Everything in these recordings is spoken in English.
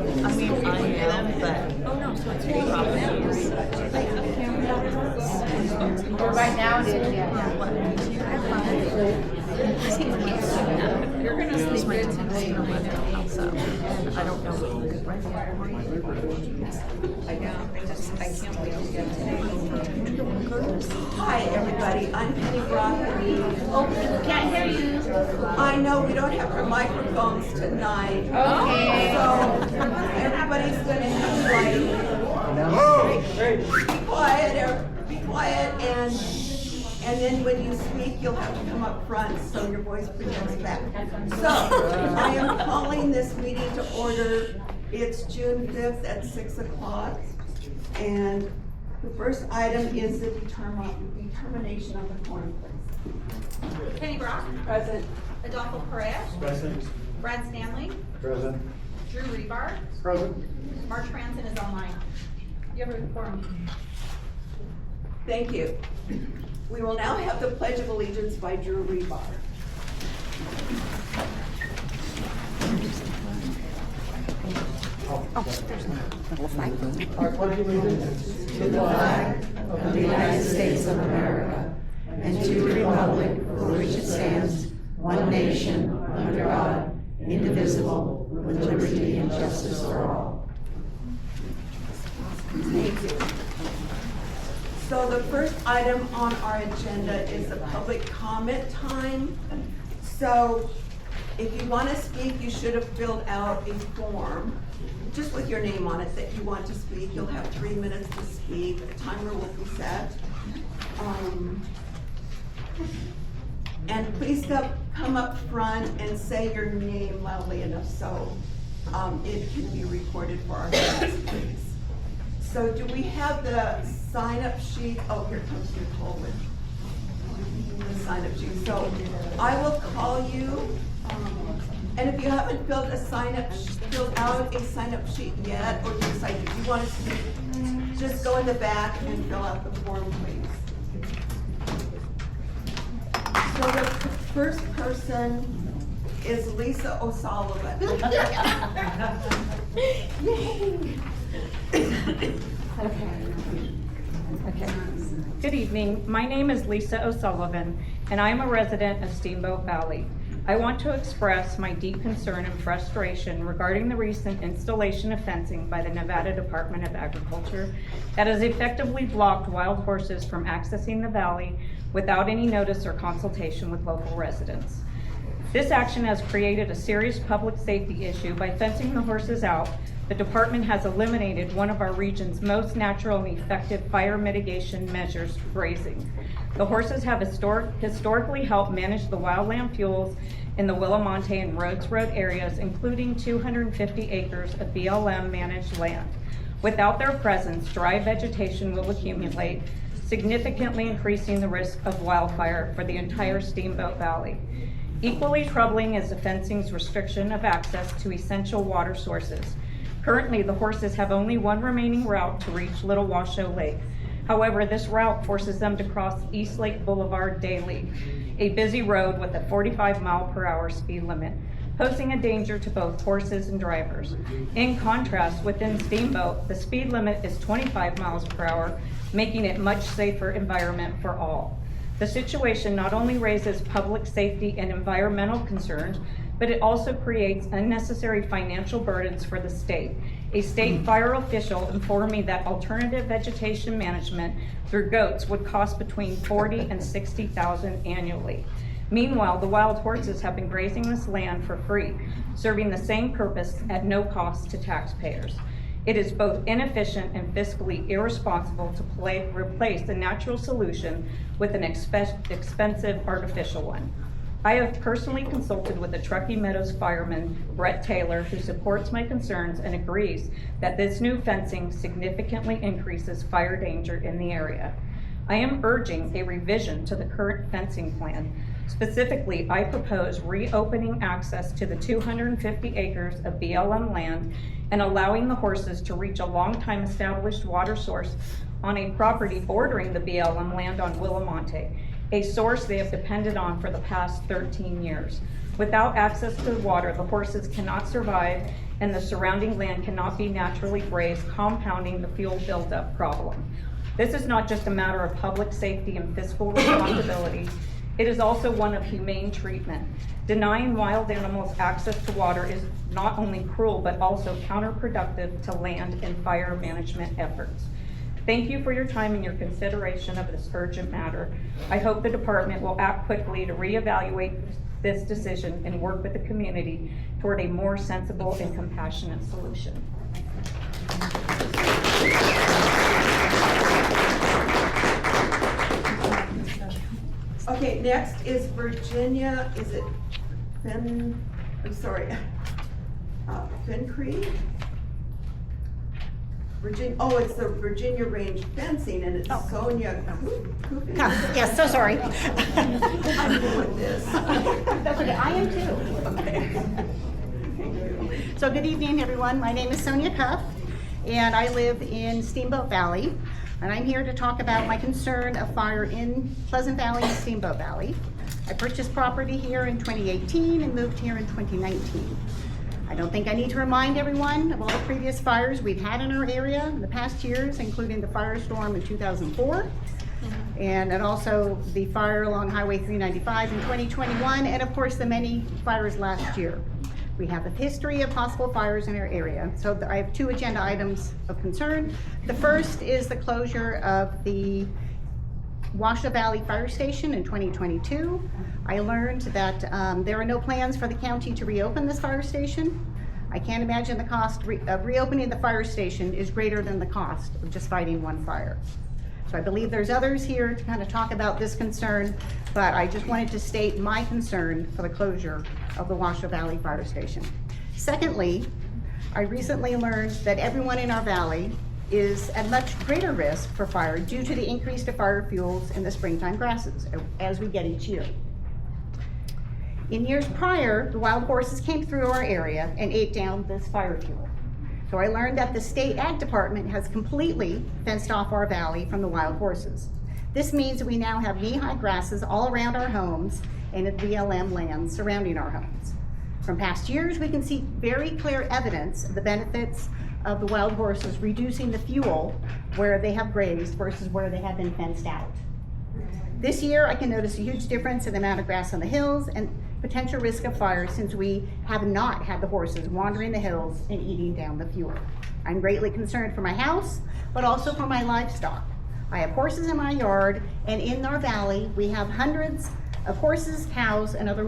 I mean, I am, but Oh, no, so it's problems. But right now it is, yeah. You're gonna sleep good tonight. And I don't know what you could rent for me. I know, I can't wait to get today. Hi, everybody. I'm Penny Brock. Oh, can't hear you. I know we don't have our microphones tonight. Okay. So everybody's going to have be quiet, and then when you speak, you'll have to come up front so your voice projects back. So I am calling this meeting to order. It's June 5th at 6 o'clock, and the first item is the determination of the quorum, please. Penny Brock. Present. Adolfo Correa. Present. Brad Stanley. Present. Drew Rebar. Present. March Franson is online. You have a quorum. Thank you. We will now have the Pledge of Allegiance by Drew Rebar. I pledge allegiance to the flag of the United States of America and to the republic for which it stands, one nation, under God, indivisible, with liberty and justice for all. Thank you. So the first item on our agenda is the public comment time. So if you want to speak, you should have filled out a form, just with your name on it that you want to speak. You'll have 3 minutes to speak. A timer will be set. And please come up front and say your name loudly enough so it can be recorded for our minutes, please. So do we have the sign-up sheet? Oh, here comes Nicole with the sign-up sheet. So I will call you. And if you haven't filled out a sign-up sheet yet, or you decide if you want to speak, just go in the back and fill out the form, please. So the first person is Lisa O Sullivan. Yay! Okay. Good evening. My name is Lisa O'Sullivan, and I am a resident of Steamboat Valley. I want to express my deep concern and frustration regarding the recent installation of fencing by the Nevada Department of Agriculture that has effectively blocked wild horses from accessing the valley without any notice or consultation with local residents. This action has created a serious public safety issue. By fencing the horses out, the department has eliminated one of our region's most natural and effective fire mitigation measures, grazing. The horses have historically helped manage the wildland fuels in the Willamonte and Rhodes Road areas, including 250 acres of BLM managed land. Without their presence, dry vegetation will accumulate, significantly increasing the risk of wildfire for the entire Steamboat Valley. Equally troubling is the fencing's restriction of access to essential water sources. Currently, the horses have only one remaining route to reach Little Washoe Lake. However, this route forces them to cross East Lake Boulevard daily, a busy road with a 45-mile-per-hour speed limit, posing a danger to both horses and drivers. In contrast, within Steamboat, the speed limit is 25 miles per hour, making it a much safer environment for all. The situation not only raises public safety and environmental concerns, but it also creates unnecessary financial burdens for the state. A state fire official informed me that alternative vegetation management through goats would cost between $40,000 and $60,000 annually. Meanwhile, the wild horses have been grazing this land for free, serving the same purpose at no cost to taxpayers. It is both inefficient and fiscally irresponsible to replace a natural solution with an expensive artificial one. I have personally consulted with the Truckee Meadows fireman, Brett Taylor, who supports my concerns and agrees that this new fencing significantly increases fire danger in the area. I am urging a revision to the current fencing plan. Specifically, I propose reopening access to the 250 acres of BLM land and allowing the horses to reach a long-time established water source on a property bordering the BLM land on Willamonte, a source they have depended on for the past 13 years. Without access to water, the horses cannot survive and the surrounding land cannot be naturally grazed, compounding the fuel buildup problem. This is not just a matter of public safety and fiscal responsibility. It is also one of humane treatment. Denying wild animals access to water is not only cruel, but also counterproductive to land and fire management efforts. Thank you for your time and your consideration of this urgent matter. I hope the department will act quickly to reevaluate this decision and work with the community toward a more sensible and compassionate solution. Okay, next is Virginia, is it Fin, I'm sorry, Fincree? Virginia, oh, it's the Virginia Range Fencing, and it's Sonia Coopy. Yes, so sorry. I'm new with this. That's okay, I am too. So good evening, everyone. My name is Sonia Cuff, and I live in Steamboat Valley. And I'm here to talk about my concern of fire in Pleasant Valley and Steamboat Valley. I purchased property here in 2018 and moved here in 2019. I don't think I need to remind everyone of all the previous fires we've had in our area in the past years, including the firestorm in 2004, and also the fire along Highway 395 in 2021, and of course the many fires last year. We have a history of possible fires in our area. So I have two agenda items of concern. The first is the closure of the Washoe Valley Fire Station in 2022. I learned that there are no plans for the county to reopen this fire station. I can't imagine the cost of reopening the fire station is greater than the cost of just fighting one fire. So I believe there's others here to kind of talk about this concern, but I just wanted to state my concern for the closure of the Washoe Valley Fire Station. Secondly, I recently learned that everyone in our valley is at much greater risk for fire due to the increase to fire fuels in the springtime grasses as we get each year. In years prior, the wild horses came through our area and ate down this fire fuel. So I learned that the state ag department has completely fenced off our valley from the wild horses. This means that we now have knee-high grasses all around our homes and at BLM lands surrounding our homes. From past years, we can see very clear evidence of the benefits of the wild horses reducing the fuel where they have grazed versus where they have been fenced out. This year, I can notice a huge difference in the amount of grass on the hills and potential risk of fire since we have not had the horses wandering the hills and eating down the fuel. I'm greatly concerned for my house, but also for my livestock. I have horses in my yard, and in our valley, we have hundreds of horses, cows, and other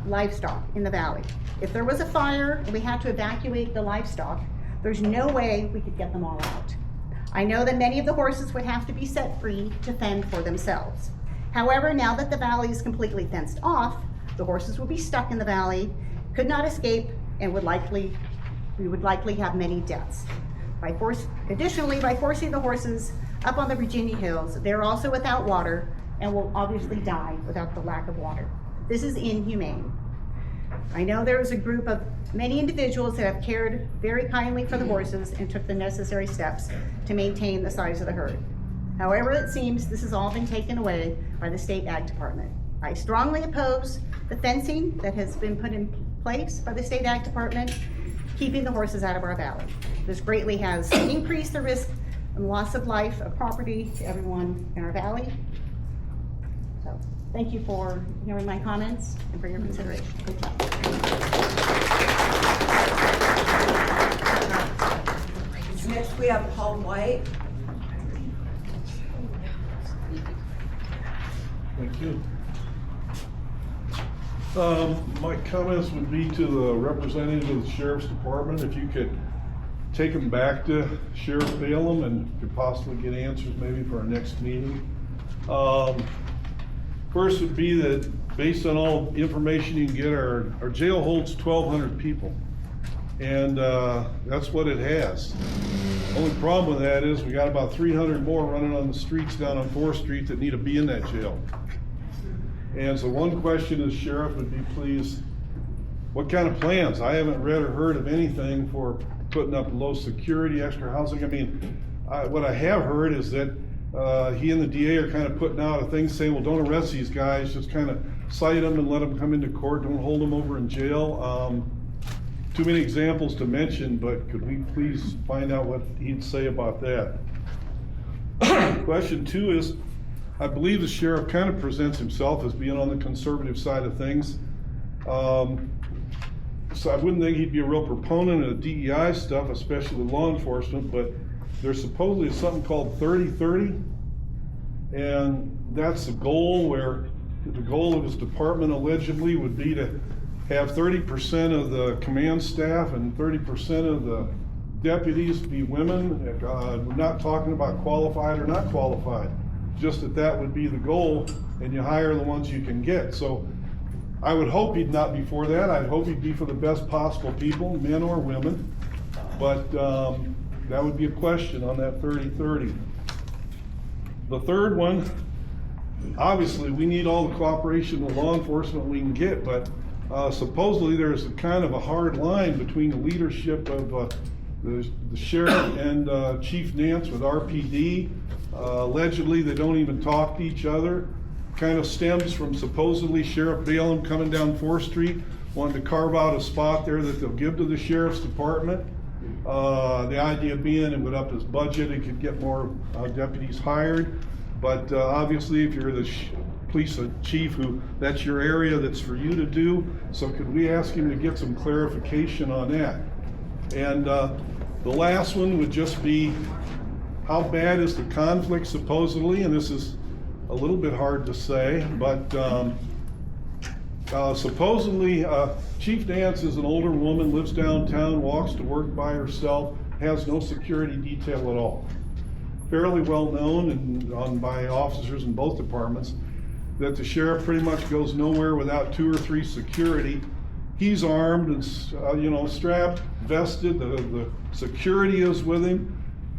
livestock in the valley. If there was a fire and we had to evacuate the livestock, there's no way we could get them all out. I know that many of the horses would have to be set free to fend for themselves. However, now that the valley is completely fenced off, the horses will be stuck in the valley, could not escape, and we would likely have many deaths. Additionally, by forcing the horses up on the Virginia hills, they're also without water and will obviously die without the lack of water. This is inhumane. I know there is a group of many individuals that have cared very kindly for the horses and took the necessary steps to maintain the size of the herd. However, it seems this has all been taken away by the state ag department. I strongly oppose the fencing that has been put in place by the state ag department, keeping the horses out of our valley. This greatly has increased the risk and loss of life of property to everyone in our valley. So thank you for hearing my comments and for your consideration. Good job. Next we have Paul White. Thank you. My comments would be to the representative of the Sheriff's Department, if you could take them back to Sheriff Balaam and could possibly get answers maybe for our next meeting. First would be that based on all information you can get, our jail holds 1,200 people. And that's what it has. Only problem with that is we got about 300 more running on the streets down on 4th Street that need to be in that jail. And so one question as Sheriff would be, please, what kind of plans? I haven't read or heard of anything for putting up low security, extra housing. I mean, what I have heard is that he and the DA are kind of putting out a thing saying, well, don't arrest these guys, just kind of cite them and let them come into court, don't hold them over in jail. too many examples to mention, but could we please find out what he'd say about that? Question 2 is, I believe the sheriff kind of presents himself as being on the conservative side of things. So I wouldn't think he'd be a real proponent of DEI stuff, especially with law enforcement, but there's supposedly something called 30-30, and that's a goal where the goal of his department allegedly would be to have 30% of the command staff and 30% of the deputies be women. We're not talking about qualified or not qualified, just that would be the goal, and you hire the ones you can get. So I would hope he'd not be for that. I'd hope he'd be for the best possible people, men or women, but that would be a question on that 30-30. The third one, obviously we need all the cooperation of law enforcement we can get, but supposedly there's a kind of a hard line between the leadership of the sheriff and Chief Nance with RPD. Allegedly they don't even talk to each other. Kind of stems from supposedly Sheriff Balaam coming down 4th Street, wanting to carve out a spot there that they'll give to the sheriff's department. The idea being it would up his budget, it could get more deputies hired. But obviously if you're the police chief, that's your area, that's for you to do. So could we ask him to get some clarification on that? And the last one would just be, how bad is the conflict supposedly? And this is a little bit hard to say, but supposedly Chief Nance is an older woman, lives downtown, walks to work by herself, has no security detail at all. Fairly well known and by officers in both departments that the sheriff pretty much goes nowhere without 2 or 3 security. He's armed and strapped, vested. The security is with him.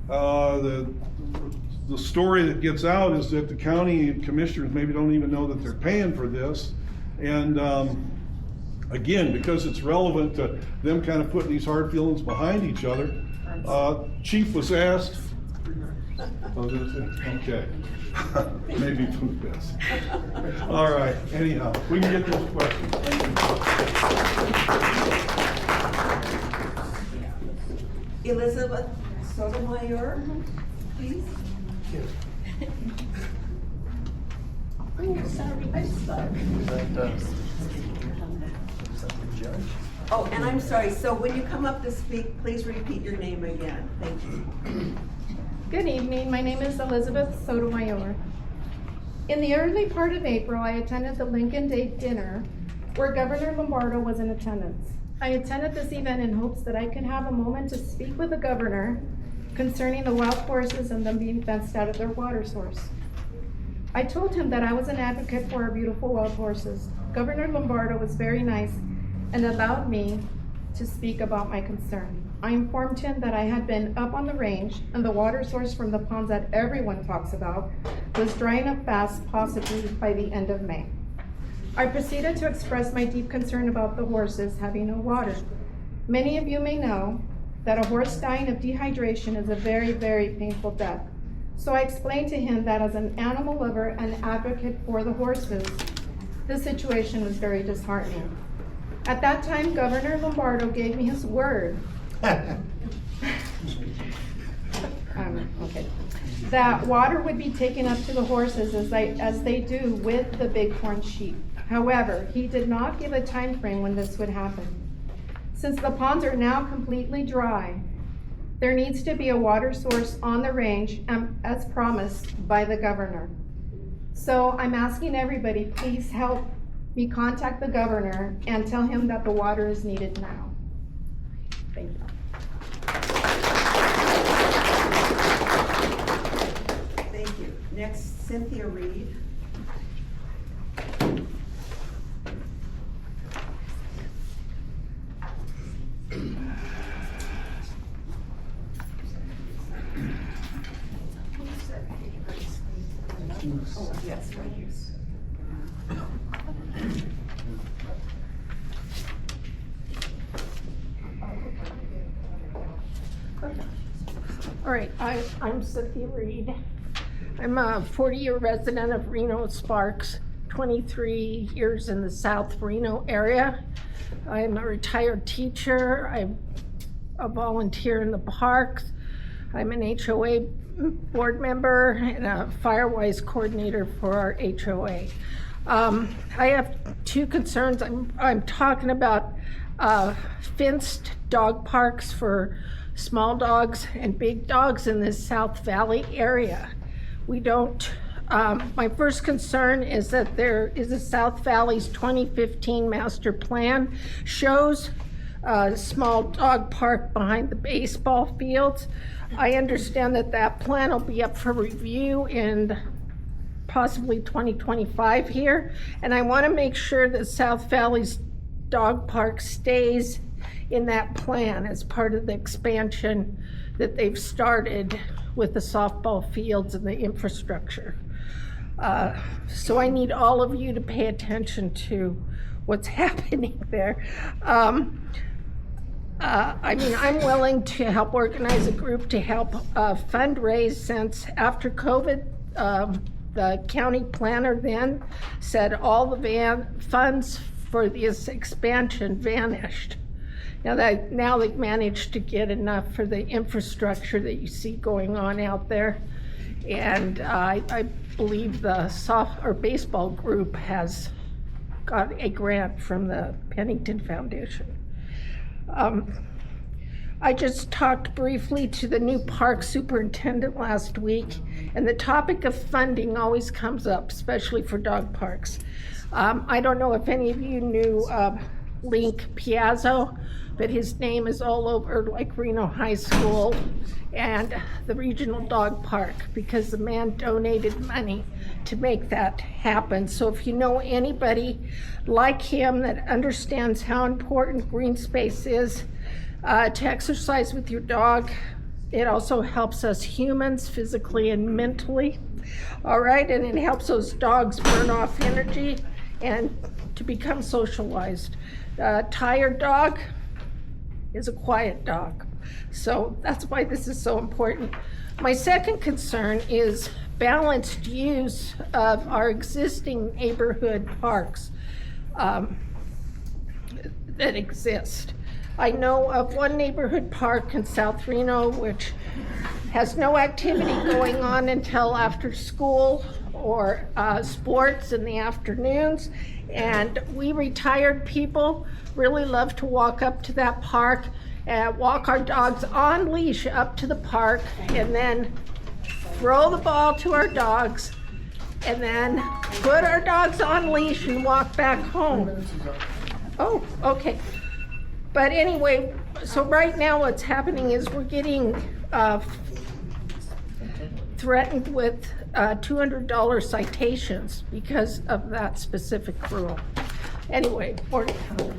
The story that gets out is that the county commissioners maybe don't even know that they're paying for this. And again, because it's relevant to them kind of putting these hard feelings behind each other, Chief was asked, okay, maybe for the best. All right, anyhow, we can get those questions. Elizabeth Sotomayor, please. Oh, sorry, I'm stuck. Oh, and I'm sorry, so when you come up to speak, please repeat your name again. Thank you. Good evening, my name is Elizabeth Sotomayor. In the early part of April, I attended the Lincoln Day dinner where Governor Lombardo was in attendance. I attended this event in hopes that I could have a moment to speak with the governor concerning the wild horses and them being fenced out of their water source. I told him that I was an advocate for our beautiful wild horses. Governor Lombardo was very nice and allowed me to speak about my concern. I informed him that I had been up on the range and the water source from the ponds that everyone talks about was drying up fast, possibly by the end of May. I proceeded to express my deep concern about the horses having no water. Many of you may know that a horse dying of dehydration is a very, very painful death. So I explained to him that as an animal lover and advocate for the horses, the situation was very disheartening. At that time, Governor Lombardo gave me his word that water would be taken up to the horses as they do with the bighorn sheep. However, he did not give a time frame when this would happen. Since the ponds are now completely dry, there needs to be a water source on the range as promised by the governor. So I'm asking everybody, please help me contact the governor and tell him that the water is needed now. Thank you. Thank you. Next, Cynthia Reed. Oh, yes, right here. All right, I'm Cynthia Reed. I'm a 40-year resident of Reno Sparks, 23 years in the South Reno area. I'm a retired teacher. I'm a volunteer in the parks. I'm an HOA board member and a Firewise coordinator for our HOA. I have two concerns. I'm talking about fenced dog parks for small dogs and big dogs in this South Valley area. We don't, my first concern is that there is a South Valley's 2015 master plan shows a small dog park behind the baseball fields. I understand that that plan will be up for review in possibly 2025 here, and I want to make sure that South Valley's dog park stays in that plan as part of the expansion that they've started with the softball fields and the infrastructure. So I need all of you to pay attention to what's happening there. I mean, I'm willing to help organize a group to help fundraise, since after COVID, the county planner then said all the funds for this expansion vanished. Now they've managed to get enough for the infrastructure that you see going on out there. And I believe the baseball group has got a grant from the Pennington Foundation. I just talked briefly to the new park superintendent last week, and the topic of funding always comes up, especially for dog parks. I don't know if any of you knew Link Piazzo, but his name is all over like Reno High School and the regional dog park, because the man donated money to make that happen. So if you know anybody like him that understands how important green space is to exercise with your dog, it also helps us humans physically and mentally. All right, and it helps those dogs burn off energy and to become socialized. Tired dog is a quiet dog. So that's why this is so important. My second concern is balanced use of our existing neighborhood parks that exist. I know of one neighborhood park in South Reno which has no activity going on until after school or sports in the afternoons. And we retired people really love to walk up to that park and walk our dogs on leash up to the park, and then throw the ball to our dogs, and then put our dogs on leash and walk back home. Oh, okay. But anyway, so right now what's happening is we're getting threatened with $200 citations because of that specific rule. Anyway, more to come.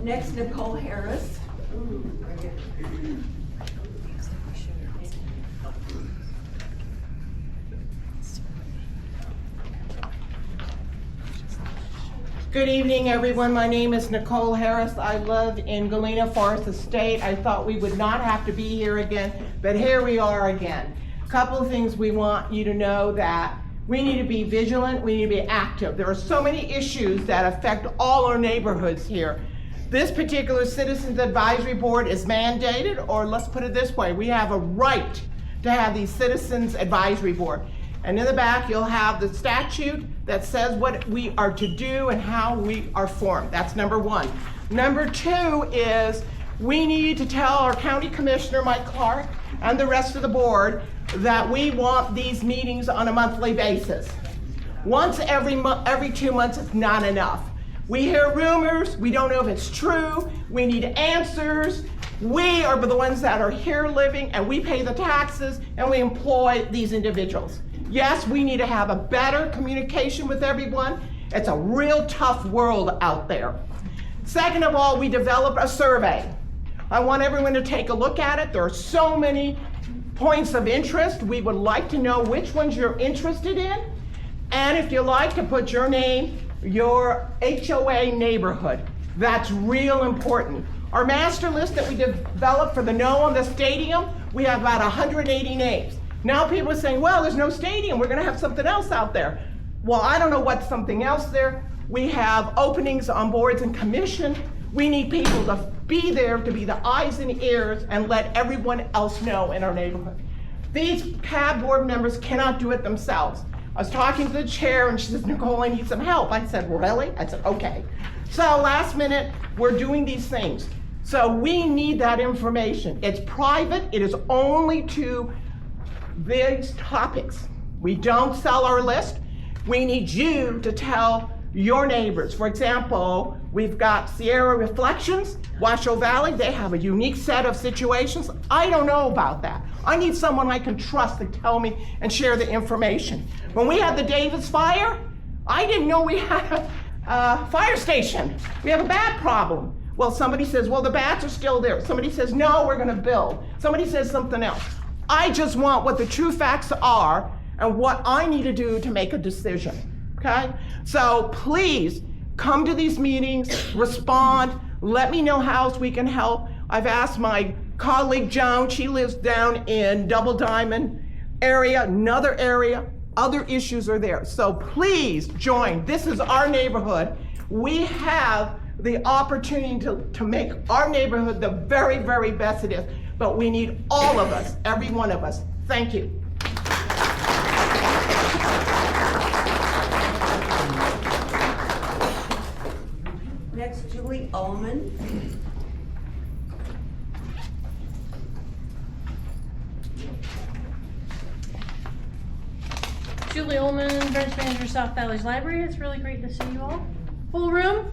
Next, Nicole Harris. Good evening, everyone. My name is Nicole Harris. I live in Galena Forest Estate. I thought we would not have to be here again, but here we are again. A couple of things we want you to know: that we need to be vigilant, we need to be active. There are so many issues that affect all our neighborhoods here. This particular Citizens Advisory Board is mandated, or let's put it this way, we have a right to have these Citizens Advisory Board. And in the back, you'll have the statute that says what we are to do and how we are formed. That's number one. Number two is we need to tell our County Commissioner Mike Clark and the rest of the board that we want these meetings on a monthly basis. Once every 2 months is not enough. We hear rumors, we don't know if it's true, we need answers. We are the ones that are here living, and we pay the taxes, and we employ these individuals. Yes, we need to have a better communication with everyone. It's a real tough world out there. Second of all, we developed a survey. I want everyone to take a look at it. There are so many points of interest. We would like to know which ones you're interested in, and if you like to put your name, your HOA neighborhood. That's real important. Our master list that we developed for the Noom's, the stadium, we have about 180 names. Now people are saying, well, there's no stadium, we're gonna have something else out there. Well, I don't know what's something else there. We have openings on boards and commission. We need people to be there, to be the eyes and ears and let everyone else know in our neighborhood. These CAB board members cannot do it themselves. I was talking to the chair and she says, Nicole, I need some help. I said, really? I said, okay. So last minute, we're doing these things. So we need that information. It's private, it is only to these topics. We don't sell our list. We need you to tell your neighbors. For example, we've got Sierra Reflections, Washoe Valley, they have a unique set of situations. I don't know about that. I need someone I can trust to tell me and share the information. When we had the Davis fire, I didn't know we had a fire station. We have a bat problem. Well, somebody says, well, the bats are still there. Somebody says, no, we're gonna build. Somebody says something else. I just want what the true facts are and what I need to do to make a decision, okay? So please come to these meetings, respond, let me know how else we can help. I've asked my colleague Joan, she lives down in Double Diamond area, another area, other issues are there. So please join, this is our neighborhood. We have the opportunity to make our neighborhood the very, very best it is, but we need all of us, every one of us. Thank you. Next, Julie Alman. Julie Ullman, branch manager, South Valley's Library. It's really great to see you all. Full room,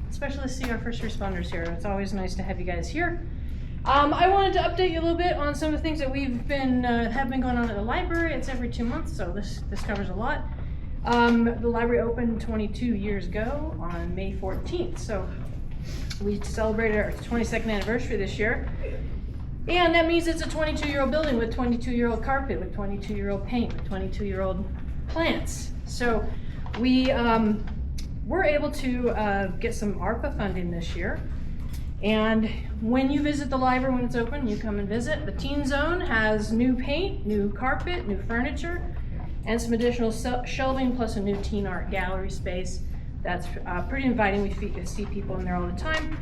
especially to see our first responders here. It's always nice to have you guys here. I wanted to update you a little bit on some of the things that we've been have been going on at the library. It's every 2 months, so this covers a lot. The library opened 22 years ago on May 14th, so we celebrated our 22nd anniversary this year. And that means it's a 22-year-old building with 22-year-old carpet, with 22-year-old paint, with 22-year-old plants. So we were able to get some ARPA funding this year. And when you visit the library, when it's open, you come and visit. The teen zone has new paint, new carpet, new furniture, and some additional shelving, plus a new teen art gallery space. That's pretty inviting. We see people in there all the time.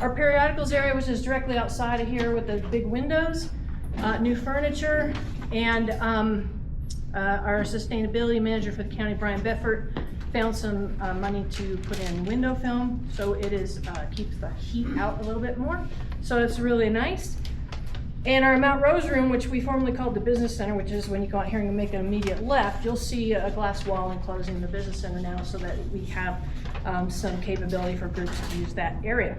Our periodicals area, which is directly outside of here with the big windows, new furniture, and our sustainability manager for the county, Brian Beffert, found some money to put in window film, so it is keeps the heat out a little bit more. So it's really nice. And our Mount Rose room, which we formerly called the business center, which is when you go out here and make an immediate left, you'll see a glass wall enclosing the business center now, so that we have some capability for groups to use that area.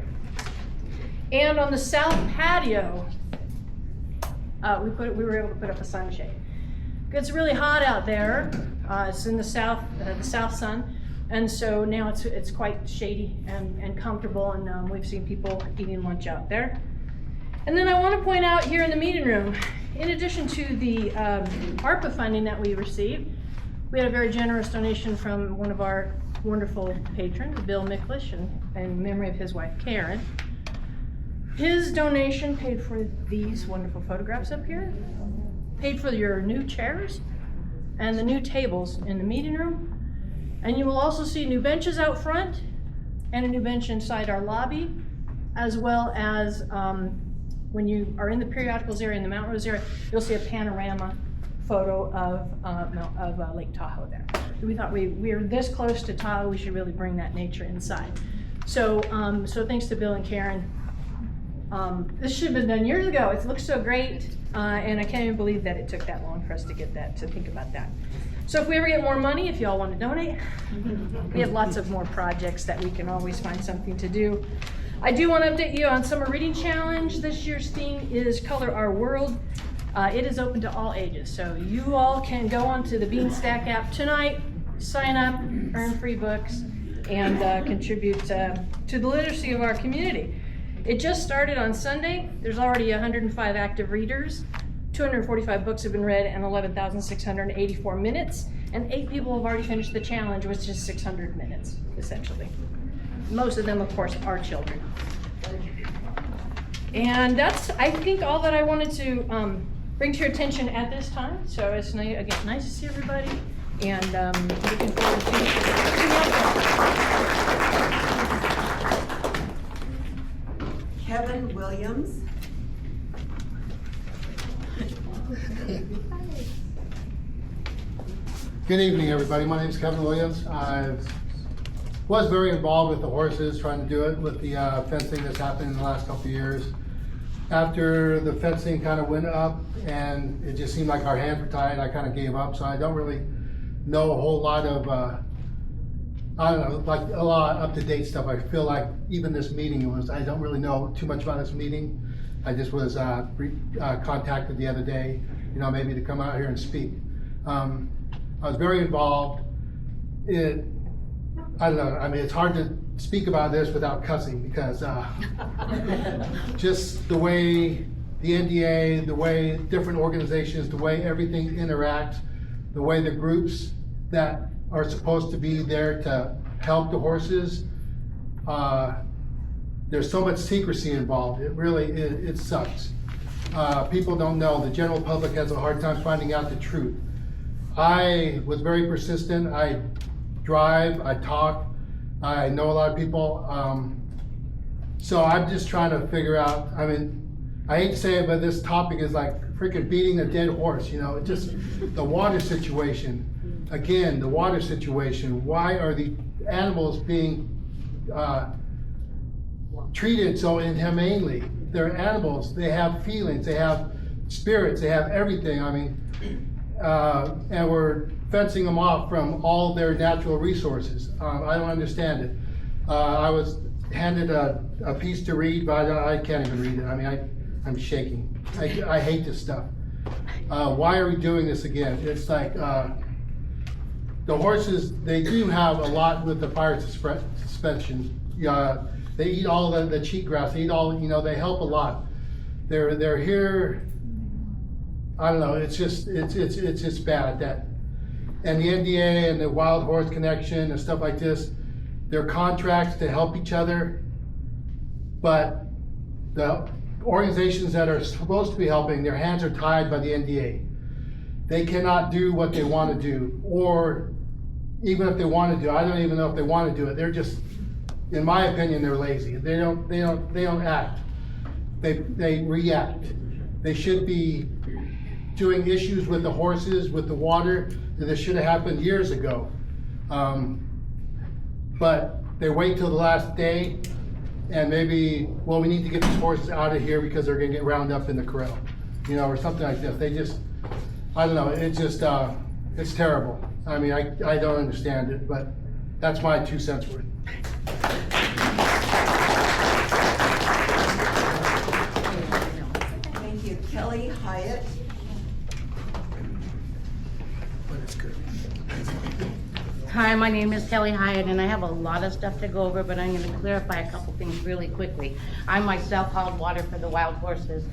And on the south patio, we were able to put up a sunshade. It's really hot out there. It's in the south sun, and so now it's quite shady and comfortable, and we've seen people eating lunch out there. And then I want to point out here in the meeting room, in addition to the ARPA funding that we received, we had a very generous donation from one of our wonderful patrons, Bill Micklish, in memory of his wife, Karen. His donation paid for these wonderful photographs up here, paid for your new chairs and the new tables in the meeting room. And you will also see new benches out front and a new bench inside our lobby, as well as when you are in the periodicals area, in the Mount Rose area, you'll see a panorama photo of Lake Tahoe there. We thought we are this close to Tahoe, we should really bring that nature inside. So, so thanks to Bill and Karen. This should have been done years ago. It looks so great, and I can't even believe that it took that long for us to get that, to think about that. So if we ever get more money, if y'all want to donate, we have lots of more projects that we can always find something to do. I do want to update you on Summer Reading Challenge. This year's theme is Color Our World. It is open to all ages, so you all can go onto the Beanstack app tonight, sign up, earn free books, and contribute to the literacy of our community. It just started on Sunday. There's already 105 active readers, 245 books have been read, and 11,684 minutes, and 8 people have already finished the challenge, which is 600 minutes, essentially. Most of them, of course, are children. And that's, I think, all that I wanted to bring to your attention at this time. So it's again nice to see everybody, and looking forward to Kevin Williams. Good evening, everybody. My name is Kevin Williams. I was very involved with the horses, trying to do it with the fencing that's happened in the last couple of years. After the fencing kind of went up and it just seemed like our hands were tied, I kind of gave up. So I don't really know a whole lot of, I don't know, like a lot of up-to-date stuff. I feel like even this meeting I don't really know too much about this meeting. I just was contacted the other day, maybe to come out here and speak. I was very involved. I don't know, I mean, it's hard to speak about this without cussing because just the way the NDA, the way different organizations, the way everything interacts, the way the groups that are supposed to be there to help the horses, there's so much secrecy involved. It really, it sucks. People don't know. The general public has a hard time finding out the truth. I was very persistent. I drive, I talk, I know a lot of people. So I'm just trying to figure out, I mean, I hate to say it, but this topic is like freaking beating a dead horse, It just, the water situation, again, the water situation. Why are the animals being treated so inhumanely? They're animals, they have feelings, they have spirits, they have everything. I mean, and we're fencing them off from all their natural resources. I don't understand it. I was handed a piece to read, but I can't even read it. I mean, I'm shaking. I hate this stuff. Why are we doing this again? It's like, the horses, they do have a lot with the fire suspension. They eat all the cheatgrass, they eat all, they help a lot. They're here, I don't know, it's just bad that, and the NDA and the Wild Horse Connection and stuff like this, they're contracts to help each other, but the organizations that are supposed to be helping, their hands are tied by the NDA. They cannot do what they want to do, or even if they want to do it, I don't even know if they want to do it. They're just, in my opinion, they're lazy. They don't act. They react. They should be doing issues with the horses, with the water, that this should have happened years ago. But they wait till the last day, and maybe, well, we need to get these horses out of here because they're gonna get round up in the corral, or something like this. They just, I don't know, it's just, it's terrible. I mean, I don't understand it, but that's my 2 cents worth. Thank you. Kelly Hyatt. Hi, my name is Kelly Hyatt, and I have a lot of stuff to go over, but I'm going to clarify a couple things really quickly. I myself hauled water for the wild horses,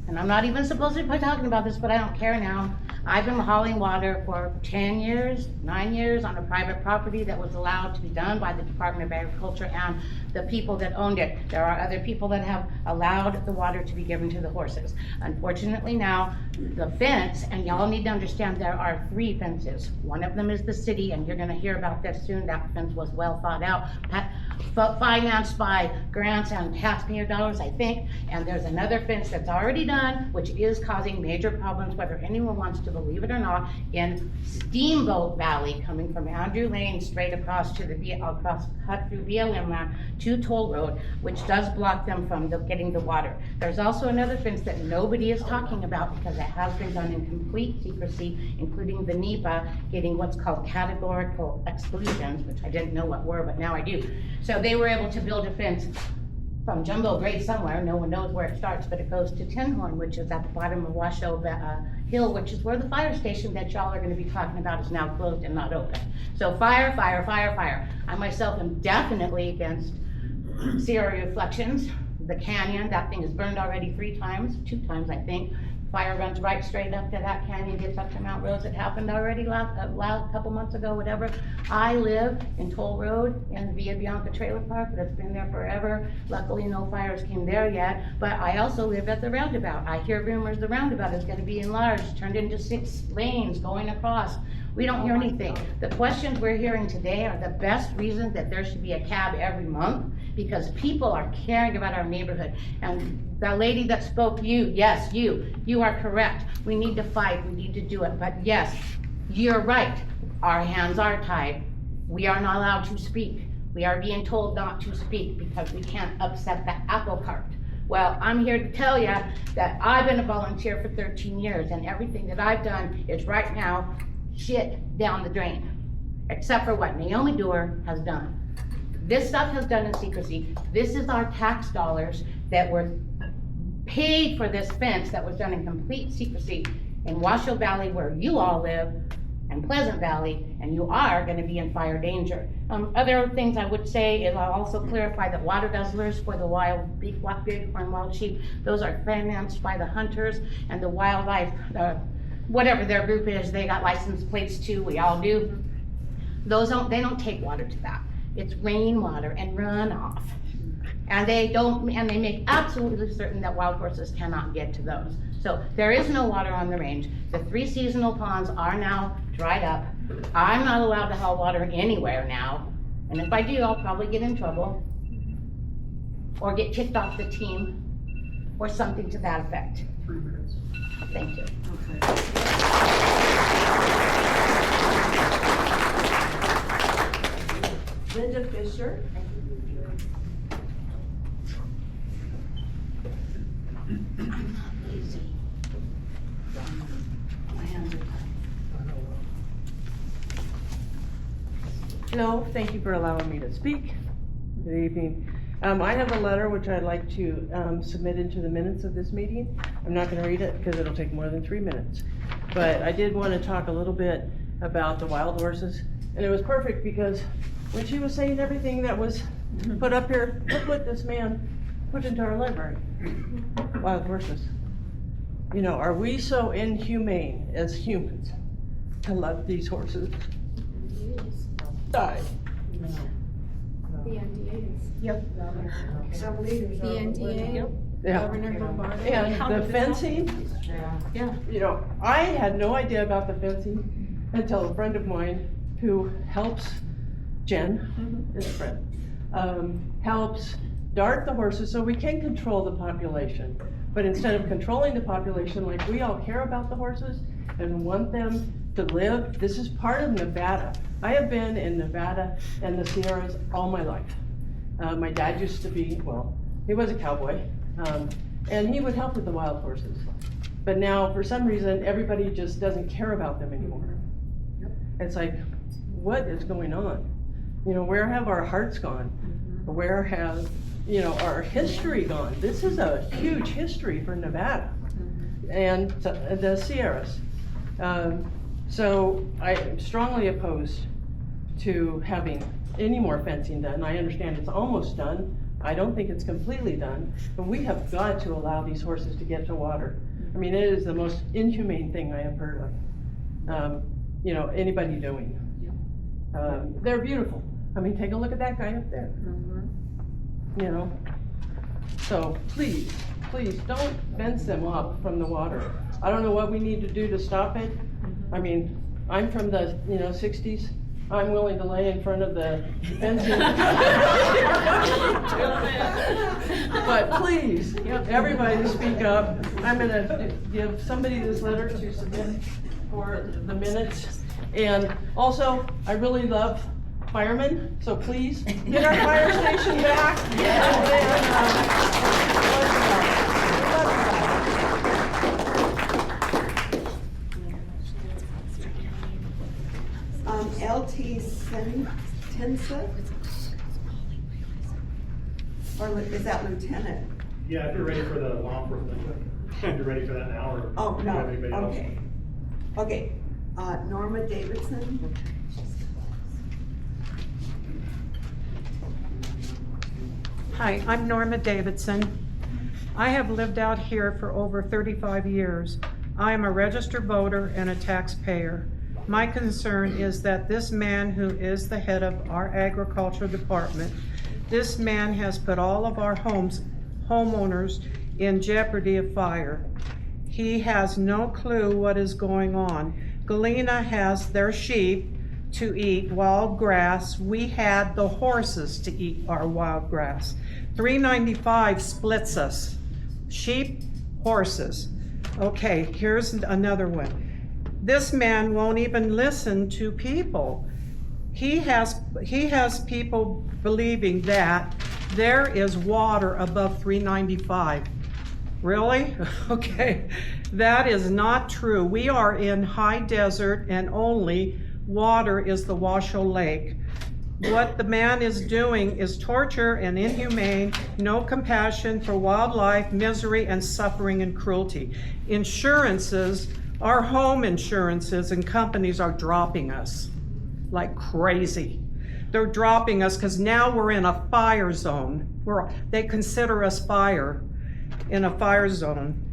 and I'm not even supposed to be talking about this, but I don't care now. I've been hauling water for 10 years, 9 years on a private property that was allowed to be done by the Department of Agriculture and the people that owned it. There are other people that have allowed the water to be given to the horses. Unfortunately now, the fence, and y'all need to understand there are 3 fences. One of them is the city, and you're gonna hear about this soon. That fence was well thought out, financed by grants and taxpayer dollars, I think. And there's another fence that's already done, which is causing major problems, whether anyone wants to believe it or not, in Steamboat Valley, coming from Andrew Lane straight across to cut through BLM land to Toll Road, which does block them from getting the water. There's also another fence that nobody is talking about because it has been done in complete secrecy, including the NEPA getting what's called categorical exclusions, which I didn't know what were, but now I do. So they were able to build a fence from Jumbo Grade somewhere, no one knows where it starts, but it goes to Tin Horn, which is at the bottom of Washoe Hill, which is where the fire station that y'all are gonna be talking about is now closed and not open. So fire, fire, fire, fire. I myself am definitely against Sierra Reflections, the canyon. That thing is burned already 2 times, I think. Fire runs right straight up to that canyon, gets up to Mount Rose. It happened already last couple months ago, whatever. I live in Toll Road in Villa Bianca Trailer Park, that's been there forever. Luckily, no fires came there yet, but I also live at the roundabout. I hear rumors the roundabout is gonna be enlarged, turned into 6 lanes going across. We don't hear anything. The questions we're hearing today are the best reason that there should be a cab every month, because people are caring about our neighborhood. And the lady that spoke, yes, you are correct. We need to fight, we need to do it. But yes, you're right. Our hands are tied. We are not allowed to speak. We are being told not to speak because we can't upset the apple cart. Well, I'm here to tell you that I've been a volunteer for 13 years, and everything that I've done is right now shit down the drain, except for what Naomie Duerr has done. This stuff has done in secrecy. This is our tax dollars that were paid for this fence that was done in complete secrecy in Washoe Valley, where you all live, and Pleasant Valley, and you are gonna be in fire danger. Other things I would say is I'll also clarify that water guzzlers for the wild bighorn wild sheep, those are financed by the hunters and the wildlife, whatever their group is, they got license plates too, we all do. They don't take water to that. It's rainwater and runoff. And they make absolutely certain that wild horses cannot get to those. So there is no water on the range. The 3 seasonal ponds are now dried up. I'm not allowed to haul water anywhere now. And if I do, I'll probably get in trouble or get kicked off the team or something to that effect. 3 minutes. Thank you. Linda Fisher. Hello, thank you for allowing me to speak. Good evening. I have a letter which I'd like to submit into the minutes of this meeting. I'm not going to read it because it'll take more than 3 minutes. But I did want to talk a little bit about the wild horses. And it was perfect because when she was saying everything that was put up here, look what this man put into our library. Wild horses. You know, are we so inhumane as humans to let these horses die? The NDAs. Yep. Some leaders. The NDA. Yep. Yeah. Governor Lombardo. And the fencing, Yeah. you know, I had no idea about the fencing until a friend of mine who helps Jen, is a friend, helps dart the horses so we can control the population. But instead of controlling the population, like we all care about the horses and want them to live, this is part of Nevada. I have been in Nevada and the Sierras all my life. My dad used to be, well, he was a cowboy, and he would help with the wild horses. But now, for some reason, everybody just doesn't care about them anymore. It's like, what is going on? You know, where have our hearts gone? Where have, you know, our history gone? This is a huge history for Nevada and the Sierras. So I am strongly opposed to having any more fencing done. I understand it's almost done. I don't think it's completely done, but we have got to allow these horses to get to water. I mean, it is the most inhumane thing I have heard of, you know, anybody doing. They're beautiful. I mean, take a look at that guy up there. You know, so please, please don't fence them off from the water. I don't know what we need to do to stop it. I mean, I'm from the, you know, 60s. I'm willing to lay in front of the fencing. But please, everybody speak up. I'm gonna give somebody this letter to submit for the minutes. And also, I really love firemen, so please get our fire station back. LT Tensa? Or is that lieutenant? Yeah, if you're ready for the law enforcement, if you're ready for that now, or Oh, do you no, have anybody else? okay. Okay, Norma Davidson? Hi, I'm Norma Davidson. I have lived out here for over 35 years. I am a registered voter and a taxpayer. My concern is that this man who is the head of our agriculture department, this man has put all of our homeowners in jeopardy of fire. He has no clue what is going on. Galena has their sheep to eat wild grass. We had the horses to eat our wild grass. 395 splits us. Sheep, horses. Okay, here's another one. This man won't even listen to people. He has people believing that there is water above 395. Really? Okay, that is not true. We are in high desert and only water is the Washoe Lake. What the man is doing is torture and inhumane, no compassion for wildlife, misery and suffering and cruelty. Insurances, our home insurances and companies are dropping us like crazy. They're dropping us because now we're in a fire zone. They consider us in a fire zone.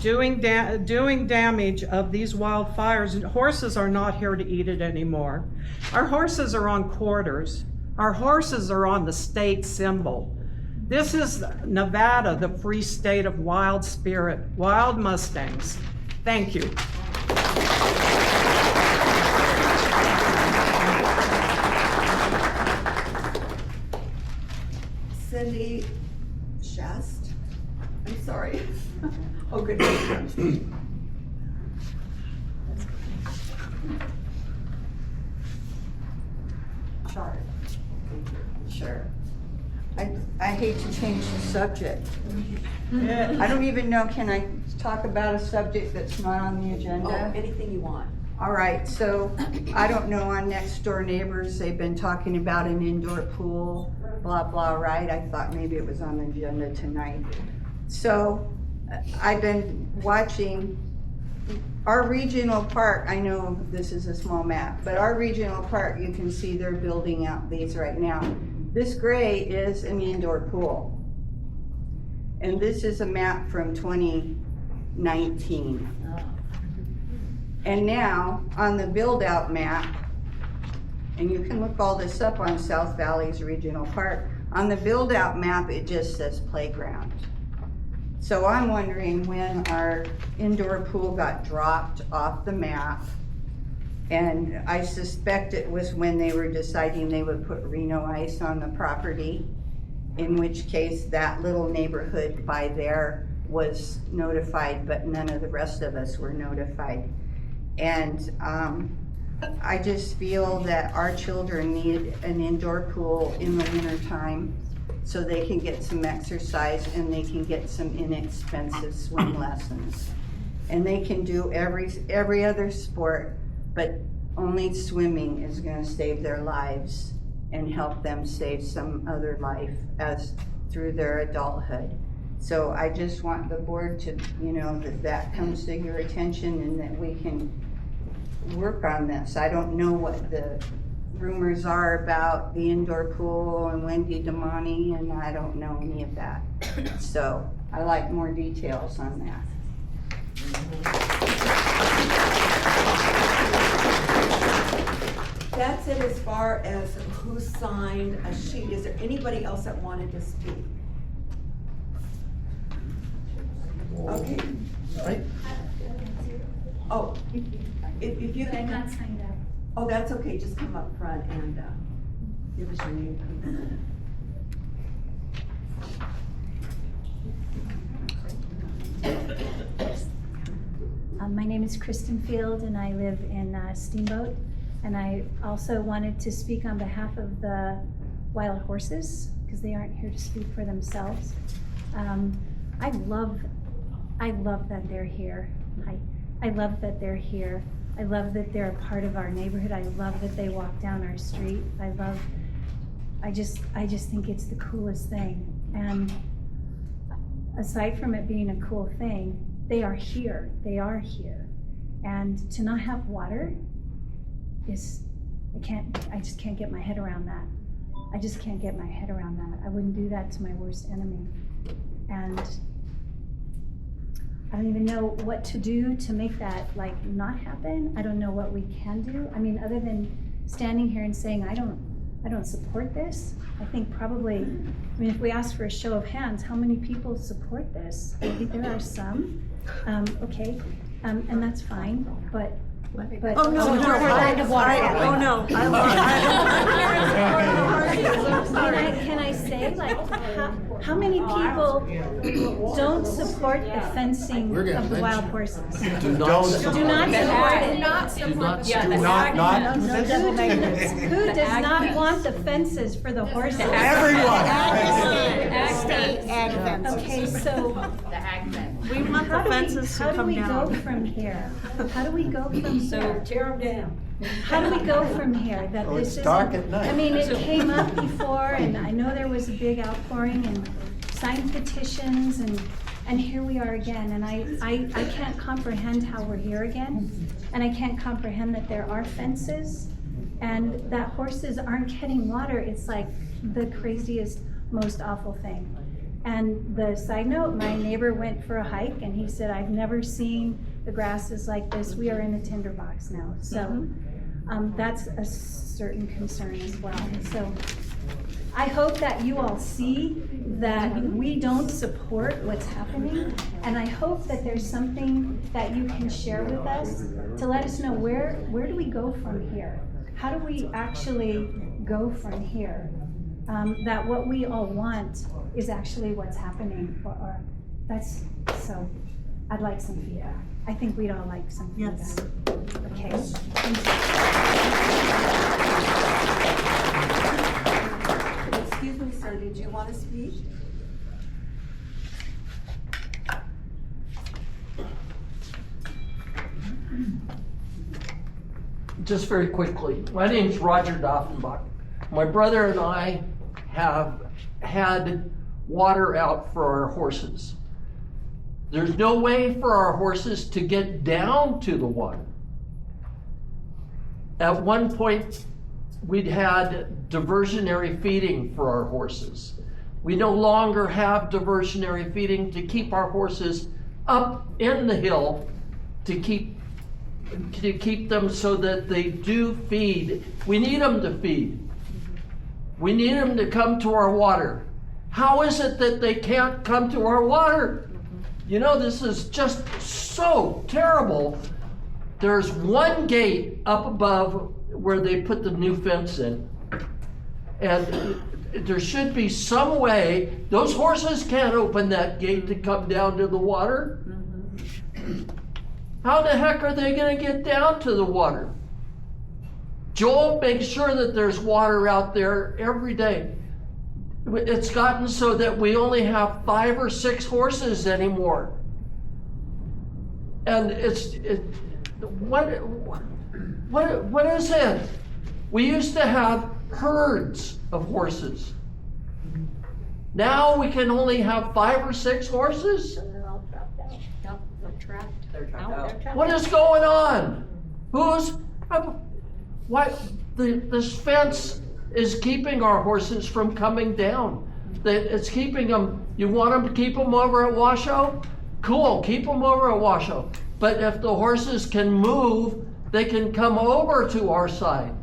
Doing damage of these wildfires. Horses are not here to eat it anymore. Our horses are on quarters. Our horses are on the state symbol. This is Nevada, the free state of wild spirit, wild Mustangs. Thank you. Cindy Shast. I'm sorry. Oh, good name. Sure. I hate to change the subject. I don't even know, can I talk about a subject that's not on the agenda? Oh, anything you want. All right, so I don't know, on Next Door Neighbors, they've been talking about an indoor pool, blah, blah, right? I thought maybe it was on the agenda tonight. So I've been watching our regional park. I know this is a small map, but our regional park, you can see they're building out these right now. This gray is an indoor pool. And this is a map from 2019. And now on the build out map, and you can look all this up on South Valley's regional park, on the build out map, it just says playground. So I'm wondering when our indoor pool got dropped off the map, and I suspect it was when they were deciding they would put Reno ice on the property, in which case that little neighborhood by there was notified, but none of the rest of us were notified. And I just feel that our children need an indoor pool in the winter time so they can get some exercise and they can get some inexpensive swim lessons. And they can do every other sport, but only swimming is gonna save their lives and help them save some other life as through their adulthood. So I just want the board to, that comes to your attention and that we can work on this. I don't know what the rumors are about the indoor pool and Wendy Damani, and I don't know any of that. So I like more details on that. That's it as far as who signed a sheet. Is there anybody else that wanted to speak? Okay. Oh, if you can. not signed up. Oh, that's okay. Just come up front and give us your name. My name is Kristen Field and I live in Steamboat. And I also wanted to speak on behalf of the wild horses because they aren't here to speak for themselves. I love that they're here. I love that they're here. I love that they're a part of our neighborhood. I love that they walk down our street. I just think it's the coolest thing. And aside from it being a cool thing, they are here. They are here. And to not have water is, I just can't get my head around that. I just can't get my head around that. I wouldn't do that to my worst enemy. And I don't even know what to do to make that like not happen. I don't know what we can do. I mean, other than standing here and saying, I don't support this. I think probably, I mean, if we ask for a show of hands, how many people support this? I think there are some, okay, and that's fine, but. Oh, no, no, oh, no. Can I say, like, how many people don't support the fencing of the wild horses? Do not support Do not support it. Who does not want the fences for the horses? Everyone. State ag fences. Okay, so. The ag fence. We want the fences to come down. How do we go from here? How do we go from here? So tear them down. How do we go from here? That Oh, this it's isn't- dark at night. I mean, it came up before, and I know there was a big outpouring and signed petitions, and here we are again. And I can't comprehend how we're here again, and I can't comprehend that there are fences, and that horses aren't getting water. It's like the craziest, most awful thing. And the side note, my neighbor went for a hike, and he said, I've never seen the grasses like this. We are in a tinderbox now. So that's a certain concern as well. So I hope that you all see that we don't support what's happening. And I hope that there's something that you can share with us to let us know where do we go from here? How do we actually go from here? That what we all want is actually what's happening, or that's, so I'd like some feedback. I think we'd all like some feedback. Yes. Okay. Excuse me, sir, did you want to speak? Just very quickly, my name's Roger Doffenbach. My brother and I have had water out for our horses. There's no way for our horses to get down to the water. At one point, we'd had diversionary feeding for our horses. We no longer have diversionary feeding to keep our horses up in the hill to keep them so that they do feed. We need them to feed. We need them to come to our water. How is it that they can't come to our water? You know, this is just so terrible. There's one gate up above where they put the new fence in. And there should be some way, those horses can't open that gate to come down to the water. How the heck are they gonna get down to the water? Joel makes sure that there's water out there every day. It's gotten so that we only have 5 or 6 horses anymore. And what is it? We used to have herds of horses. Now we can only have 5 or 6 horses? They're all dropped out. Nope, they're trapped. They're trapped out. What is going on? This fence is keeping our horses from coming down. It's keeping them. You want them to keep them over at Washoe? Cool, keep them over at Washoe. But if the horses can move, they can come over to our side.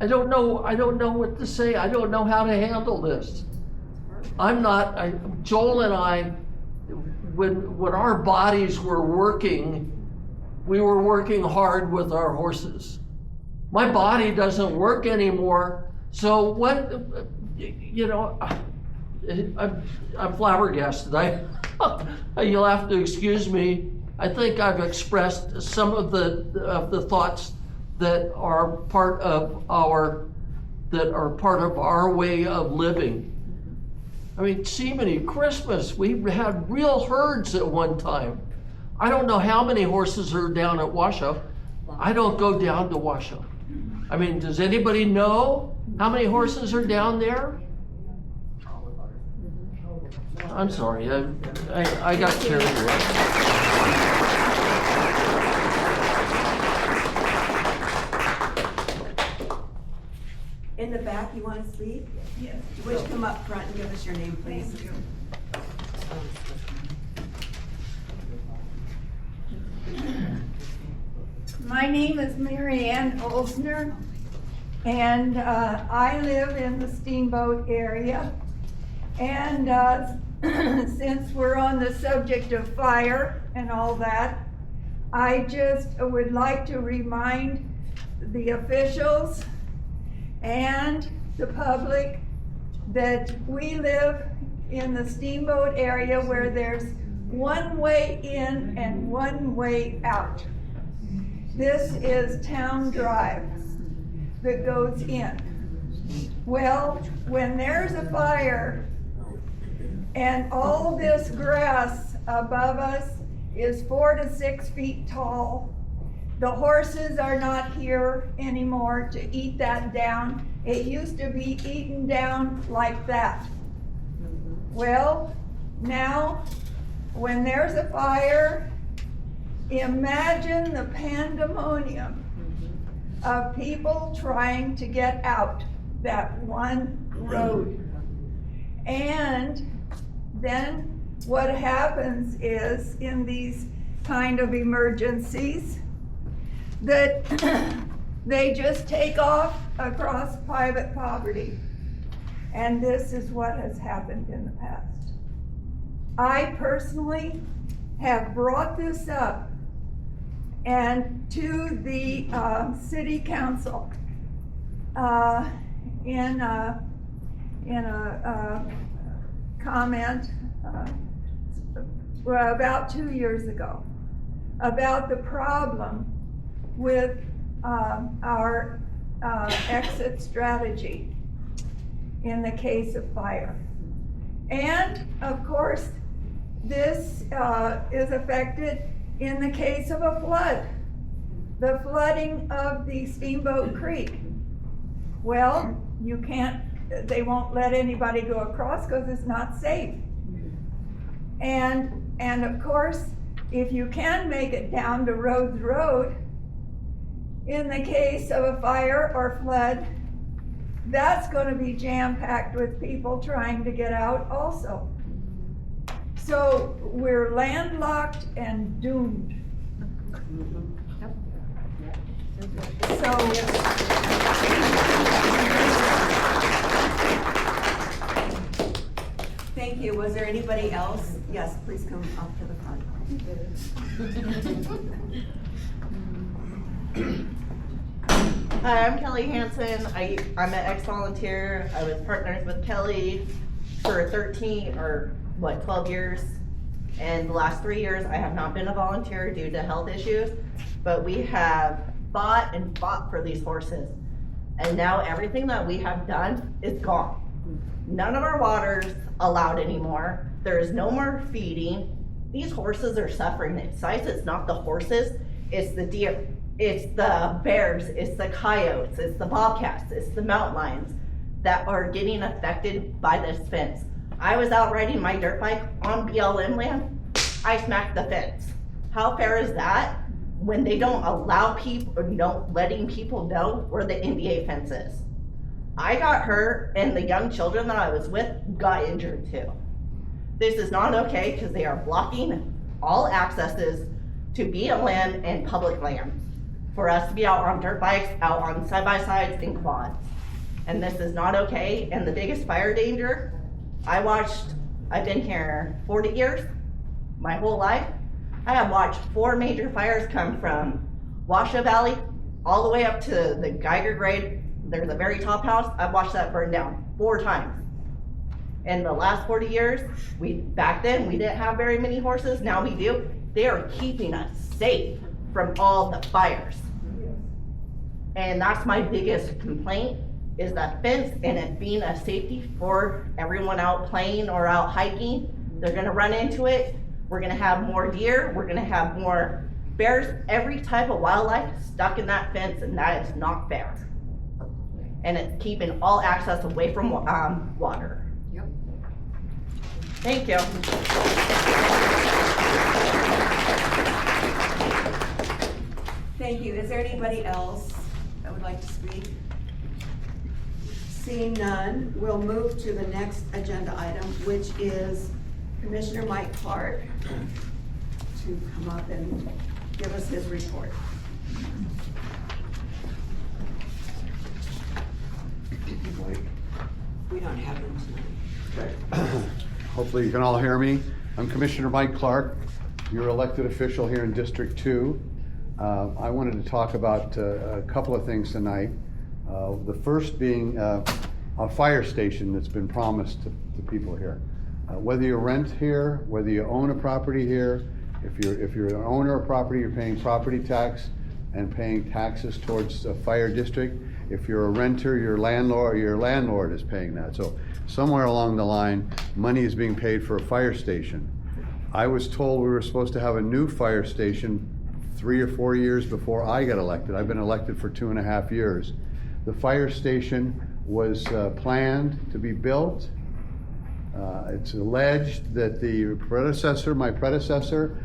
I don't know what to say. I don't know how to handle this. Joel and I, when our bodies were working, we were working hard with our horses. My body doesn't work anymore. So what, I'm flabbergasted. You'll have to excuse me. I think I've expressed some of the thoughts that are part of our way of living. I mean, Seamany, Christmas, we had real herds at one time. I don't know how many horses are down at Washoe. I don't go down to Washoe. I mean, does anybody know how many horses are down there? I'm sorry, I got carried away. In the back, you want to speak? Yes. Would you come up front and give us your name, please? My name is Maryanne Olner, and I live in the Steamboat area. And since we're on the subject of fire and all that, I just would like to remind the officials and the public that we live in the Steamboat area where there's one way in and one way out. This is Town Drive that goes in. Well, when there's a fire and all this grass above us is 4 to 6 feet tall, the horses are not here anymore to eat that down. It used to be eaten down like that. Well, now, when there's a fire, imagine the pandemonium of people trying to get out that one road. And then what happens is, in these kind of emergencies, that they just take off across private property. And this is what has happened in the past. I personally have brought this up and to the city council in a comment about 2 years ago about the problem with our exit strategy in the case of fire. And of course, this is affected in the case of a flood, the flooding of the Steamboat Creek. Well, you can't, they won't let anybody go across because it's not safe. And of course, if you can make it down to Rhodes Road, in the case of a fire or flood, that's going to be jam-packed with people trying to get out also. So we're landlocked and doomed. So Thank you. Was there anybody else? Yes, please come up to the front. Hi, I'm Kelly Hansen. I'm an ex-volunteer. I was partners with Kelly for 12 years. And the last 3 years, I have not been a volunteer due to health issues, but we have fought and fought for these horses. And now everything that we have done is gone. None of our water's allowed anymore. There is no more feeding. These horses are suffering. It's not the horses, it's the deer. It's the bears, it's the coyotes, it's the bobcats, it's the mountain lions that are getting affected by this fence. I was out riding my dirt bike on BLM land, I smacked the fence. How fair is that when they don't allow people, or letting people know where the NDA fence is? I got hurt and the young children that I was with got injured too. This is not okay because they are blocking all accesses to BLM and public lands for us to be out on dirt bikes, out on side-by-sides and quads. And this is not okay. And the biggest fire danger, I've been here 40 years, my whole life. I have watched 4 major fires come from Washoe Valley all the way up to the Geiger grade. There's a very top house. I've watched that burn down 4 times. In the last 40 years, back then we didn't have very many horses, now we do. They are keeping us safe from all the fires. And that's my biggest complaint, is that fence and it being a safety for everyone out playing or out hiking. They're gonna run into it. We're gonna have more deer, we're gonna have more bears, every type of wildlife stuck in that fence, and that is not fair. And it's keeping all access away from water. Yep. Thank you. Thank you. Is there anybody else that would like to speak? Seeing none, we'll move to the next agenda item, which is Commissioner Mike Clark to come up and give us his report. We don't have them tonight. Okay. Hopefully you can all hear me. I'm Commissioner Mike Clark, your elected official here in District 2. I wanted to talk about a couple of things tonight. The first being a fire station that's been promised to people here. Whether you rent here, whether you own a property here, if you're an owner of property, you're paying property tax and paying taxes towards a fire district. If you're a renter, your landlord is paying that. So somewhere along the line, money is being paid for a fire station. I was told we were supposed to have a new fire station 3 or 4 years before I got elected. I've been elected for 2.5 years. The fire station was planned to be built. It's alleged that my predecessor,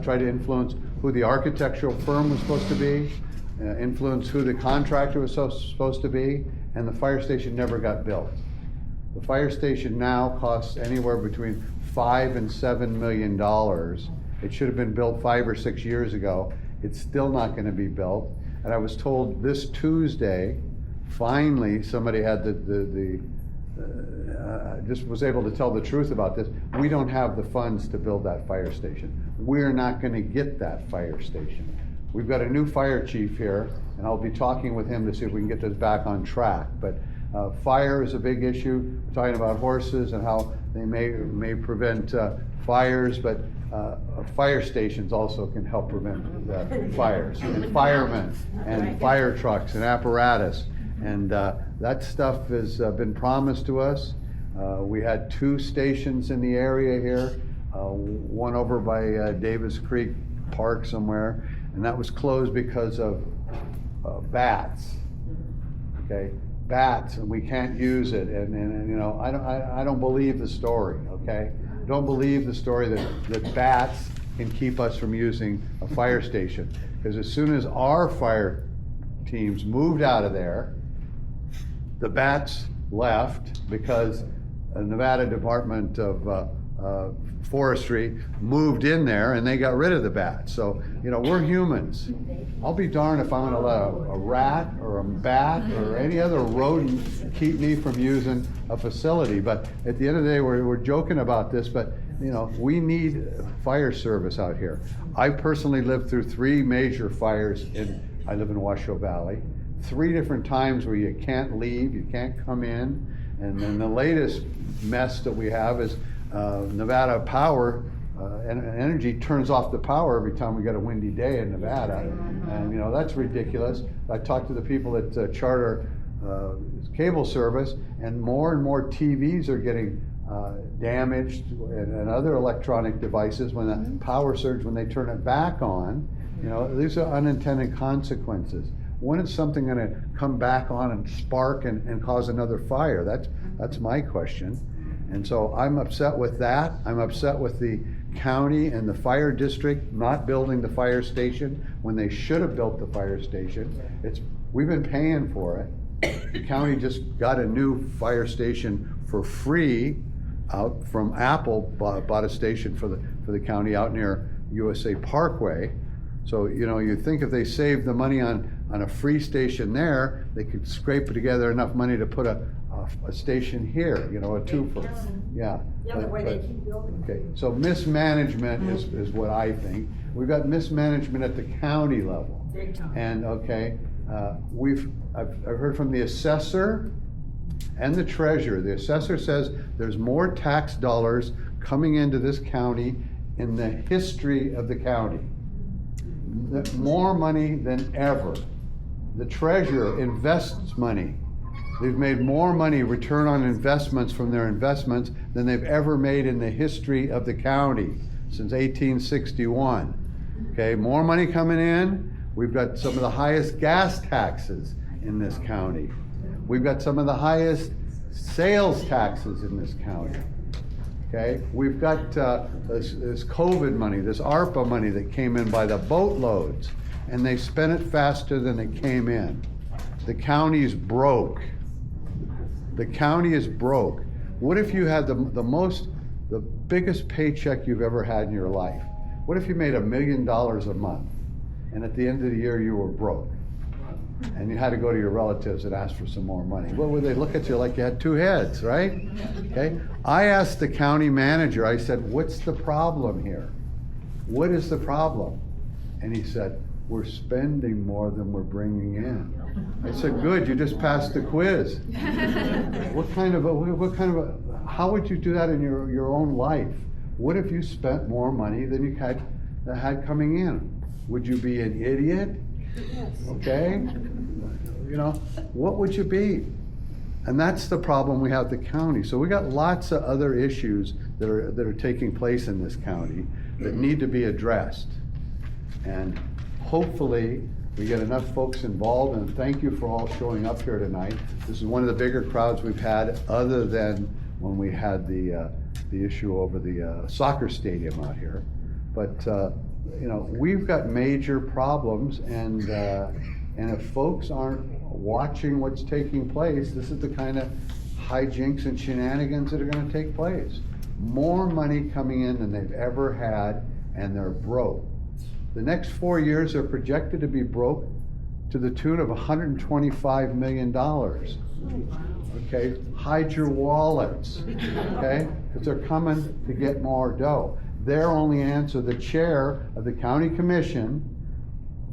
tried to influence who the architectural firm was supposed to be, influence who the contractor was supposed to be, and the fire station never got built. The fire station now costs anywhere between $5 and $7 million. It should have been built 5 or 6 years ago. It's still not going to be built. And I was told this Tuesday, finally, somebody had just was able to tell the truth about this. We don't have the funds to build that fire station. We're not going to get that fire station. We've got a new fire chief here, and I'll be talking with him to see if we can get this back on track. But fire is a big issue. We're talking about horses and how they may prevent fires, but fire stations also can help prevent fires. And firemen and fire trucks and apparatus. And that stuff has been promised to us. We had 2 stations in the area here, one over by Davis Creek Park somewhere, and that was closed because of bats. Okay, bats, and we can't use it. And you know, I don't believe the story. Okay, don't believe the story that bats can keep us from using a fire station, because as soon as our fire teams moved out of there, the bats left because the Nevada Department of Forestry moved in there and they got rid of the bats. So, you know, we're humans. I'll be darned if I'm gonna let a rat or a bat or any other rodent keep me from using a facility. But at the end of the day, we're joking about this, but you know, we need fire service out here. I personally lived through 3 major fires I live in Washoe Valley. 3 different times where you can't leave, you can't come in. And then the latest mess that we have is Nevada Power and Energy turns off the power every time we get a windy day in Nevada. And you know, that's ridiculous. I talked to the people at Charter Cable Service, and more TVs are getting damaged and other electronic devices when the power surge, when they turn it back on. You know, these are unintended consequences. When is something going to come back on and spark and cause another fire? That's my question. And so I'm upset with that. I'm upset with the county and the fire district not building the fire station when they should have built the fire station. We've been paying for it. The county just got a new fire station for free out from Apple, bought a station for the county out near USA Parkway. So, you know, you think if they saved the money on a free station there, they could scrape together enough money to put a station here, you know, a twofer. Yeah. The other way they keep building. Okay, so mismanagement is what I think. We've got mismanagement at the county level. Big time. And okay, I've heard from the assessor and the treasurer. The assessor says there's more tax dollars coming into this county in the history of the county. More money than ever. The treasurer invests money. They've made more money, return on investments from their investments, than they've ever made in the history of the county since 1861. Okay, more money coming in. We've got some of the highest gas taxes in this county. We've got some of the highest sales taxes in this county. Okay, we've got this COVID money, this ARPA money that came in by the boatloads, and they spent it faster than it came in. The county's broke. The county is broke. What if you had the biggest paycheck you've ever had in your life? What if you made $1 million a month, and at the end of the year you were broke? And you had to go to your relatives and ask for some more money. What would they look at you like you had two heads, right? Okay. I asked the county manager, I said, what's the problem here? What is the problem? And he said, we're spending more than we're bringing in. I said, good, you just passed the quiz. What kind of how would you do that in your own life? What if you spent more money than you had coming in? Would you be an idiot? Okay? You know, what would you be? And that's the problem we have with the county. So we got lots of other issues that are taking place in this county that need to be addressed. And hopefully we get enough folks involved, and thank you for all showing up here tonight. This is one of the bigger crowds we've had, other than when we had the issue over the soccer stadium out here. But you know, we've got major problems, and if folks aren't watching what's taking place, this is the kind of hijinks and shenanigans that are going to take place. More money coming in than they've ever had, and they're broke. The next 4 years are projected to be broke to the tune of $125 million. Okay, hide your wallets, okay? Because they're coming to get more dough. Their only answer, the chair of the county commission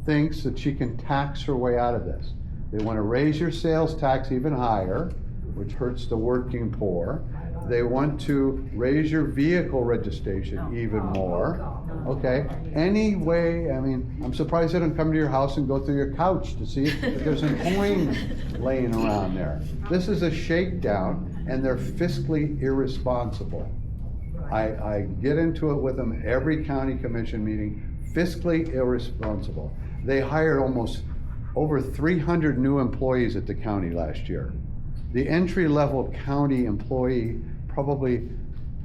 thinks that she can tax her way out of this. They want to raise your sales tax even higher, which hurts the working poor. They want to raise your vehicle registration even more. Okay, anyway, I mean, I'm surprised they don't come to your house and go through your couch to see if there's a coin laying around there. This is a shakedown, and they're fiscally irresponsible. I get into it with them every county commission meeting, fiscally irresponsible. They hired almost over 300 new employees at the county last year. The entry-level county employee, probably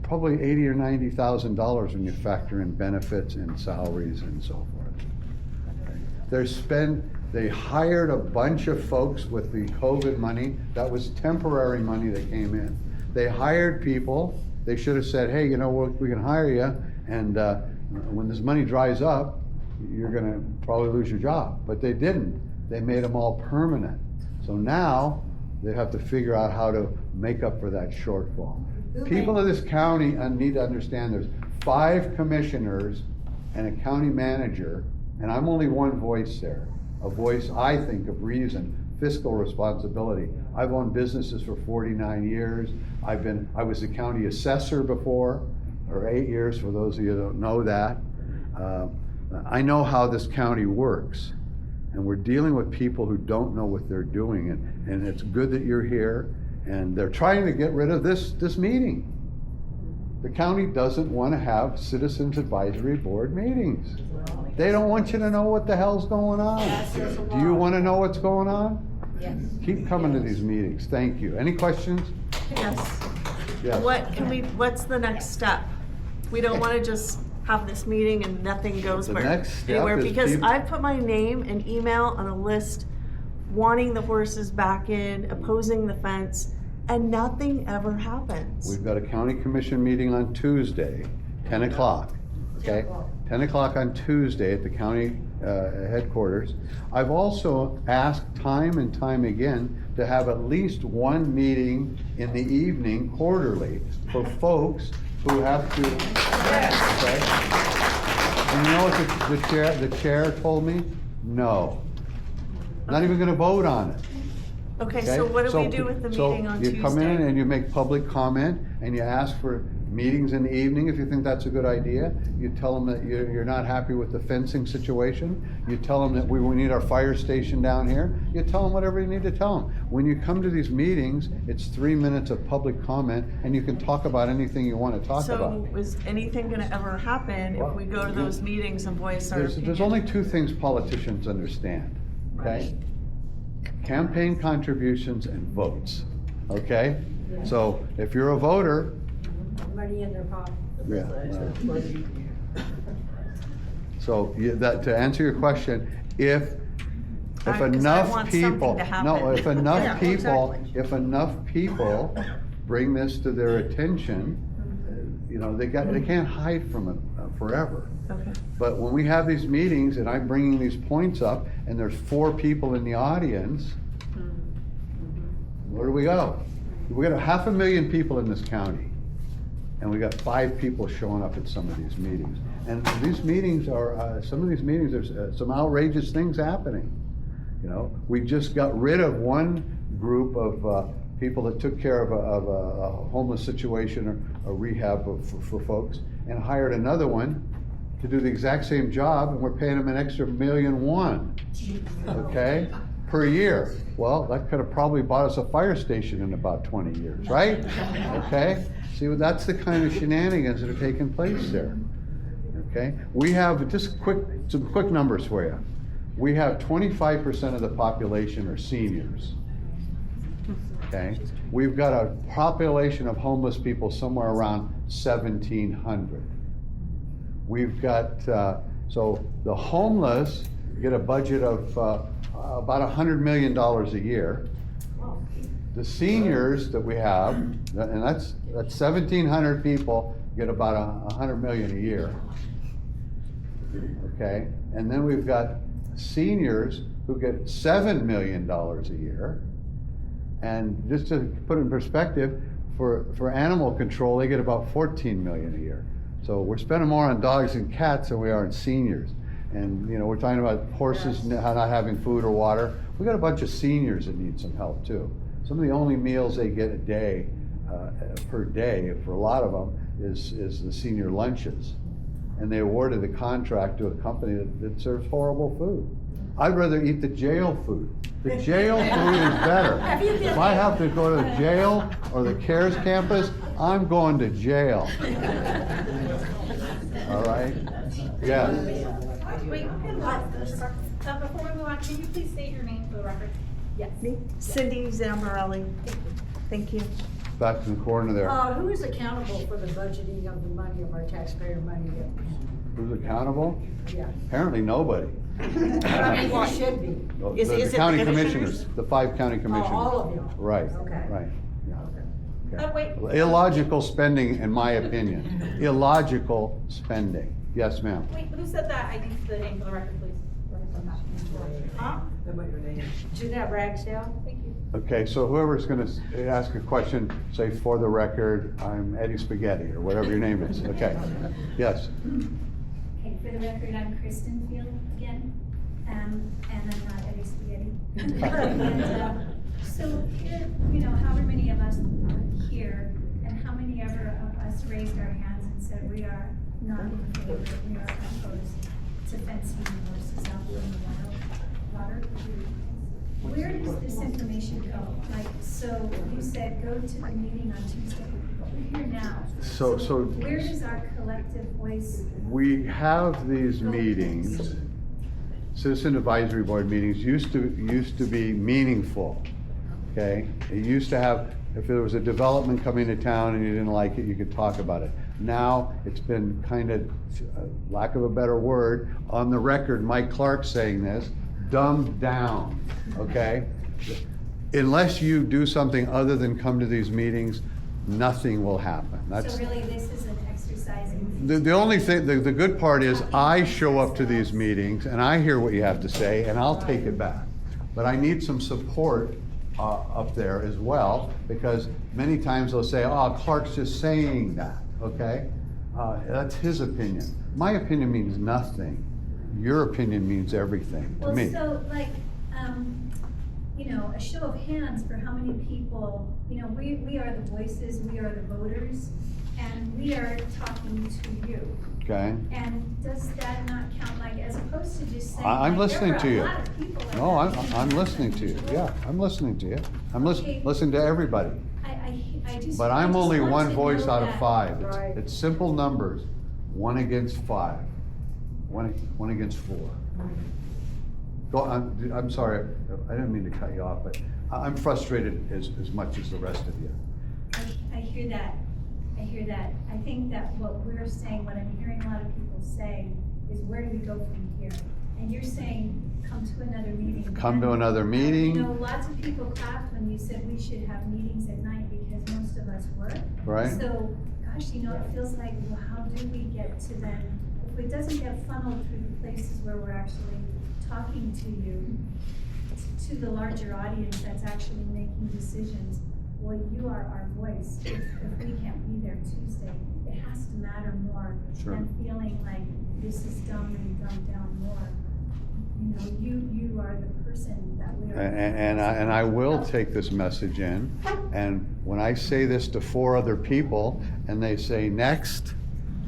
$80,000 or $90,000 when you factor in benefits and salaries and so forth. They hired a bunch of folks with the COVID money. That was temporary money that came in. They hired people. They should have said, hey, you know what, we can hire you, and when this money dries up, you're going to probably lose your job. But they didn't. They made them all permanent. So now they have to figure out how to make up for that shortfall. People of this county need to understand there's 5 commissioners and a county manager, and I'm only one voice there. A voice, I think, of reason, fiscal responsibility. I've owned businesses for 49 years. I was a county assessor before, or 8 years for those of you who don't know that. I know how this county works, and we're dealing with people who don't know what they're doing, and it's good that you're here, and they're trying to get rid of this meeting. The county doesn't want to have Citizens Advisory Board meetings. They don't want you to know what the hell's going on. Do you want to know what's going on? Yes. Keep coming to these meetings. Thank you. Any questions? Yes. Yes. What's the next step? We don't want to just have this meeting and nothing goes The next step anywhere, is because people- I've put my name and email on a list wanting the horses back in, opposing the fence, and nothing ever happens. We've got a county commission meeting on Tuesday, 10 o'clock, okay? 10 o'clock on Tuesday at the county headquarters. I've also asked time and time again to have at least one meeting in the evening quarterly for folks who have to, okay? And you know what the chair told me? No. Not even gonna vote on it. Okay, so what do we do with the meeting on Tuesday? You come in and you make public comment, and you ask for meetings in the evening if you think that's a good idea. You tell them that you're not happy with the fencing situation. You tell them that we need our fire station down here. You tell them whatever you need to tell them. When you come to these meetings, it's 3 minutes of public comment, and you can talk about anything you want to talk about. So is anything gonna ever happen if we go to those meetings and voice our opinion? There's only 2 things politicians understand, okay? Campaign contributions and votes, okay? So if you're a voter, Money in their pocket. yeah. So to answer your question, if enough people, if enough people bring this to their attention, you know, they can't hide from forever. Okay. But when we have these meetings and I'm bringing these points up and there's 4 people in the audience, where do we go? We got 500,000 people in this county, and we got 5 people showing up at some of these meetings. And these meetings are, some of these meetings, there's some outrageous things happening. You know, we just got rid of one group of people that took care of a homeless situation or a rehab for folks, and hired another one to do the exact same job, and we're paying them an extra $1.1 million, okay, per year. Well, that could have probably bought us a fire station in about 20 years, right? Okay, see, that's the kind of shenanigans that are taking place there. Okay, we have just some quick numbers for you. We have 25% of the population are seniors. Okay, we've got a population of homeless people somewhere around 1,700. We've got, so the homeless get a budget of about $100 million a year. The seniors that we have, and that's 1,700 people, get about $100 million a year. Okay, and then we've got seniors who get $7 million a year. And just to put it in perspective, for animal control, they get about $14 million a year. So we're spending more on dogs and cats than we are on seniors. And you know, we're talking about horses not having food or water. We got a bunch of seniors that need some help too. Some of the only meals they get a day, per day, for a lot of them, is the senior lunches. And they awarded the contract to a company that serves horrible food. I'd rather eat the jail food. The jail food is better. If I have to go to the jail or the CARES campus, I'm going to jail. All right? Yes. Wait, before we move on, can you please state your name for the record? Yes. Cindy Zamorelli. Thank you. Back in the corner there. Who is accountable for the budgeting of the money, of our taxpayer money? Who's accountable? Yeah. I Apparently nobody. mean, you should be. The county commissioners, the 5 county commissioners. all of you? Right, Okay. right. Yeah. Wait. Illogical spending, in my opinion. Illogical spending. Yes, ma'am. Wait, who said that? I need the name for the record, please. Huh? Jeanette Ragsdale? Thank you. Okay, so whoever's gonna ask a question, say for the record, I'm Eddie Spaghetti, or whatever your name is. Okay, yes. Okay, for the record, I'm Kristen Field again, and I'm not Eddie Spaghetti. And, so here, you know, however many of us are here, and how many ever of us raised our hands and said we are not in favor, we are opposed to fencing horses out in the water. Where does this information go? Like, so you said go to the meeting on Tuesday. We're here now. So where does our collective voice? we have these meetings, citizen advisory board meetings used to be meaningful, okay? It used to have, if there was a development coming to town and you didn't like it, you could talk about it. Now, it's been kind of, lack of a better word, on the record, Mike Clark saying this, dumbed down, okay? Unless you do something other than come to these meetings, nothing will happen. So really, this is an exercise in. The only thing, the good part is I show up to these meetings and I hear what you have to say and I'll take it back. But I need some support up there as well, because many times they'll say, oh, Clark's just saying that, okay? That's his opinion. My opinion means nothing. Your opinion means everything to me. So like, you know, a show of hands for how many people, you know, we are the voices, we are the voters, and we are talking to you. Okay. And does that not count, like, as opposed to just saying, I'm like, listening to you. there were a lot of people at No, that I'm listening to you. Yeah, I'm listening to you. I'm Okay. listening to everybody. I just. But I I'm just only want one to voice know out of that. 5. Right. It's simple numbers, 1 against 5, 1 against 4. Go, I'm sorry, I didn't mean to cut you off, but I'm frustrated as much as the rest of you. I hear that. I hear that. I think that what we're saying, what I'm hearing a lot of people say, is where do we go from here? And you're saying, come to another meeting. Come to another meeting. You know, lots of people clapped when you said we should have meetings at night because most of us work. Right. So, gosh, you know, it feels like, well, how do we get to then if it doesn't get funneled through the places where we're actually talking to you, to the larger audience that's actually making decisions, well, you are our voice. If we can't be there Tuesday, it has to matter more than feeling like this is dumbed and dumbed down more. You know, you are the person that we are. And I will take this message in, and when I say this to 4 other people, and they say next,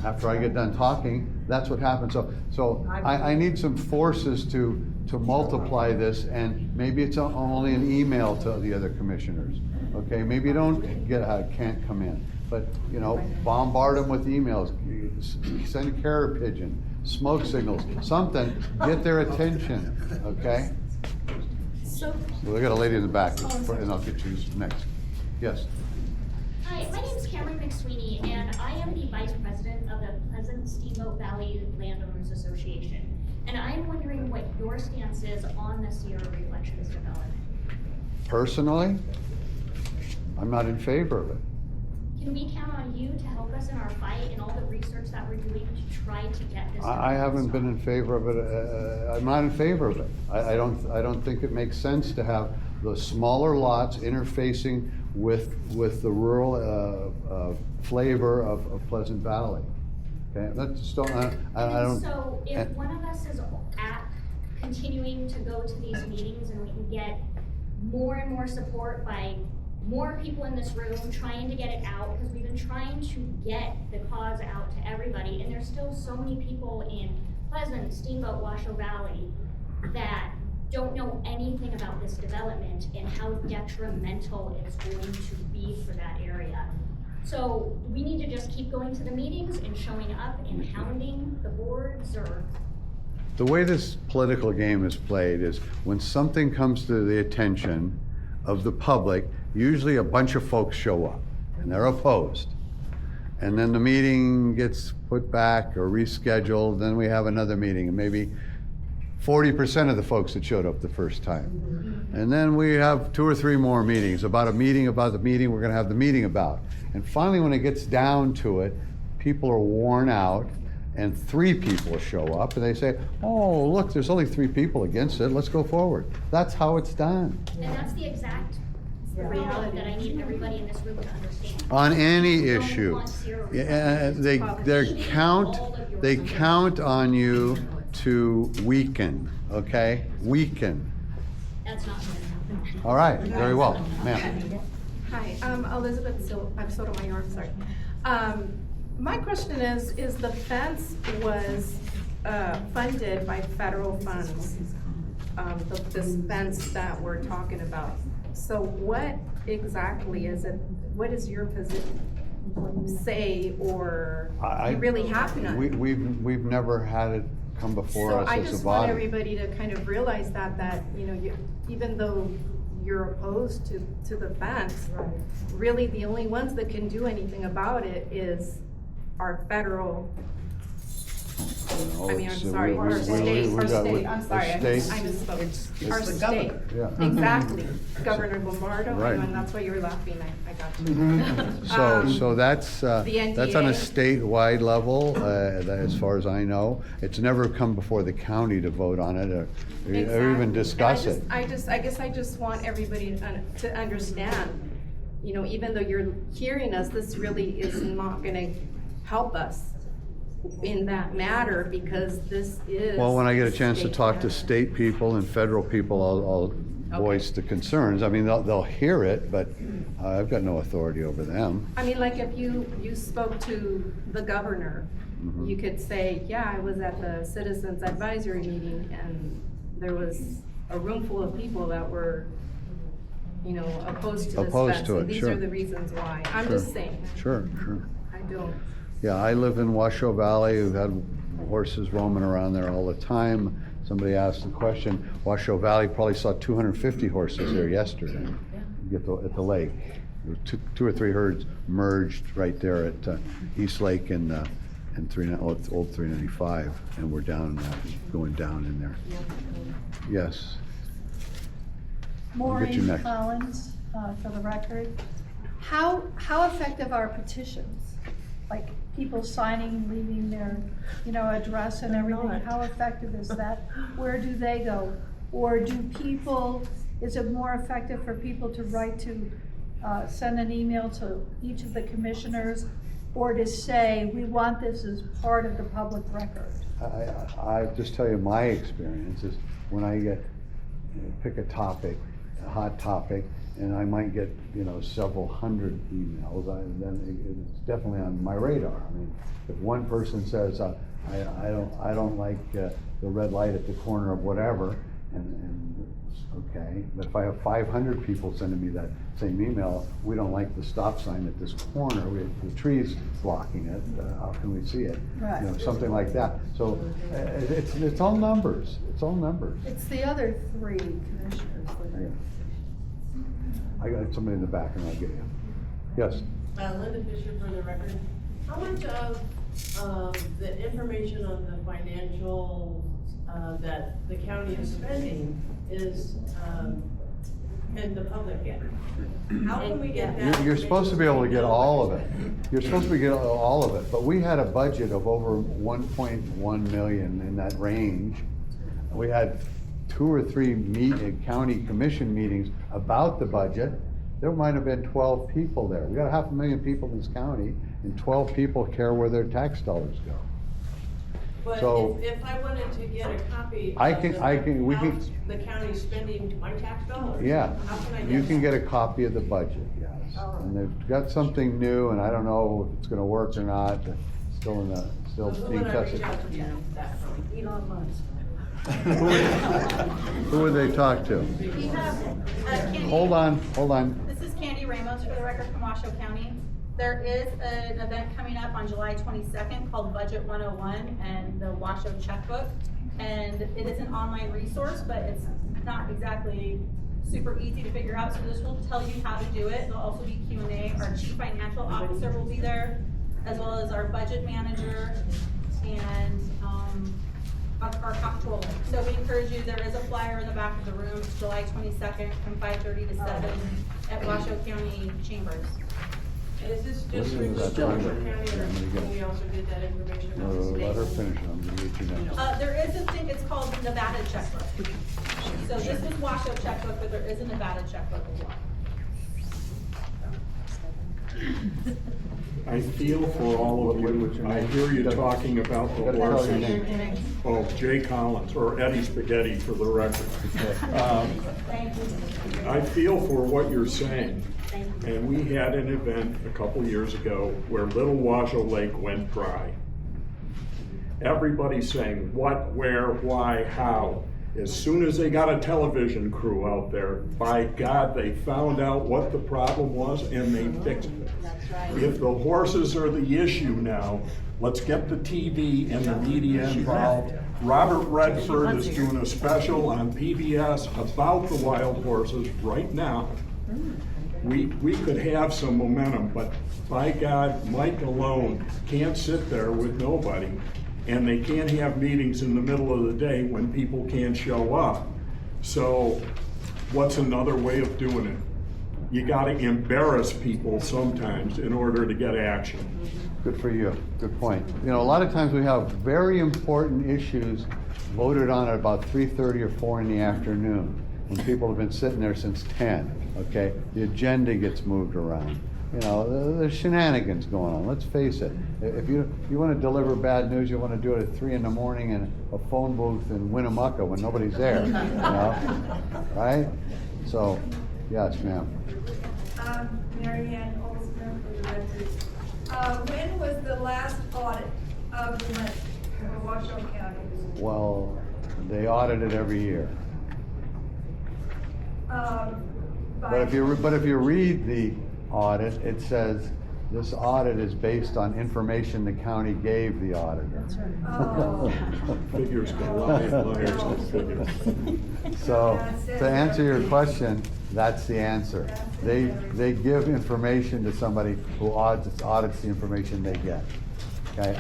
after I get done talking, that's what happens. So I need some forces to multiply this, and maybe it's only an email to the other commissioners. Okay, maybe you don't can't come in, but you know, bombard them with emails, send a carrier pigeon, smoke signals, something, get their attention. Okay. So we got a lady in the back, and I'll get you next. Yes. Hi, my name is Cameron McSweeney, and I am the Vice President of the Pleasant Steamboat Valley Landowners Association. And I'm wondering what your stance is on the Sierra Reflections development. Personally, I'm not in favor of it. Can we count on you to help us in our fight and all the research that we're doing to try to get this? I haven't been in favor of it. I'm not in favor of it. I don't think it makes sense to have the smaller lots interfacing with the rural flavor of Pleasant Valley. Okay, that's don't. I don't. So if one of us is continuing to go to these meetings, and we can get more and more support by more people in this room trying to get it out, because we've been trying to get the cause out to everybody, and there's still so many people in Pleasant, Steamboat, Washoe Valley that don't know anything about this development and how detrimental it's going to be for that area. So we need to just keep going to the meetings and showing up and hounding the boards, or? The way this political game is played is when something comes to the attention of the public, usually a bunch of folks show up and they're opposed. And then the meeting gets put back or rescheduled, then we have another meeting, and maybe 40% of the folks that showed up the first time. And then we have 2 or 3 more meetings about the meeting we're gonna have the meeting about. And finally, when it gets down to it, people are worn out, and 3 people show up and they say, oh, look, there's only 3 people against it, let's go forward. That's how it's done. And that's the exact reality that I need everybody in this room to understand. On any issue, they count on you to weaken, okay? Weaken. That's not gonna happen. All right, very well, ma'am. Hi, I'm Sotomayor, sorry. My question is the fence was funded by federal funds, this fence that we're talking about. So what exactly is it? What is your position say, or you really happy on it? We've never had it come before us as a body. So I just want everybody to kind of realize that you know, even though you're opposed to the fence, really the only ones that can do anything about it is our federal, I'm sorry, our state, I'm sorry, I misspoke. Our state, exactly, Governor Lombardo, and that's why you were laughing, I got you. So that's on a statewide level, as far as I know. It's never come before the county to vote on it or even discuss it. I guess I just want everybody to understand, you know, even though you're hearing us, this really is not gonna help us in that matter, because this is. Well, when I get a chance to talk to state people and federal people, I'll voice the concerns. I mean, they'll hear it, but I've got no authority over them. I mean, like if you spoke to the governor, you could say, yeah, I was at the Citizens Advisory meeting and there was a room full of people that were, you know, opposed to this fence. And these are the reasons why. I'm just saying. Sure. I don't. Yeah, I live in Washoe Valley. We've had horses roaming around there all the time. Somebody asked the question, Washoe Valley probably saw 250 horses there yesterday at the lake. There were 2 or 3 herds merged right there at East Lake and old 395, and we're down, going down in there. Yes. Maureen Collins, for the record. How effective are petitions? like people signing, leaving their, address and everything? not. How effective is that? Where do they go? Or is it more effective for people to write to, send an email to each of the commissioners, or to say, we want this as part of the public record? I just tell you my experience is when I pick a topic, a hot topic, and I might get, several hundred emails, then it's definitely on my radar. I mean, if one person says, I don't like the red light at the corner of whatever, and okay, but if I have 500 people sending me that same email, we don't like the stop sign at this corner, the tree's blocking it, how can we see it? Right. Something like that. So it's all numbers. It's all numbers. It's the other three commissioners that are. I got somebody in the back, and I'll get you. Yes. Linda Fisher for the record. How much of the information on the financial that the county is spending is can the public get? How can we get that? You're supposed to be able to get all of it. You're supposed to get all of it, but we had a budget of over 1.1 million in that range. We had 2 or 3 county commission meetings about the budget. There might have been 12 people there. We got 500,000 people in this county, and 12 people care where their tax dollars go. But So, if I wanted to get a copy we of can, the county spending my tax dollars, yeah, how can I get you can that? get a copy of the budget, yes. And they've got something new, and I don't know if it's gonna work or not, still Who being would I reach tested. out to get that from? Elon Musk. Who would they talk to? We have, Candy. Hold on. This is Candy Ramos for the record from Washoe County. There is an event coming up on July 22nd called Budget 101 and the Washoe Checkbook. And it is an online resource, but it's not exactly super easy to figure out. So this will tell you how to do it. There'll also be Q&A. Our chief financial officer will be there, as well as our budget manager and our comptroller. So we encourage you, there is a flyer in the back of the room. It's July 22nd from 5:30 to 7 at Washoe County Chambers. Is this just Listen to for that Washoe time. County, or can we also get that information about the state? Let her finish, I'm gonna let you know. There is a thing, it's called the Nevada checkbook. So this is Washoe checkbook, but there is a Nevada checkbook as well. I feel for all of you. I hear you talking about the horses. Oh, Jay Collins, or Eddie Spaghetti for the record. I feel for what you're saying. And we had an event a couple years ago where Little Washoe Lake went dry. Everybody's saying what, where, why, how. As soon as they got a television crew out there, by God, they found out what the problem was and they fixed it. If the horses are the issue now, let's get the TV and the media involved. Robert Redford is doing a special on PBS about the wild horses right now. We could have some momentum, but by God, Mike alone can't sit there with nobody. And they can't have meetings in the middle of the day when people can't show up. So what's another way of doing it? You gotta embarrass people sometimes in order to get action. Good for you, good point. A lot of times we have very important issues voted on at about 3:30 or 4 in the afternoon, when people have been sitting there since 10, okay? The agenda gets moved around. There's shenanigans going on, let's face it. If you want to deliver bad news, you want to do it at 3 in the morning in a phone booth in Winnemucca when nobody's there, right? So, yes, ma'am. Maryanne Olner for the record. When was the last audit of the money for Washoe County? Well, they audit it every year. But if you read the audit, it says this audit is based on information the county gave the auditor. Figures go lie, liars go figures. So, to answer your question, that's the answer. They give information to somebody who audits the information they get. Okay,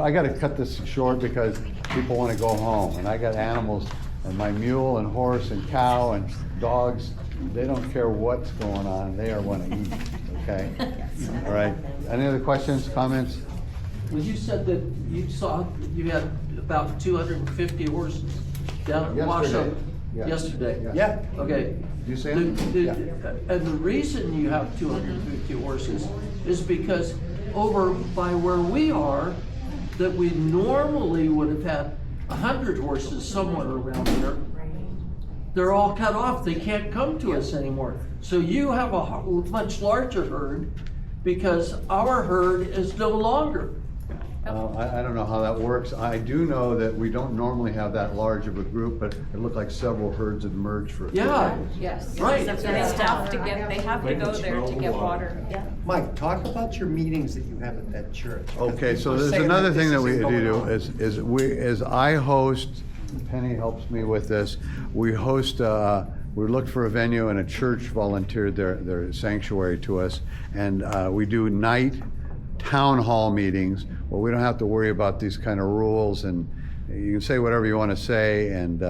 I gotta cut this short because people wanna go home, and I got animals, and my mule and horse and cow and dogs They don't care what's going on, they are want to eat, okay? All right, any other questions, comments? Well, you said that you had about 250 horses down at Washoe yesterday. Yeah. Okay. You see them? And the reason you have 250 horses is because over by where we are, that we normally would have had 100 horses somewhere around there. They're all cut off. They can't come to us anymore. So you have a much larger herd because our herd is no longer. I don't know how that works. I do know that we don't normally have that large of a group, but it looked like several herds had merged for a few days. Yes. Right. They have to go there to get water. Yeah. Mike, talk about your meetings that you have at that church. Okay, so there's another thing that we do is I host, Penny helps me with this, we host, we looked for a venue and a church volunteered their sanctuary to us, and we do night town hall meetings where we don't have to worry about these kind of rules, and you can say whatever you want to say, and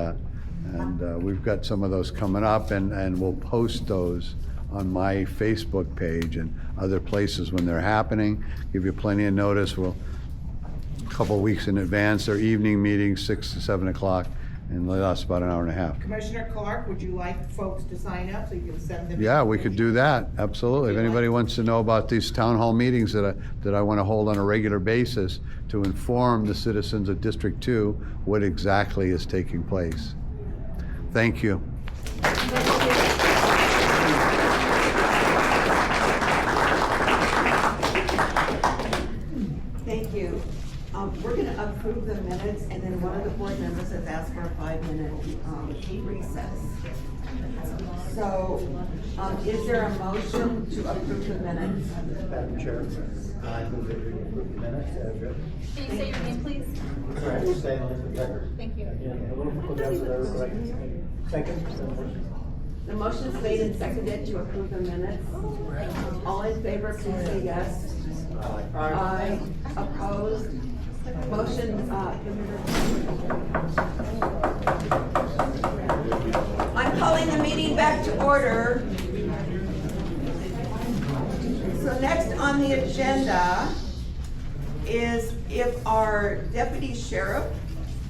we've got some of those coming up, and we'll post those on my Facebook page and other places when they're happening. Give you plenty of notice. We'll a couple of weeks in advance. They're evening meetings, 6 to 7 o'clock, and they last about an hour and a half. Commissioner Clark, would you like folks to sign up so you can send them? Yeah, we could do that, absolutely. If anybody wants to know about these town hall meetings that I want to hold on a regular basis to inform the citizens of District 2 what exactly is taking place. Thank you. Thank you. We're going to approve the minutes, and then one of the board members has asked for a 5-minute recess. So, is there a motion to approve the minutes? Madam Chair, I move that we approve the minutes as written. Can you say your name, please? Sorry, stay on the record. Thank you. Second. The motion is made and seconded to approve the minutes. All in favor, please say yes. Aye. Opposed? Motion, I'm calling the meeting back to order. So next on the agenda is if our deputy sheriff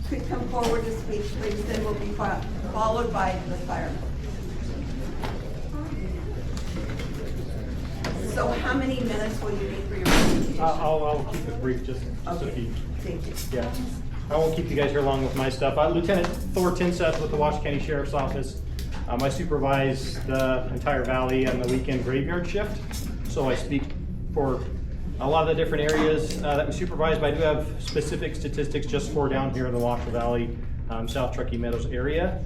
could come forward to speak, please, then we'll be followed by the fireman. So how many minutes will you need for your presentation? I'll keep it brief, just a few. Thank you. Yeah, I won't keep you guys here long with my stuff. Lieutenant Thor Tinseth with the Washoe County Sheriff's Office. I supervise the entire valley and the weekend graveyard shift. So I speak for a lot of the different areas that we supervise, but I do have specific statistics just for down here in the Washoe Valley, South Truckee Meadows area.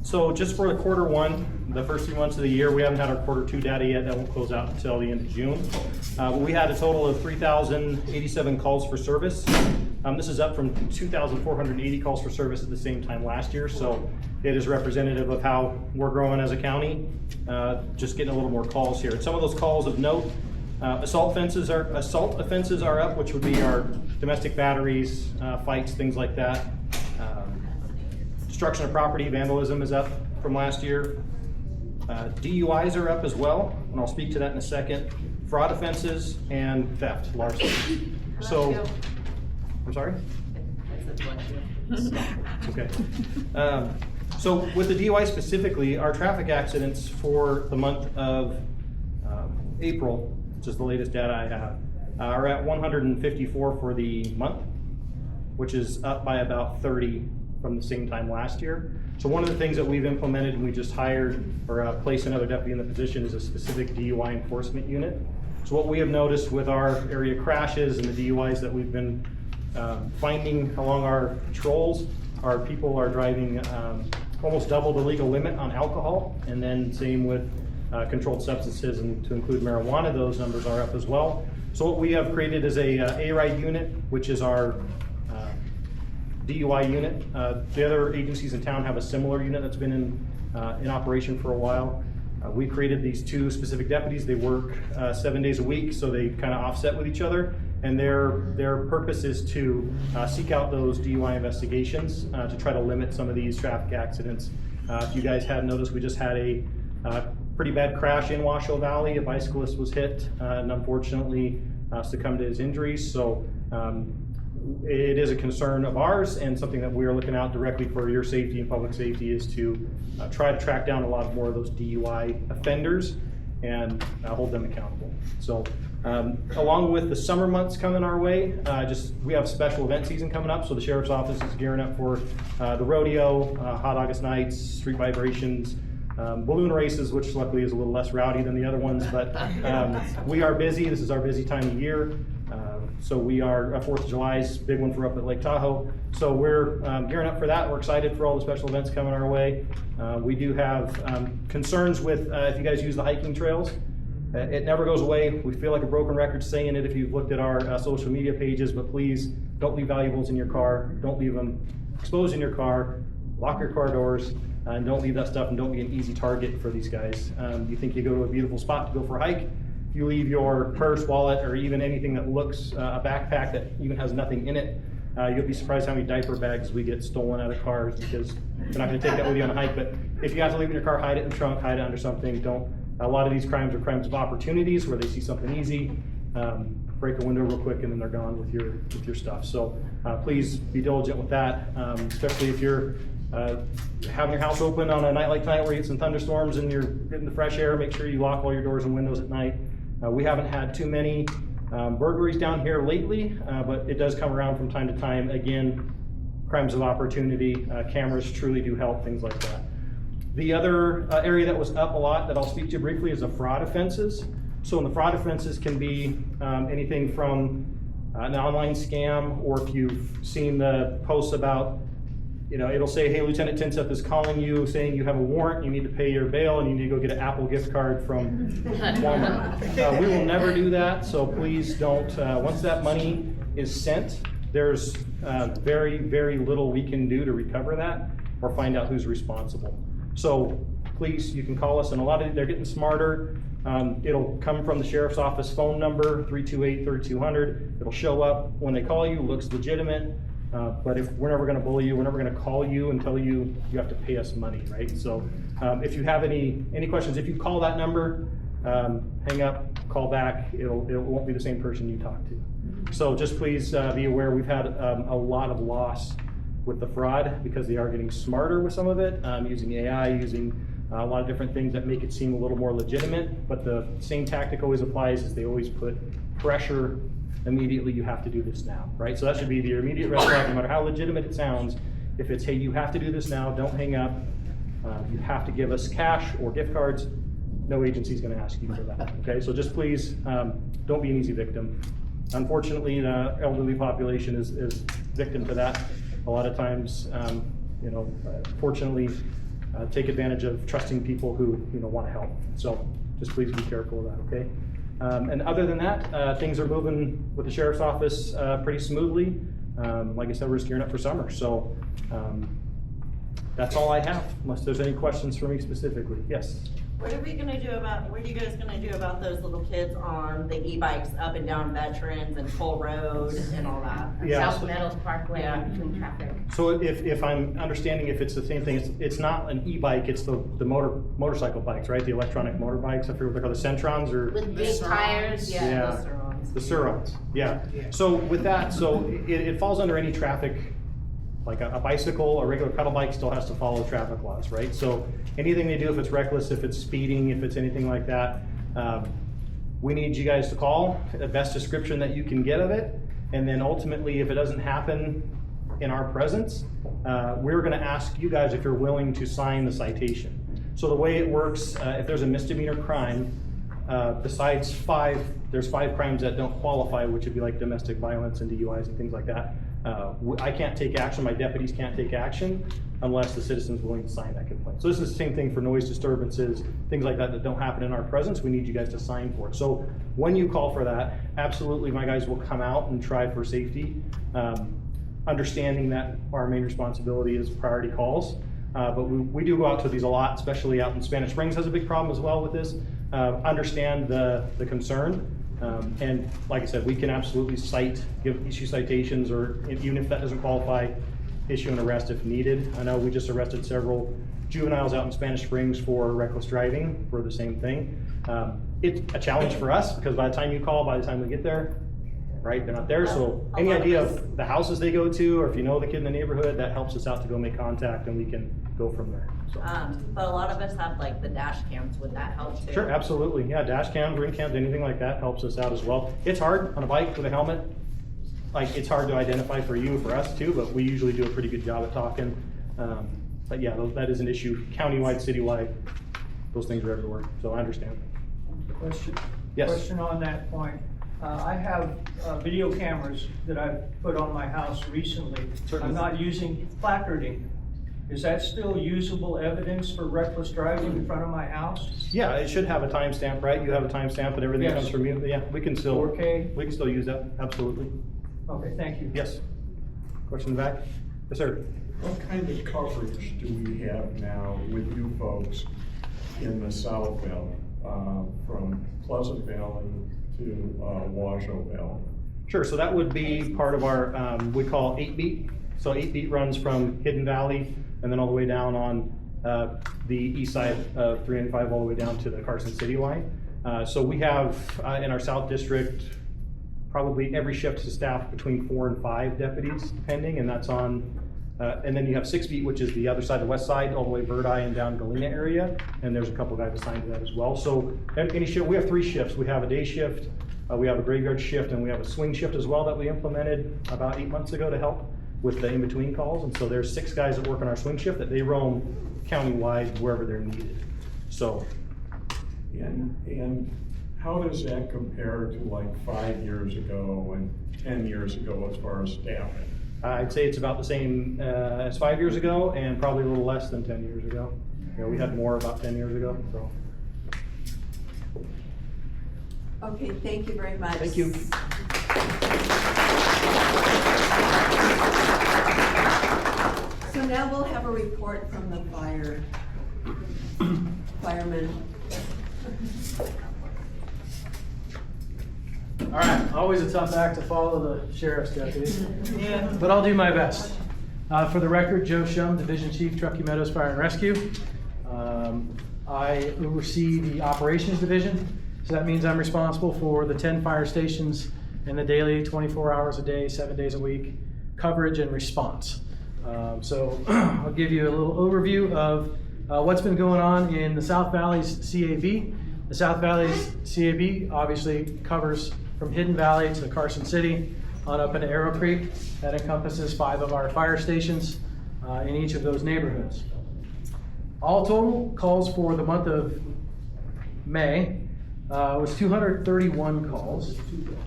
So just for the quarter one, the first 3 months of the year, we haven't had our quarter two data yet. That won't close out until the end of June. We had a total of 3,087 calls for service. This is up from 2,480 calls for service at the same time last year. So it is representative of how we're growing as a county, just getting a little more calls here. And some of those calls of note, assault offenses are up, which would be our domestic batteries, fights, things like that. Destruction of property, vandalism is up from last year. DUIs are up as well, and I'll speak to that in a second. Fraud offenses and theft, larceny. So, I'm sorry? It's okay. So with the DUI specifically, our traffic accidents for the month of April, which is the latest data I have, are at 154 for the month, which is up by about 30 from the same time last year. So one of the things that we've implemented, and we just hired or placed another deputy in the position, is a specific DUI enforcement unit. So what we have noticed with our area crashes and the DUIs that we've been finding along our patrols, our people are driving almost double the legal limit on alcohol, and then same with controlled substances, and to include marijuana, those numbers are up as well. So what we have created is a A-RIDE unit, which is our DUI unit. The other agencies in town have a similar unit that's been in operation for a while. We created these two specific deputies. They work 7 days a week, so they kind of offset with each other. And their purpose is to seek out those DUI investigations to try to limit some of these traffic accidents If you guys hadn't noticed, we just had a pretty bad crash in Washoe Valley. A bicyclist was hit and unfortunately succumbed to his injuries. So it is a concern of ours, and something that we are looking out directly for your safety and public safety is to try to track down a lot more of those DUI offenders and hold them accountable. So along with the summer months coming our way, we have special event season coming up, so the Sheriff's Office is gearing up for the rodeo, Hot August Nights, street vibrations, balloon races, which luckily is a little less rowdy than the other ones, but we are busy. This is our busy time of year. So we are, 4th of July's big one for up at Lake Tahoe. So we're gearing up for that. We're excited for all the special events coming our way. We do have concerns with if you guys use the hiking trails. It never goes away. We feel like a broken record saying it if you've looked at our social media pages, but please don't leave valuables in your car. Don't leave them exposed in your car. Lock your car doors. And don't leave that stuff, and don't be an easy target for these guys. You think you go to a beautiful spot to go for a hike, if you leave your purse, wallet, or even anything that looks a backpack that even has nothing in it, you'll be surprised how many diaper bags we get stolen out of cars, because they're not going to take that with you on a hike. But if you have to leave it in your car, hide it in the trunk, hide it under something. Don't. A lot of these crimes are crimes of opportunities where they see something easy, break a window real quick, and then they're gone with your stuff. So please be diligent with that, especially if you're having your house open on a night like tonight where you get some thunderstorms and you're getting the fresh air. Make sure you lock all your doors and windows at night. We haven't had too many burglaries down here lately, but it does come around from time to time. Again, crimes of opportunity, cameras truly do help, things like that. The other area that was up a lot that I'll speak to briefly is the fraud offenses. So the fraud offenses can be anything from an online scam, or if you've seen the posts about, it'll say, hey, Lieutenant Tinseth is calling you saying you have a warrant, you need to pay your bail, and you need to go get an Apple gift card from Walmart. We will never do that, so please don't. Once that money is sent, there's very, very little we can do to recover that or find out who's responsible. So please, you can call us, and they're getting smarter. It'll come from the Sheriff's Office phone number, 328-3200. It'll show up when they call you, looks legitimate. But if we're never going to bully you, we're never going to call you and tell you you have to pay us money, right? So if you have any questions, if you call that number, hang up, call back. It won't be the same person you talk to. So just please be aware, we've had a lot of loss with the fraud because they are getting smarter with some of it, using AI, using a lot of different things that make it seem a little more legitimate. But the same tactic always applies, is they always put pressure immediately. You have to do this now, right? So that should be your immediate red flag, no matter how legitimate it sounds. If it's, hey, you have to do this now, don't hang up, you have to give us cash or gift cards, no agency is going to ask you for that, okay? So just please don't be an easy victim. Unfortunately, the elderly population is victim to that a lot of times. Fortunately, take advantage of trusting people who want to help. So just please be careful of that, okay? And other than that, things are moving with the Sheriff's Office pretty smoothly. Like I said, we're just gearing up for summer. So that's all I have, unless there's any questions for me specifically. Yes? What are you guys gonna do about those little kids on the e-bikes up and down Veterans and Toll Road and all that? Yeah. South Meadows Parkway, between traffic. So if I'm understanding, if it's the same thing, it's not an e-bike, it's the motorcycle bikes, right? The electronic motorbikes, I forget what they're called, the Centrons or? With big tires. Yeah. The Surons, yeah. So with that, it falls under any traffic, like a bicycle, a regular pedal bike still has to follow traffic laws, right? So anything they do, if it's reckless, if it's speeding, if it's anything like that, we need you guys to call the best description that you can get of it. And then ultimately, if it doesn't happen in our presence, we're gonna ask you guys if you're willing to sign the citation. So the way it works, if there's a misdemeanor crime, besides there's 5 crimes that don't qualify, which would be like domestic violence and DUIs and things like that. I can't take action, my deputies can't take action unless the citizen's willing to sign that complaint. So this is the same thing for noise disturbances, things like that don't happen in our presence. We need you guys to sign for it. So when you call for that, absolutely my guys will come out and try for safety, understanding that our main responsibility is priority calls. But we do go out to these a lot, especially out in Spanish Springs has a big problem as well with this. Understand the concern. And like I said, we can absolutely issue citations, or even if that doesn't qualify, issue an arrest if needed. I know we just arrested several juveniles out in Spanish Springs for reckless driving for the same thing. It's a challenge for us because by the time you call, by the time we get there, right, they're not there. So any idea of the houses they go to, or if you know the kid in the neighborhood, that helps us out to go make contact and we can go from there. So. But a lot of us have like the dash cams. Would that help too? Sure, absolutely. Yeah, dash cams, ring cams, anything like that helps us out as well. It's hard on a bike with a helmet. Like, it's hard to identify for you, for us too, but we usually do a pretty good job at talking. But yeah, that is an issue, countywide, citywide. Those things are everywhere, so I understand. Question. Yes. Question on that point. I have video cameras that I've put on my house recently. Certainly. I'm not using placarding. Is that still usable evidence for reckless driving in front of my house? Yeah, it should have a timestamp, right? You have a timestamp and everything Yes. comes from you. Yeah, we can still 4K? We can still use that, absolutely. Okay, thank you. Yes. Question in the back? Yes, sir. What kind of coverage do we have now with you folks in the South Valley, from Pleasant Valley to Washoe Valley? Sure, so that would be part of our, we call 8-beat. So 8-beat runs from Hidden Valley and then all the way down on the east side of 395 all the way down to the Carson City line. So we have in our South District, probably every shift to staff between 4 and 5 deputies, depending, and that's on, and then you have 6-beat, which is the other side, the west side, all the way Verdi and down Galena area, and there's a couple guys assigned to that as well. So any shift, we have 3 shifts. We have a day shift, we have a graveyard shift, and we have a swing shift as well that we implemented about 8 months ago to help with the in-between calls. And so there's 6 guys that work on our swing shift that they roam countywide wherever they're needed. So. And how does that compare to like 5 years ago and 10 years ago as far as staffing? I'd say it's about the same as 5 years ago and probably a little less than 10 years ago. You know, we had more about 10 years ago, so. Okay, thank you very much. Thank you. So now we'll have a report from the firemen. All right, always a tough act to follow the sheriff's deputy, but I'll do my best. For the record, Joe Shum, Division Chief, Truckee Meadows Fire and Rescue. I oversee the operations division, so that means I'm responsible for the 10 fire stations and the daily 24 hours a day, 7 days a week coverage and response. So I'll give you a little overview of what's been going on in the South Valley's CAV. The South Valley's CAV obviously covers from Hidden Valley to Carson City on up into Arrow Creek. That encompasses 5 of our fire stations in each of those neighborhoods. All total calls for the month of May was 231 calls.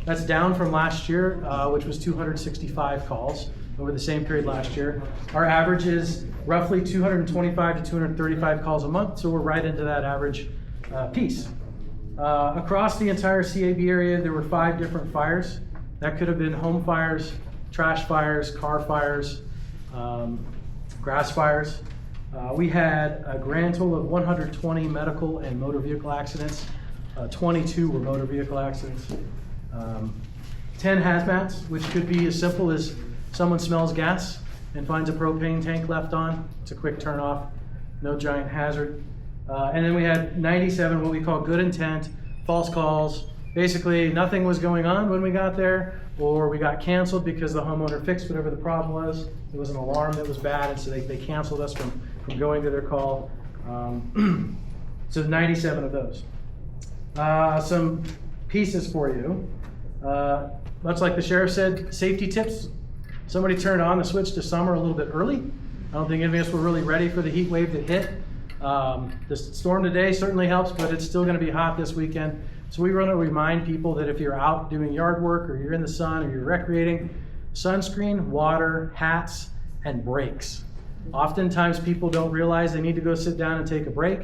That's down from last year, which was 265 calls over the same period last year. Our average is roughly 225 to 235 calls a month, so we're right into that average piece. Across the entire CAB area, there were 5 different fires. That could have been home fires, trash fires, car fires, grass fires. We had a grand total of 120 medical and motor vehicle accidents. 22 were motor vehicle accidents. 10 hazmats, which could be as simple as someone smells gas and finds a propane tank left on. It's a quick turn off, no giant hazard. And then we had 97 what we call good intent, false calls. Basically, nothing was going on when we got there, or we got canceled because the homeowner fixed whatever the problem was. There was an alarm that was bad, and so they canceled us from going to their call. So 97 of those. Some pieces for you. Much like the sheriff said, safety tips. Somebody turned on the switch to summer a little bit early. I don't think any of us were really ready for the heat wave that hit. The storm today certainly helps, but it's still going to be hot this weekend. So we want to remind people that if you're out doing yard work or you're in the sun or you're recreating, sunscreen, water, hats, and breaks. Oftentimes people don't realize they need to go sit down and take a break.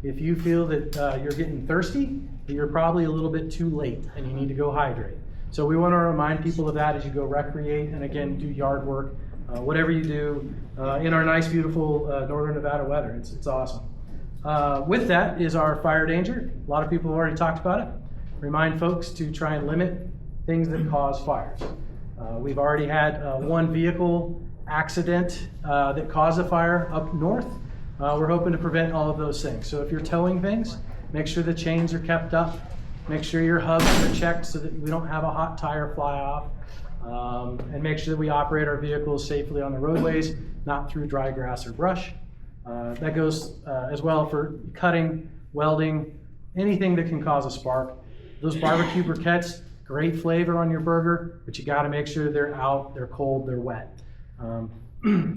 If you feel that you're getting thirsty, you're probably a little bit too late and you need to go hydrate. So we want to remind people of that as you go recreate and again do yard work, whatever you do in our nice beautiful northern Nevada weather. It's awesome. With that is our fire danger. A lot of people have already talked about it. Remind folks to try and limit things that cause fires. We've already had one vehicle accident that caused a fire up north. we're hoping to prevent all of those things. So if you're towing things, make sure the chains are kept up. Make sure your hubs are checked so that we don't have a hot tire fly off. And make sure that we operate our vehicles safely on the roadways, not through dry grass or brush. That goes as well for cutting, welding, anything that can cause a spark. Those barbecue briquettes, great flavor on your burger, but you gotta make sure they're out, they're cold, they're wet.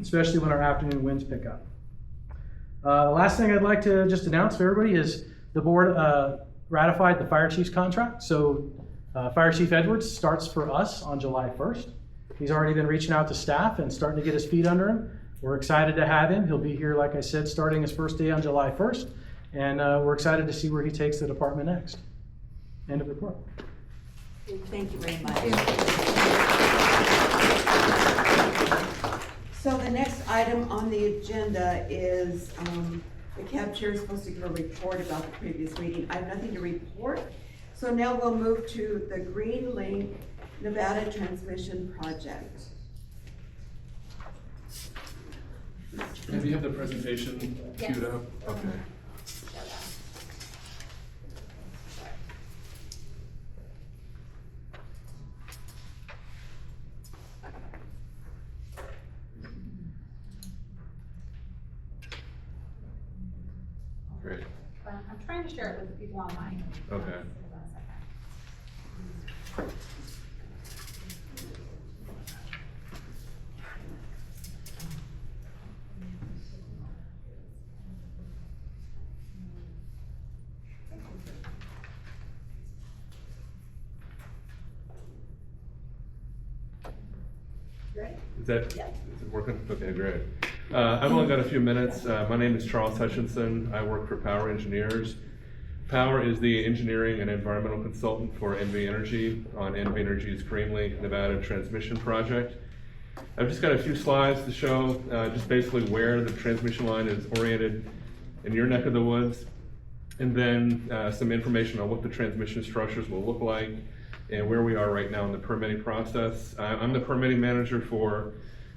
Especially when our afternoon winds pick up. The last thing I'd like to just announce for everybody is the board ratified the fire chief's contract. So Fire Chief Edwards starts for us on July 1st. He's already been reaching out to staff and starting to get his feet under him. We're excited to have him. He'll be here, like I said, starting his first day on July 1st. And we're excited to see where he takes the department next. End of report. Thank you very much. So the next item on the agenda is the cab chair is supposed to give a report about the previous meeting. I have nothing to report. So now we'll move to the Green Link Nevada Transmission Project. Have you have the presentation queued up? Okay. Great. I'm trying to share it with the people online. Okay. Is that, yeah. Is it working? Okay, great. I've only got a few minutes. My name is Charles Hutchinson. I work for Power Engineers. Power is the engineering and environmental consultant for NV Energy on NV Energy's Green Link Nevada Transmission Project. I've just got a few slides to show just basically where the transmission line is oriented in your neck of the woods, and then some information on what the transmission structures will look like and where we are right now in the permitting process. I'm the permitting manager for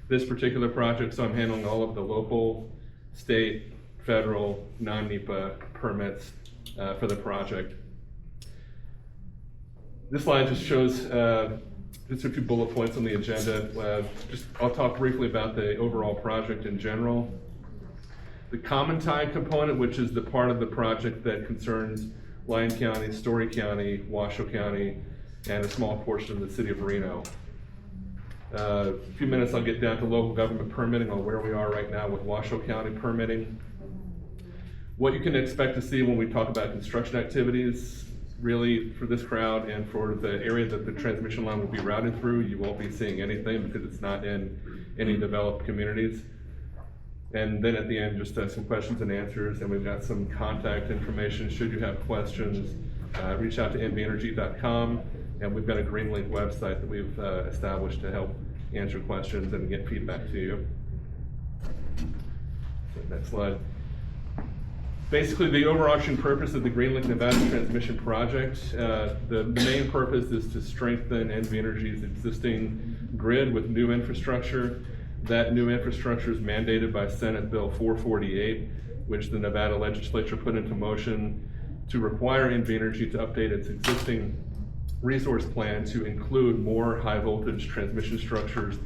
this particular project, so I'm handling all of the local, state, federal, non-NEPA permits for the project. This slide just shows just a few bullet points on the agenda. I'll talk briefly about the overall project in general. The common tie component, which is the part of the project that concerns Lyon County, Story County, Washoe County, and a small portion of the city of Reno. A few minutes I'll get down to local government permitting on where we are right now with Washoe County permitting. What you can expect to see when we talk about construction activities, really for this crowd and for the area that the transmission line will be routed through, you won't be seeing anything because it's not in any developed communities. And then at the end, just some questions and answers, and we've got some contact information. Should you have questions, reach out to nvenergy.com, and we've got a GreenLink website that we've established to help answer questions and get feedback to you. So next slide. Basically, the overarching purpose of the GreenLink Nevada Transmission Project, the main purpose is to strengthen NV Energy's existing grid with new infrastructure. That new infrastructure is mandated by Senate Bill 448, which the Nevada legislature put into motion to require NV Energy to update its existing resource plan to include more high voltage transmission structures,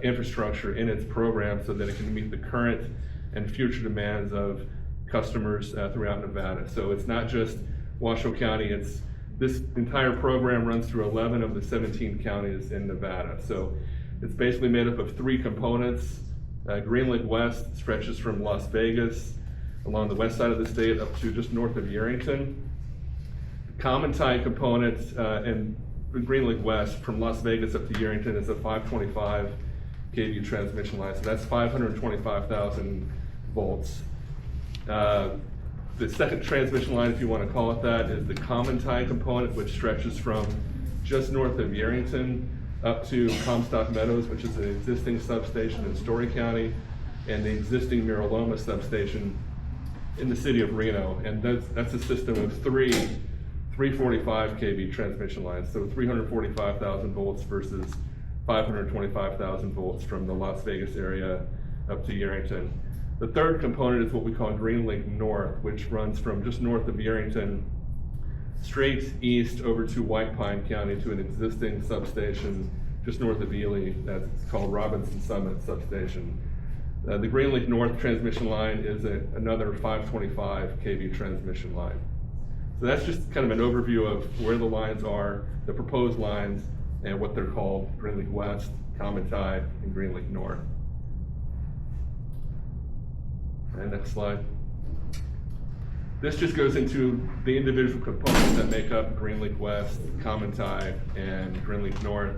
infrastructure in its program so that it can meet the current and future demands of customers throughout Nevada. So it's not just Washoe County, this entire program runs through 11 of the 17 counties in Nevada. So it's basically made up of three components. GreenLink West stretches from Las Vegas along the west side of the state up to just north of Yerington. The common tie component in GreenLink West from Las Vegas up to Yerington is a 525 kV transmission line. So that's 525,000 volts. The second transmission line, if you want to call it that, is the common tie component, which stretches from just north of Yerington up to Comstock Meadows, which is an existing substation in Story County, and the existing Miraloma substation in the city of Reno. And that's a system of three 345 kV transmission lines, so 345,000 volts versus 525,000 volts from the Las Vegas area up to Yerington. The third component is what we call Green Lake North, which runs from just north of Yerington straight east over to White Pine County to an existing substation just north of Ely that's called Robinson Summit Substation. The Green Lake North transmission line is another 525 kV transmission line. So that's just kind of an overview of where the lines are, the proposed lines, and what they're called: Green Lake West, Common Tie, and Green Lake North. And next slide. This just goes into the individual components that make up Green Lake West, Common Tie, and Green Lake North.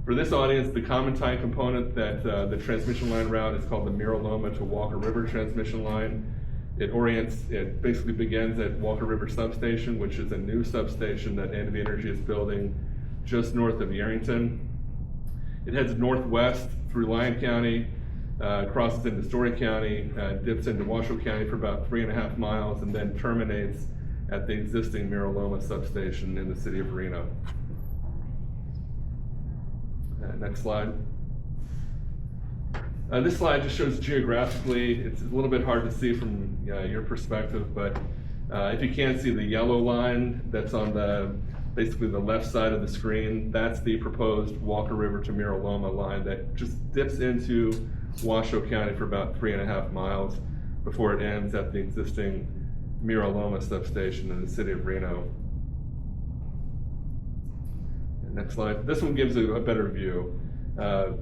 For this audience, the Common Tie component, that the transmission line route is called the Miraloma to Walker River transmission line. It basically begins at Walker River Substation, which is a new substation that NV Energy is building just north of Yerington. It heads northwest through Lyon County, crosses into Story County, dips into Washoe County for about 3.5 miles, and then terminates at the existing Miraloma substation in the city of Reno. Next slide. This slide just shows geographically. It's a little bit hard to see from your perspective, but if you can see the yellow line that's on basically the left side of the screen, that's the proposed Walker River to Miraloma line that just dips into Washoe County for about 3.5 miles before it ends at the existing Miraloma substation in the city of Reno. Next slide. This one gives a better view.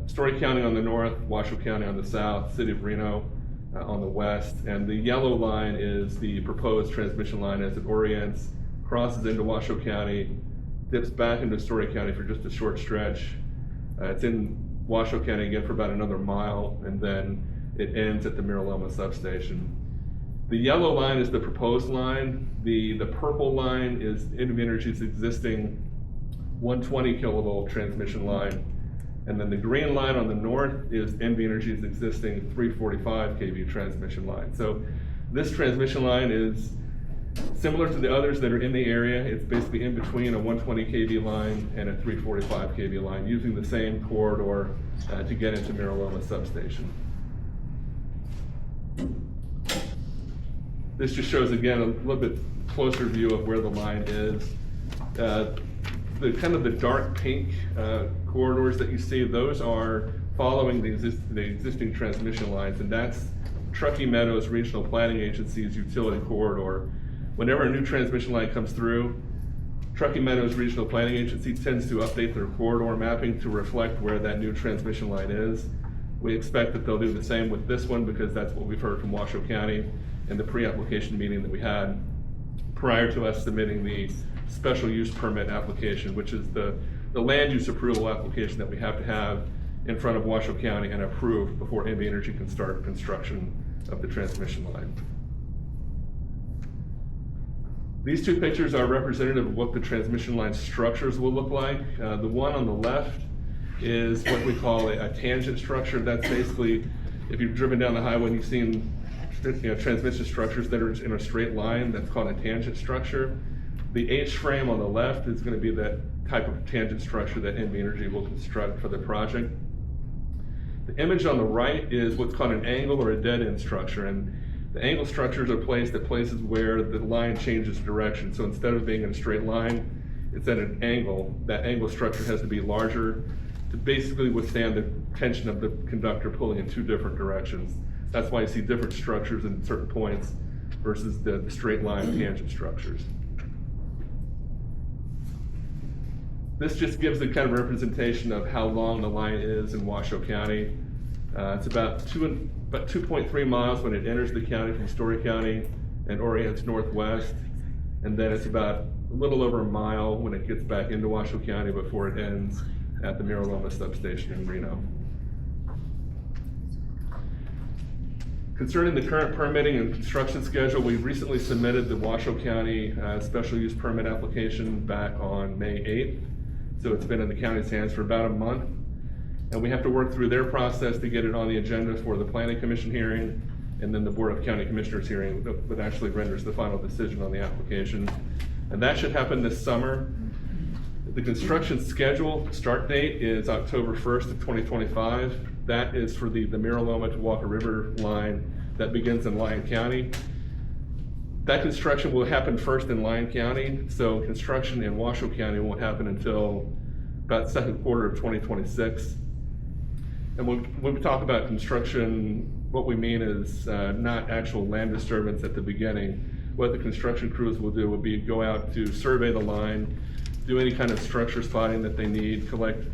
Story County on the north, Washoe County on the south, city of Reno on the west, and the yellow line is the proposed transmission line as it orients, crosses into Washoe County, dips back into Story County for just a short stretch. It's in Washoe County again for about another mile, and then it ends at the Miraloma substation. The yellow line is the proposed line. The purple line is NV Energy's existing 120 kilovolt transmission line. And then the green line on the north is NV Energy's existing 345 kV transmission line. So this transmission line is similar to the others that are in the area. It's basically in between a 120 kV line and a 345 kV line, using the same corridor to get into Miraloma substation. This just shows, again, a little bit closer view of where the line is. The kind of the dark pink corridors that you see, those are following the existing transmission lines, and that's Truckee Meadows Regional Planning Agency's utility corridor. Whenever a new transmission line comes through, Truckee Meadows Regional Planning Agency tends to update their corridor mapping to reflect where that new transmission line is. We expect that they'll do the same with this one, because that's what we've heard from Washoe County in the pre-application meeting that we had prior to us submitting the special use permit application, which is the land use approval application that we have to have in front of Washoe County and approved before NV Energy can start construction of the transmission line. These two pictures are representative of what the transmission line structures will look like. The one on the left is what we call a tangent structure. That's basically, if you've driven down the highway and you've seen transmission structures that are in a straight line, that's called a tangent structure. The H-frame on the left is going to be that type of tangent structure that NV Energy will construct for the project. The image on the right is what's called an angle or a dead-end structure, and the angle structures are placed at places where the line changes direction. So instead of being in a straight line, it's at an angle. That angle structure has to be larger to basically withstand the tension of the conductor pulling in two different directions. That's why you see different structures in certain points versus the straight line tangent structures. This just gives a kind of representation of how long the line is in Washoe County. It's about 2.3 miles when it enters the county from Story County and orients northwest, and then it's about a little over a mile when it gets back into Washoe County before it ends at the Miraloma substation in Reno. Concerning the current permitting and construction schedule, we recently submitted the Washoe County special use permit application back on May 8th. So it's been in the county's hands for about a month. And we have to work through their process to get it on the agenda for the Planning Commission hearing, and then the Board of County Commissioners hearing that actually renders the final decision on the application. And that should happen this summer. The construction schedule start date is October 1st of 2025. That is for the Miraloma to Walker River line that begins in Lyon County. That construction will happen first in Lyon County, so construction in Washoe County won't happen until about second quarter of 2026. And when we talk about construction, what we mean is not actual land disturbance at the beginning. What the construction crews will do will be go out to survey the line, do any kind of structure spotting that they need, collect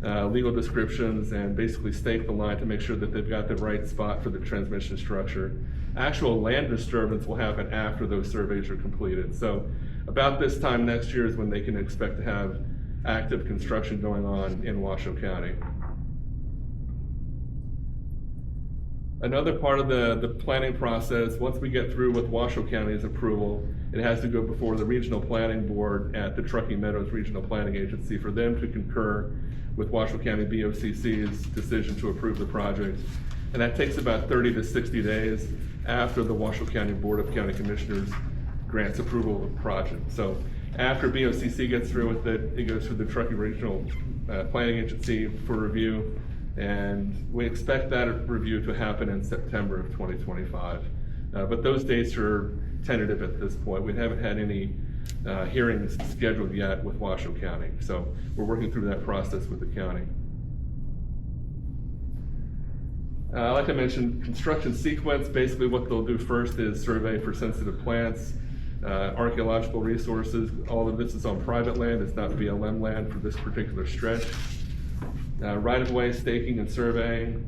legal descriptions, and basically stake the line to make sure that they've got the right spot for the transmission structure. Actual land disturbance will happen after those surveys are completed. So about this time next year is when they can expect to have active construction going on in Washoe County. Another part of the planning process, once we get through with Washoe County's approval, it has to go before the Regional Planning Board at the Truckee Meadows Regional Planning Agency for them to concur with Washoe County BOCC's decision to approve the project. And that takes about 30 to 60 days after the Washoe County Board of County Commissioners grants approval of the project. So after BOCC gets through with it, it goes through the Truckee Regional Planning Agency for review. And we expect that review to happen in September of 2025. But those dates are tentative at this point. We haven't had any hearings scheduled yet with Washoe County. So we're working through that process with the county. Like I mentioned, construction sequence, basically what they'll do first is survey for sensitive plants, archaeological resources. All of this is on private land. It's not BLM land for this particular stretch. Right-of-way staking and surveying,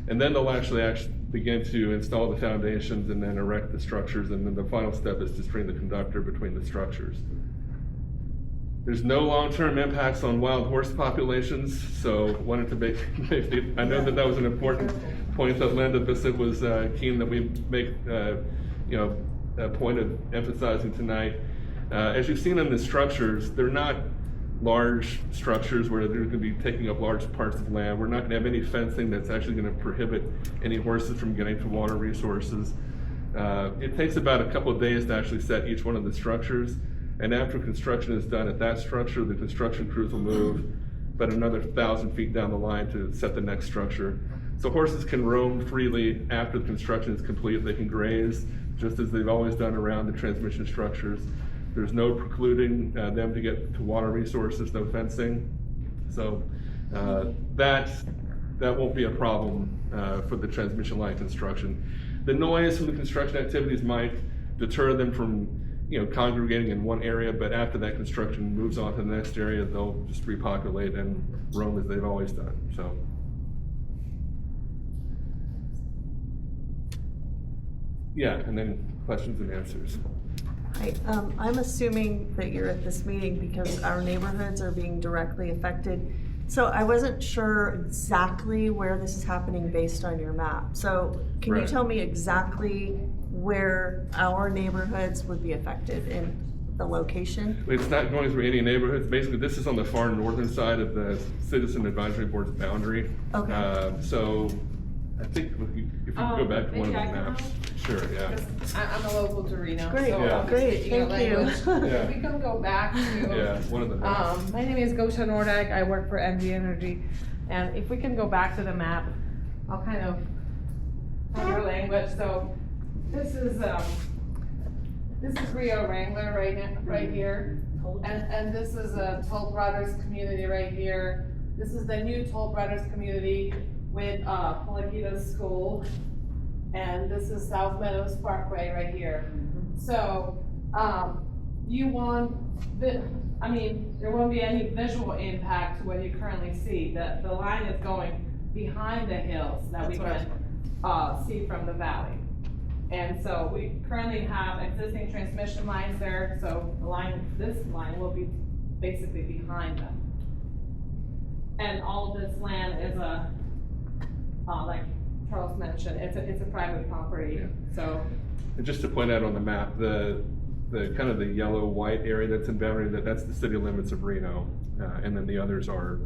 and then they'll actually begin to install the foundations and then erect the structures, and then the final step is to string the conductor between the structures. There's no long-term impacts on wild horse populations, so wanted to make I know that was an important point that Linda Bissett was keen that we make a point of emphasizing tonight. As you've seen in the structures, they're not large structures where they're going to be taking up large parts of land. We're not going to have any fencing that's actually going to prohibit any horses from getting to water resources. It takes about a couple of days to actually set each one of the structures, and after construction is done at that structure, the construction crews will move about another 1,000 feet down the line to set the next structure. So horses can roam freely after the construction is complete. They can graze just as they've always done around the transmission structures. There's no precluding them to get to water resources, no fencing. So that won't be a problem for the transmission line construction. The noise from the construction activities might deter them from congregating in one area, but after that construction moves on to the next area, they'll just repopulate and roam as they've always done. So. Yeah, and then questions and answers. Hi, I'm assuming that you're at this meeting because our neighborhoods are being directly affected. So I wasn't sure exactly where this is happening based on your map. So can you tell me exactly where our neighborhoods would be affected in the location? It's not going through any neighborhoods. Basically, this is on the far northern side of the Citizen Advisory Board's boundary. Okay. So I think if you could go back to one of the maps. Sure, yeah. I'm a local to Reno. Great, so yeah. Great, thank you. If we can go back to, one of the maps. My name is Gosha Nordak, I work for MD Energy, and if we can go back to the map, I'll kind of talk our language. So this is Rio Wrangler right here, and this is a Toll Brothers community right here. This is the new Toll Brothers community with Palaquita School. And this is South Meadows Parkway right here. So, there won't be any visual impact to what you currently see. The line is going behind the hills that we can see from the valley. And so we currently have existing transmission lines there, so this line will be basically behind them. And all of this land is like Charles mentioned, it's a private property. Yeah. So, and just to point out on the map, the kind of the yellow-white area that's in boundary, that's the city limits of Reno, and then the others are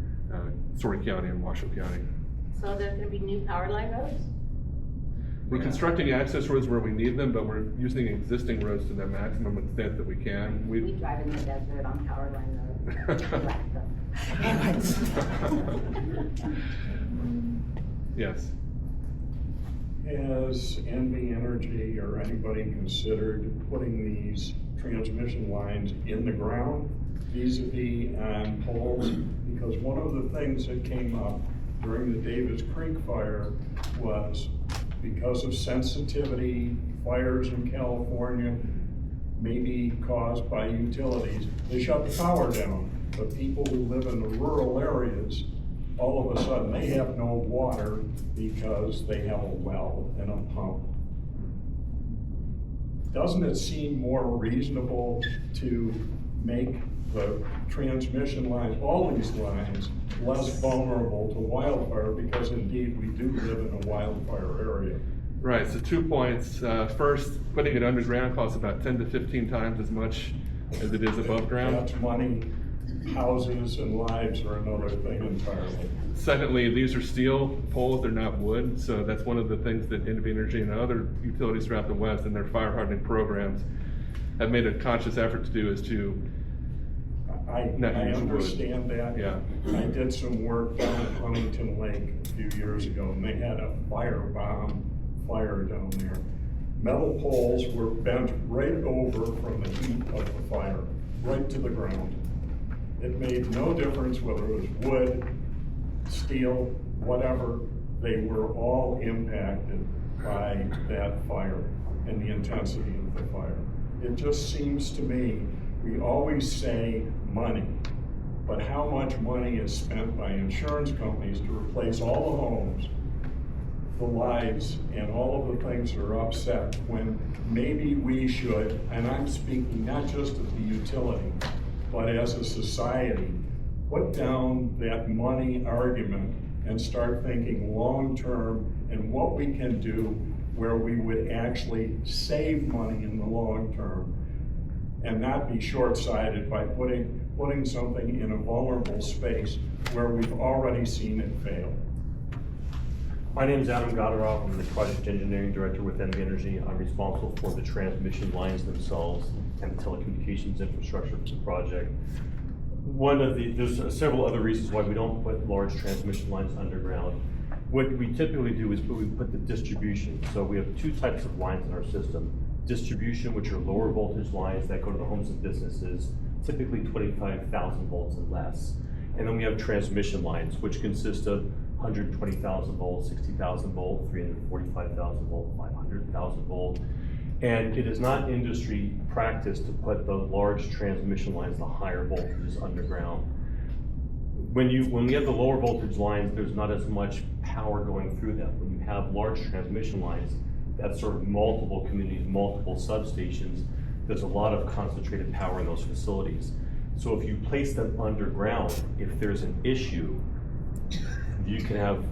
Story County and Washoe County. So there's going to be new power line roads? We're constructing access roads where we need them, but we're using existing roads to the maximum extent that we can. We drive in the desert on power line roads. I like them. Yes. Has NV Energy or anybody considered putting these transmission lines in the ground vis-a-vis on poles? Because one of the things that came up during the Davis Creek fire was because of sensitivity, fires in California, maybe caused by utilities, they shut the power down. But people who live in the rural areas, all of a sudden, they have no water because they have a well and a pump. Doesn't it seem more reasonable to make the transmission lines, all these lines, less vulnerable to wildfire, because indeed we do live in a wildfire area? Right, so 2 points. First, putting it underground costs about 10 to 15 times as much as it is above ground. That's money. Houses and lives are another thing entirely. Secondly, these are steel poles, they're not wood, so that's one of the things that NV Energy and other utilities throughout the West in their fire hardening programs have made a conscious effort to do, is to not I use wood. understand that. Yeah. I did some work down at Huntington Lake a few years ago, and they had a firebomb fire down there. Metal poles were bent right over from the heat of the fire, right to the ground. It made no difference whether it was wood, steel, whatever, they were all impacted by that fire and the intensity of the fire. It just seems to me, we always say money, but how much money is spent by insurance companies to replace all the homes, the lives, and all of the things that are upset, when maybe we should, and I'm speaking not just of the utility, but as a society, put down that money argument and start thinking long-term and what we can do where we would actually save money in the long term and not be short-sighted by putting something in a vulnerable space where we've already seen it fail. My name is Adam Goddard. I'm the Project Engineering Director with NV Energy. I'm responsible for the transmission lines themselves and the telecommunications infrastructure for the project. There's several other reasons why we don't put large transmission lines underground. What we typically do is we put the distribution. So we have two types of lines in our system. Distribution, which are lower voltage lines that go to the homes and businesses, typically 25,000 volts and less. And then we have transmission lines, which consist of 120,000 volts, 60,000 volt, 345,000 volt, 500,000 volt. And it is not industry practice to put the large transmission lines, the higher voltages underground. When we have the lower voltage lines, there's not as much power going through them. When you have large transmission lines that serve multiple communities, multiple substations, there's a lot of concentrated power in those facilities. So if you place them underground, if there's an issue, you can have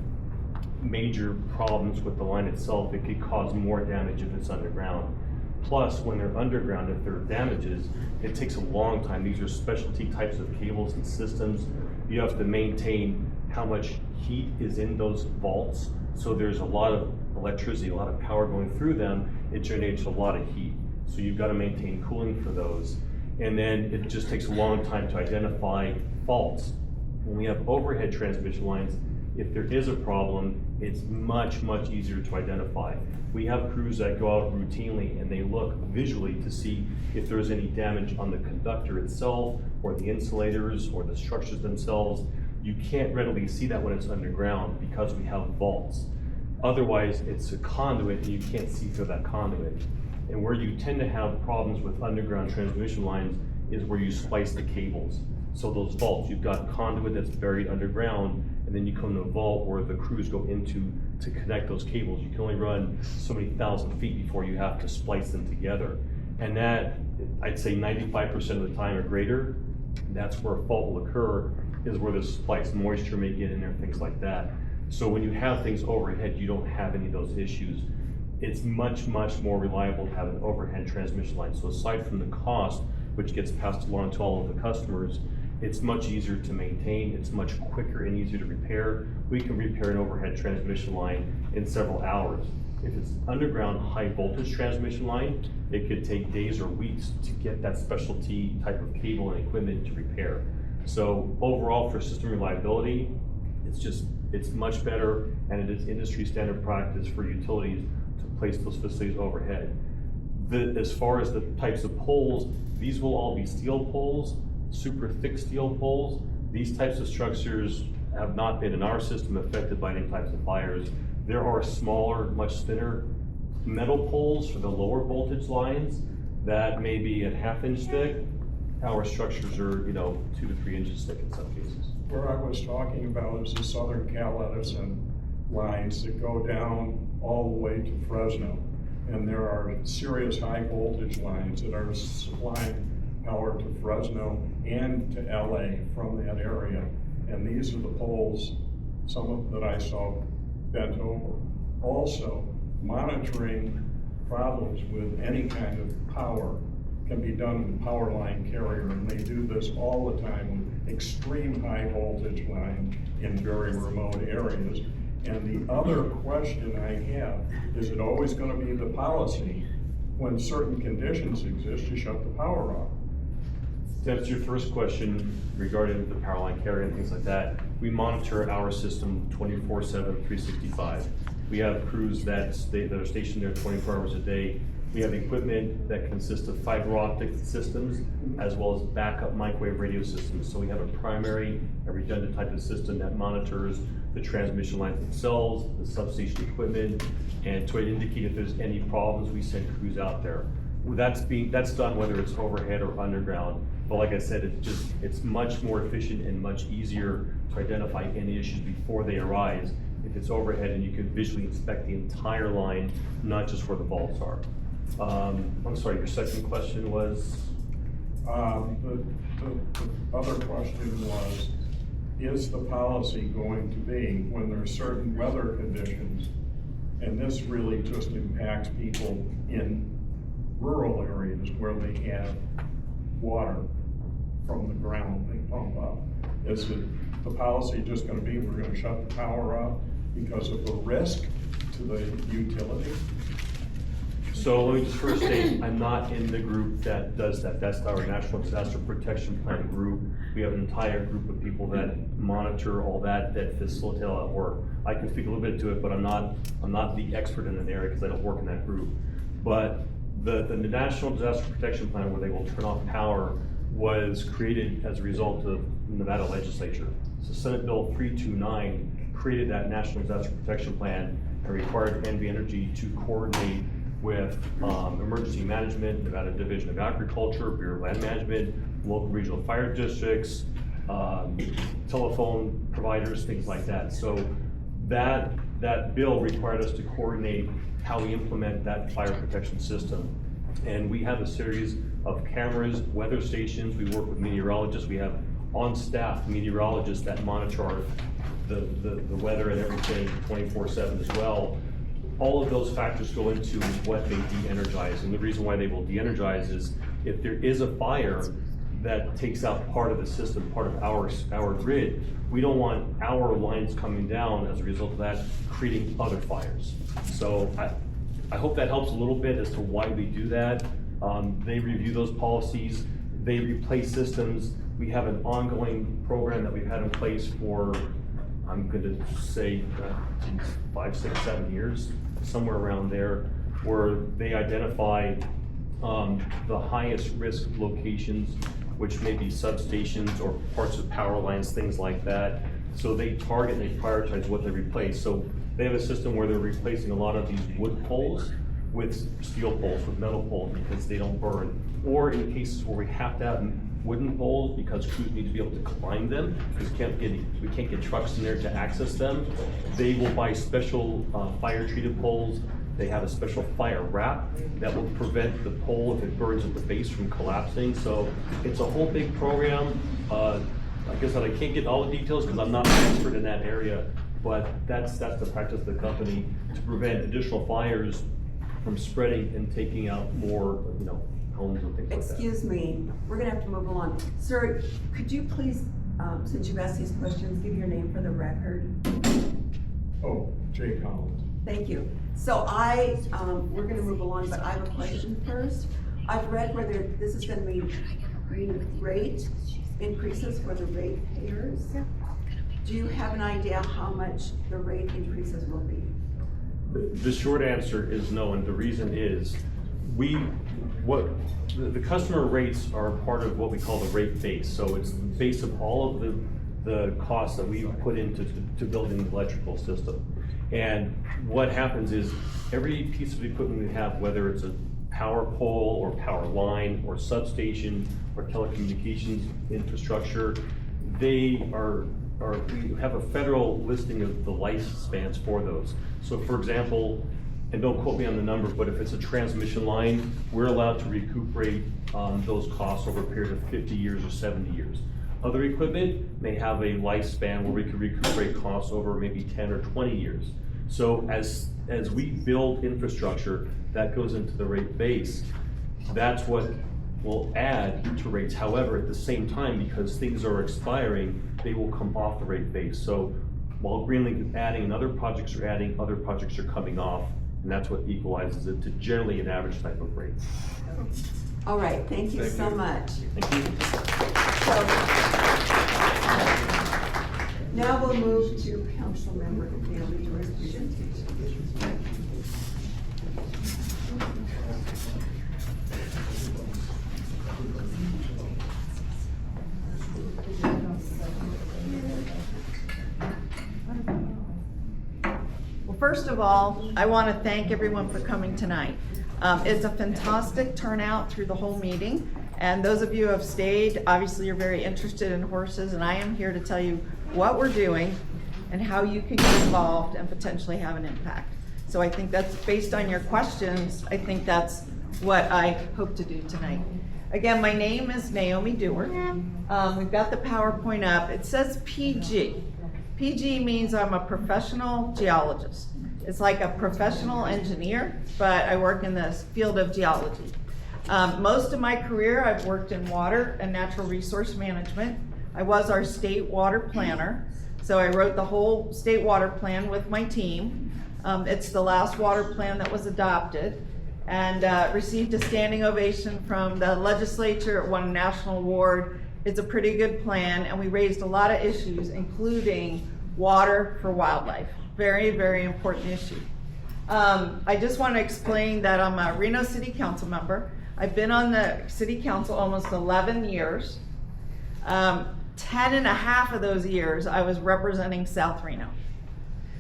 major problems with the line itself. It could cause more damage if it's underground. Plus, when they're underground, if there are damages, it takes a long time. These are specialty types of cables and systems. You have to maintain how much heat is in those vaults. So there's a lot of electricity, a lot of power going through them. It generates a lot of heat. So you've got to maintain cooling for those. And then it just takes a long time to identify faults. When we have overhead transmission lines, if there is a problem, it's much, much easier to identify. We have crews that go out routinely and they look visually to see if there's any damage on the conductor itself or the insulators or the structures themselves. You can't readily see that when it's underground because we have vaults. Otherwise, it's a conduit and you can't see through that conduit. And where you tend to have problems with underground transmission lines is where you splice the cables. So those vaults, you've got conduit that's buried underground, and then you come to a vault where the crews go into to connect those cables. You can only run so many thousand feet before you have to splice them together. And that, I'd say 95% of the time or greater, that's where a fault will occur, is where the spliced moisture may get in there, things like that. So when you have things overhead, you don't have any of those issues. It's much, much more reliable to have an overhead transmission line. So aside from the cost, which gets passed along to all of the customers, it's much easier to maintain, it's much quicker and easier to repair. We can repair an overhead transmission line in several hours. If it's underground high voltage transmission line, it could take days or weeks to get that specialty type of cable and equipment to repair. So overall, for system reliability, it's much better, and it is industry standard practice for utilities to place those facilities overhead. As far as the types of poles, these will all be steel poles, super thick steel poles. These types of structures have not been in our system affected by any types of fires. There are smaller, much thinner metal poles for the lower voltage lines that may be a 1/2 inch thick. Our structures are, 2 to 3 inches thick in some cases. Where I was talking about is the Southern Cal Edison lines that go down all the way to Fresno. And there are serious high voltage lines that are supplying power to Fresno and to LA from that area. And these are the poles, some of that I saw bent over. Also, monitoring problems with any kind of power can be done with power line carrier, and they do this all the time with extreme high voltage lines in very remote areas. And the other question I have, is it always going to be the policy when certain conditions exist to shut the power off? To answer your first question regarding the power line carrier and things like that, we monitor our system 24/7, 365. We have crews that are stationed there 24 hours a day. We have equipment that consists of fiber optic systems as well as backup microwave radio systems. So we have a primary and redundant type of system that monitors the transmission lines themselves, the substation equipment, and to indicate if there's any problems, we send crews out there. That's done whether it's overhead or underground. But like I said, it's much more efficient and much easier to identify any issues before they arise if it's overhead and you can visually inspect the entire line, not just where the vaults are. I'm sorry, your second question was? The other question was, is the policy going to be when there are certain weather conditions, and this really just impacts people in rural areas where they have water from the ground they pump up. Is the policy just going to be we're going to shut the power off because of the risk to the utility? So let me just first say, I'm not in the group that does that. That's our National Disaster Protection Plan group. We have an entire group of people that monitor all that facilitate all that work. I can speak a little bit to it, but I'm not the expert in an area because I don't work in that group. But the National Disaster Protection Plan, where they will turn off power, was created as a result of Nevada legislature. So Senate Bill 329 created that National Disaster Protection Plan and required NV Energy to coordinate with emergency management, Nevada Division of Agriculture, Bureau of Land Management, local regional fire districts, telephone providers, things like that. So that bill required us to coordinate how we implement that fire protection system. And we have a series of cameras, weather stations. We work with meteorologists. We have on-staff meteorologists that monitor the weather and everything 24/7 as well. All of those factors go into what they de-energize. And the reason why they will de-energize is if there is a fire that takes out part of the system, part of our grid, we don't want our lines coming down as a result of that creating other fires. So I hope that helps a little bit as to why we do that. They review those policies, they replace systems. We have an ongoing program that we've had in place for, I'm going to say 5, 6, 7 years, somewhere around there, where they identify the highest risk locations, which may be substations or parts of power lines, things like that. So they target and they prioritize what they replace. So they have a system where they're replacing a lot of these wood poles with steel poles, with metal poles, because they don't burn. Or in cases where we have to have wooden poles because crews need to be able to climb them, because we can't get trucks in there to access them, they will buy special fire-treated poles. They have a special fire wrap that will prevent the pole, if it burns at the base, from collapsing. So it's a whole big program. Like I said, I can't get all the details because I'm not an expert in that area, but that's the practice of the company to prevent additional fires from spreading and taking out more, homes and things like that. Excuse me, we're gonna have to move along. Sir, could you please, since you've asked these questions, give your name for the record? Oh, Jay Collins. Thank you. So we're gonna move along, but I have a question first. I've read whether this is gonna mean rate increases for the rate payers. Do you have an idea how much the rate increases will be? The short answer is no, and the reason is, the customer rates are part of what we call the rate base. So it's the base of all of the costs that we put into building the electrical system. And what happens is, every piece of equipment we have, whether it's a power pole or power line or substation or telecommunications infrastructure, we have a federal listing of the lifespans for those. So for example, and don't quote me on the number, but if it's a transmission line, we're allowed to recuperate those costs over a period of 50 years or 70 years. Other equipment may have a lifespan where we can recuperate costs over maybe 10 or 20 years. So as we build infrastructure, that goes into the rate base. That's what will add to rates. However, at the same time, because things are expiring, they will come off the rate base. So while GreenLink is adding and other projects are adding, other projects are coming off, and that's what equalizes it to generally an average type of rate. All right, thank you so much. Thank you. So, now we'll move to Councilmember Naomie Duerr's presentation. First of all, I want to thank everyone for coming tonight. It's a fantastic turnout through the whole meeting, and those of you who have stayed, obviously you're very interested in horses, and I am here to tell you what we're doing and how you can get involved and potentially have an impact. So I think that's based on your questions. I think that's what I hope to do tonight. Again, my name is Naomie Duerr. We've got the PowerPoint up. It says PG. PG means I'm a professional geologist. It's like a professional engineer, but I work in the field of geology. Most of my career, I've worked in water and natural resource management. I was our state water planner, so I wrote the whole state water plan with my team. It's the last water plan that was adopted, and received a standing ovation from the legislature. It won a national award. It's a pretty good plan, and we raised a lot of issues, including water for wildlife. Very, very important issue. I just want to explain that I'm a Reno City Council member. I've been on the City Council almost 11 years. 10 and a half of those years, I was representing South Reno.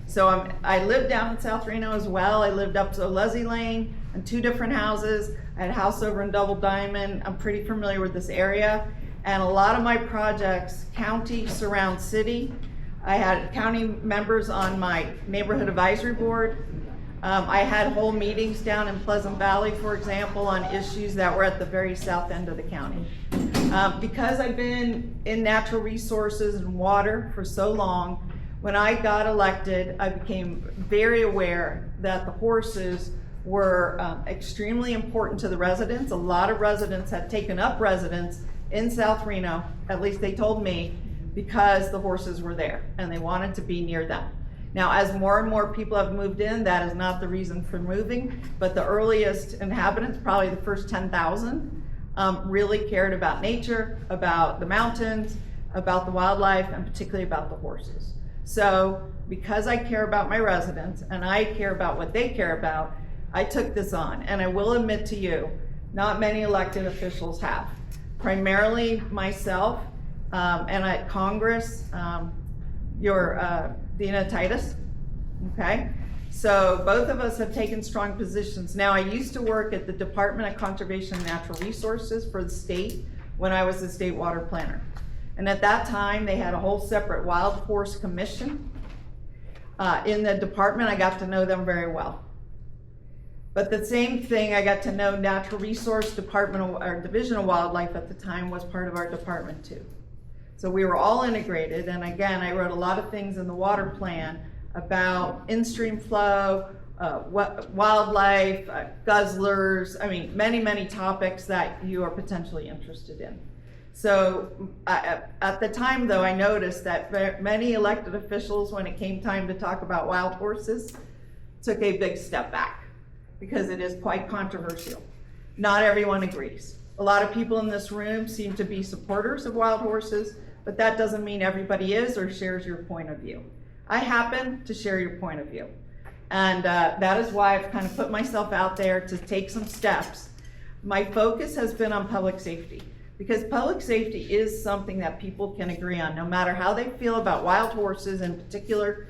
So I lived down in South Reno as well. I lived up to Leslie Lane in 2 different houses. I had a house over in Double Diamond. I'm pretty familiar with this area. And a lot of my projects, county surround city. I had county members on my neighborhood advisory board. I had whole meetings down in Pleasant Valley, for example, on issues that were at the very south end of the county. Because I've been in natural resources and water for so long, when I got elected, I became very aware that the horses were extremely important to the residents. A lot of residents had taken up residence in South Reno, at least they told me, because the horses were there and they wanted to be near them. Now, as more and more people have moved in, that is not the reason for moving, but the earliest inhabitants, probably the first 10,000, really cared about nature, about the mountains, about the wildlife, and particularly about the horses. So because I care about my residents and I care about what they care about, I took this on. And I will admit to you, not many elected officials have. Primarily myself, and at Congress, Dina Titus, okay? So both of us have taken strong positions. Now, I used to work at the Department of Conservation and Natural Resources for the state when I was the state water planner. And at that time, they had a whole separate wild horse commission. In the department, I got to know them very well. But the same thing, I got to know Natural Resource Department, or Division of Wildlife at the time was part of our department too. So we were all integrated, and again, I wrote a lot of things in the water plan about in-stream flow, wildlife, guzzlers, I mean, many, many topics that you are potentially interested in. So at the time though, I noticed that many elected officials, when it came time to talk about wild horses, took a big step back because it is quite controversial. Not everyone agrees. A lot of people in this room seem to be supporters of wild horses. but that doesn't mean everybody is or shares your point of view. I happen to share your point of view. And that is why I've kind of put myself out there to take some steps. My focus has been on public safety, because public safety is something that people can agree on, no matter how they feel about wild horses in particular.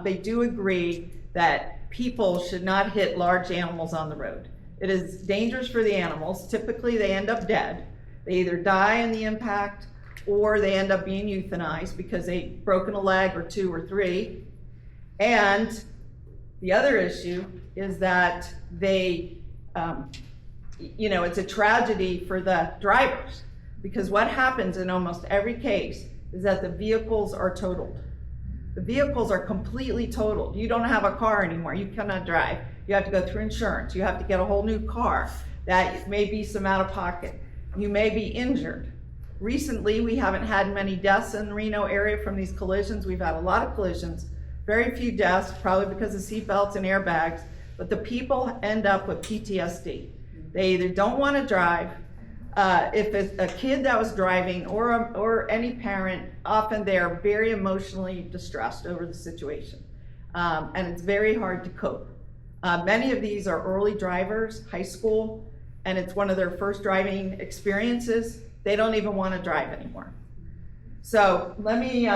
They do agree that people should not hit large animals on the road. It is dangerous for the animals. Typically, they end up dead. They either die in the impact or they end up being euthanized because they've broken a leg or 2 or 3. And the other issue is that they, it's a tragedy for the drivers, because what happens in almost every case is that the vehicles are totaled. The vehicles are completely totaled. You don't have a car anymore. You cannot drive. You have to go through insurance. You have to get a whole new car. That may be some out of pocket. You may be injured. Recently, we haven't had many deaths in the Reno area from these collisions. We've had a lot of collisions, very few deaths, probably because of seatbelts and airbags, but the people end up with PTSD. They either don't want to drive. If it's a kid that was driving or any parent, often they are very emotionally distressed over the situation. And it's very hard to cope. Many of these are early drivers, high school, and it's one of their first driving experiences. They don't even want to drive anymore. So let me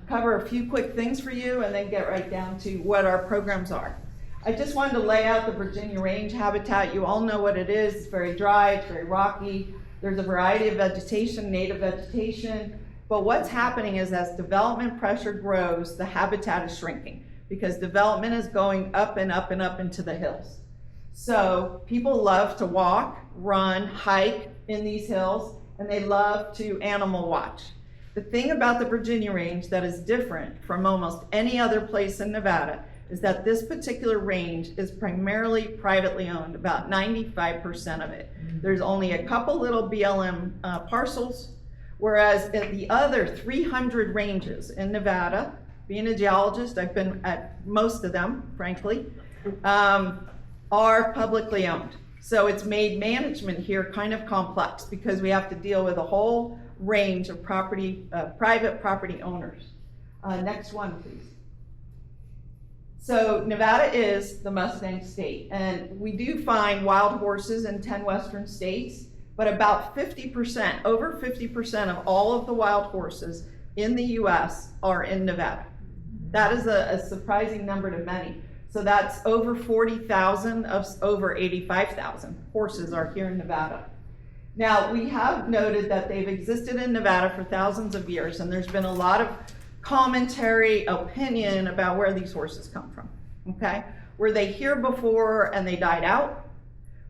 cover a few quick things for you and then get right down to what our programs are. I just wanted to lay out the Virginia Range habitat. You all know what it is. It's very dry, it's very rocky. There's a variety of vegetation, native vegetation. But what's happening is as development pressure grows, the habitat is shrinking because development is going up and up and up into the hills. So people love to walk, run, hike in these hills, and they love to animal watch. The thing about the Virginia Range that is different from almost any other place in Nevada is that this particular range is primarily privately owned, about 95% of it. There's only a couple little BLM parcels, whereas at the other 300 ranges in Nevada, being a geologist, I've been at most of them, frankly, are publicly owned. So it's made management here kind of complex because we have to deal with a whole range of property, private property owners. Next one, please. So Nevada is the Mustang state, and we do find wild horses in 10 western states, but about 50%, over 50% of all of the wild horses in the US are in Nevada. That is a surprising number to many. So that's over 40,000 of over 85,000 horses are here in Nevada. Now, we have noted that they've existed in Nevada for thousands of years, and there's been a lot of commentary, opinion about where these horses come from, okay? Were they here before and they died out?